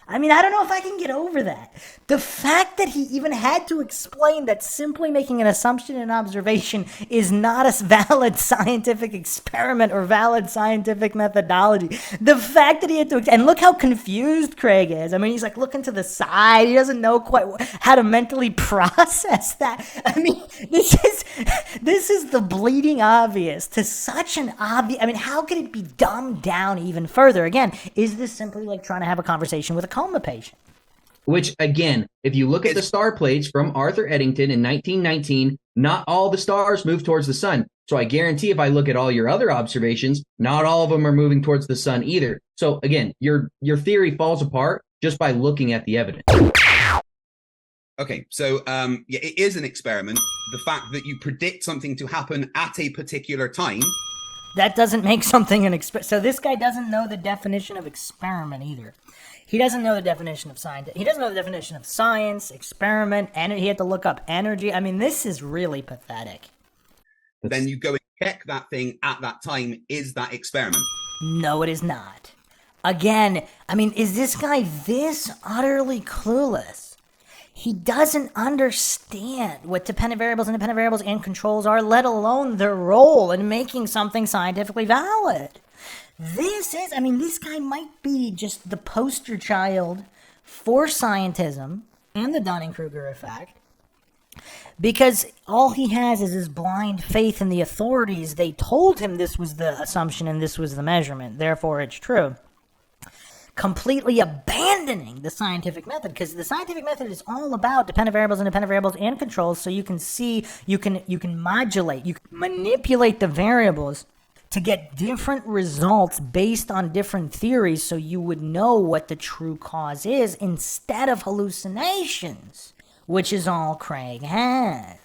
S2: I mean, I don't know if I can get over that. The fact that he even had to explain that simply making an assumption and observation is not a valid scientific experiment or valid scientific methodology. The fact that he had to, and look how confused Craig is. I mean, he's like looking to the side. He doesn't know quite how to mentally process that. I mean, this is the bleeding obvious to such an obvious. I mean, how could it be dumbed down even further? Again, is this simply like trying to have a conversation with a coma patient?
S4: Which, again, if you look at the star plates from Arthur Eddington in 1919, not all the stars move towards the sun. So I guarantee if I look at all your other observations, not all of them are moving towards the sun either. So again, your theory falls apart just by looking at the evidence.
S5: Okay, so yeah, it is an experiment. The fact that you predict something to happen at a particular time.
S2: That doesn't make something an experiment. So this guy doesn't know the definition of experiment either. He doesn't know the definition of science. He doesn't know the definition of science, experiment, and he had to look up energy. I mean, this is really pathetic.
S5: Then you go and check that thing at that time. Is that experiment?
S2: No, it is not. Again, I mean, is this guy this utterly clueless? He doesn't understand what dependent variables, independent variables, and controls are, let alone their role in making something scientifically valid. This guy might be just the poster child for scientism and the Dunning-Kruger effect, because all he has is his blind faith in the authorities. They told him this was the assumption and this was the measurement, therefore it's true. Completely abandoning the scientific method, because the scientific method is all about dependent variables, independent variables, and controls, so you can see, you can modulate, you can manipulate the variables to get different results based on different theories, so you would know what the true cause is instead of hallucinations, which is all Craig has.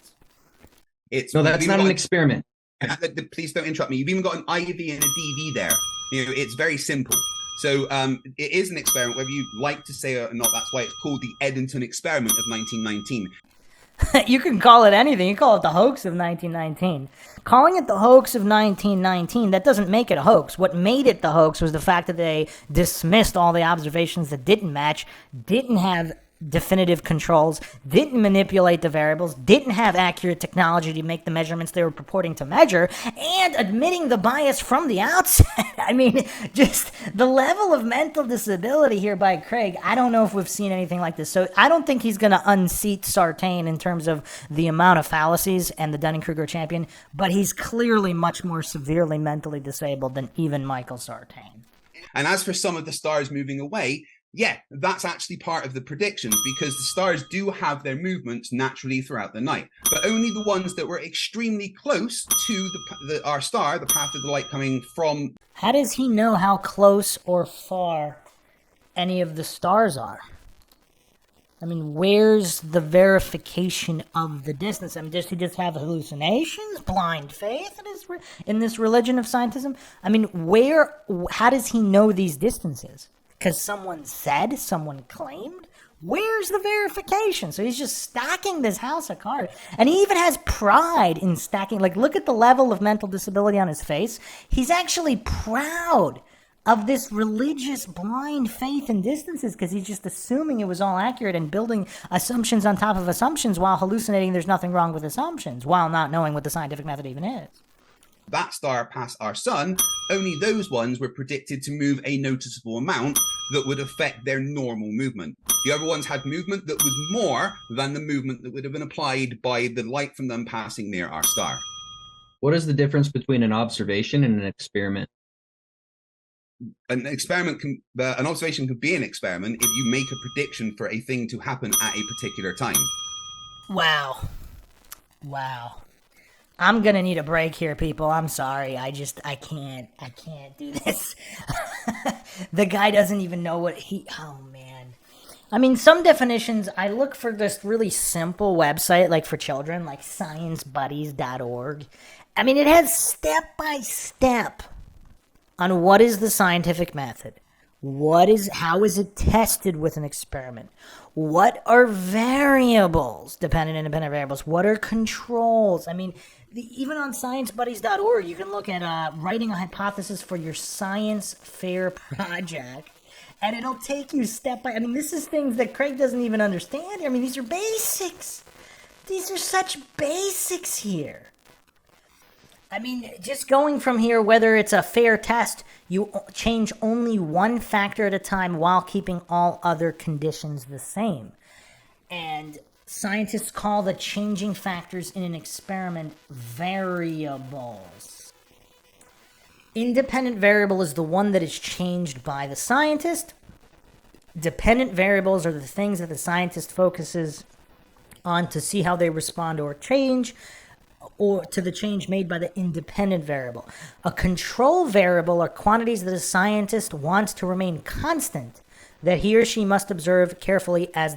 S4: No, that's not an experiment.
S5: Please don't interrupt me. You've even got an IV and a DV there. You know, it's very simple. So it is an experiment, whether you like to say it or not. That's why it's called the Eddington experiment of 1919.
S2: You can call it anything. You call it the hoax of 1919. Calling it the hoax of 1919, that doesn't make it a hoax. What made it the hoax was the fact that they dismissed all the observations that didn't match, didn't have definitive controls, didn't manipulate the variables, didn't have accurate technology to make the measurements they were purporting to measure, and admitting the bias from the outset. I mean, just the level of mental disability here by Craig, I don't know if we've seen anything like this. So I don't think he's going to unseat Sartain in terms of the amount of fallacies and the Dunning-Kruger champion, but he's clearly much more severely mentally disabled than even Michael Sartain.
S5: And as for some of the stars moving away, yeah, that's actually part of the predictions, because the stars do have their movements naturally throughout the night, but only the ones that were extremely close to our star, the path of the light coming from.
S2: How does he know how close or far any of the stars are? I mean, where's the verification of the distance? I mean, does he just have hallucinations, blind faith in this religion of scientism? I mean, how does he know these distances? Because someone said, someone claimed? Where's the verification? So he's just stacking this house of cards. And he even has pride in stacking. Like, look at the level of mental disability on his face. He's actually proud of this religious blind faith in distances, because he's just assuming it was all accurate and building assumptions on top of assumptions while hallucinating there's nothing wrong with assumptions, while not knowing what the scientific method even is.
S5: That star past our sun, only those ones were predicted to move a noticeable amount that would affect their normal movement. The other ones had movement that was more than the movement that would have been applied by the light from them passing near our star.
S4: What is the difference between an observation and an experiment?
S5: An observation could be an experiment if you make a prediction for a thing to happen at a particular time.
S2: Wow. I'm gonna need a break here, people. I'm sorry. I can't do this. The guy doesn't even know oh man. I mean, some definitions, I look for this really simple website, like for children, like sciencebuddies.org. I mean, it has step by step on what is the scientific method. How is it tested with an experiment? What are variables, dependent and independent variables? What are controls? I mean, even on sciencebuddies.org, you can look at writing a hypothesis for your science fair project. And it'll take you step by, I mean, this is things that Craig doesn't even understand. I mean, these are basics. These are such basics here. I mean, just going from here, whether it's a fair test, you change only one factor at a time while keeping all other conditions the same. And scientists call the changing factors in an experiment variables. Independent variable is the one that is changed by the scientist. Dependent variables are the things that the scientist focuses on to see how they respond or change, or to the change made by the independent variable. A control variable are quantities that a scientist wants to remain constant, that he or she must observe carefully as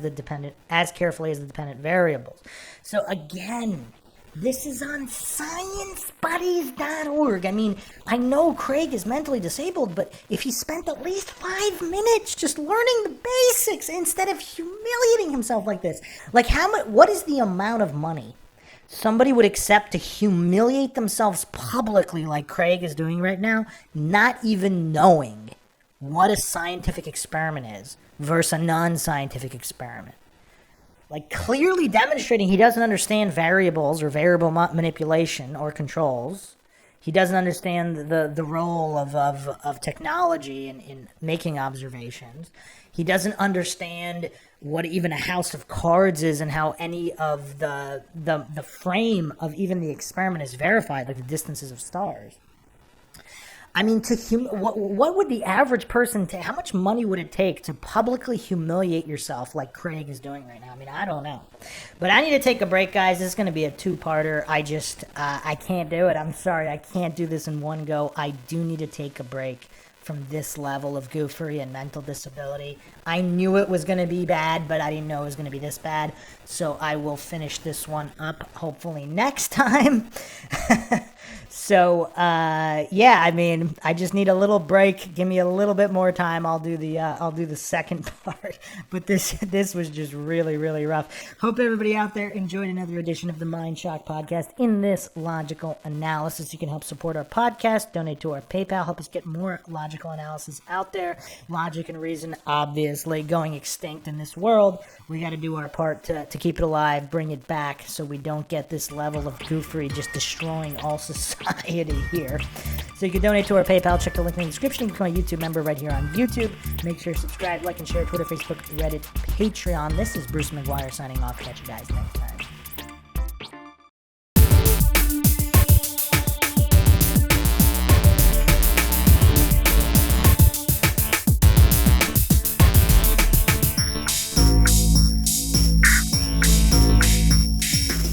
S2: carefully as the dependent variables. So again, this is on sciencebuddies.org. I mean, I know Craig is mentally disabled, but if he spent at least 5 minutes just learning the basics instead of humiliating himself like this, like what is the amount of money somebody would accept to humiliate themselves publicly like Craig is doing right now, not even knowing what a scientific experiment is versus a non-scientific experiment? Like, clearly demonstrating he doesn't understand variables or variable manipulation or controls. He doesn't understand the role of technology in making observations. He doesn't understand what even a house of cards is and how any of the frame of even the experiment is verified, like the distances of stars. I mean, what would the average person take? How much money would it take to publicly humiliate yourself like Craig is doing right now? I mean, I don't know. But I need to take a break, guys. This is going to be a two-parter. I can't do it. I'm sorry. I can't do this in one go. I do need to take a break from this level of goofery and mental disability. I knew it was going to be bad, but I didn't know it was going to be this bad. So I will finish this one up hopefully next time. So, yeah, I mean, I just need a little break. Give me a little bit more time. I'll do the second part. But this was just really, really rough. Hope everybody out there enjoyed another edition of the MindShock podcast. In this logical analysis, you can help support our podcast, donate to our PayPal, help us get more logical analysis out there. Logic and reason, obviously, going extinct in this world. We got to do our part to keep it alive, bring it back, so we don't get this level of goofery just destroying all society here. So you can donate to our PayPal. Check the link in the description. You can become a YouTube member right here on YouTube. Make sure to subscribe, like, and share. Twitter, Facebook, Reddit, Patreon. This is Bruce McGuire signing off. Catch you guys next time.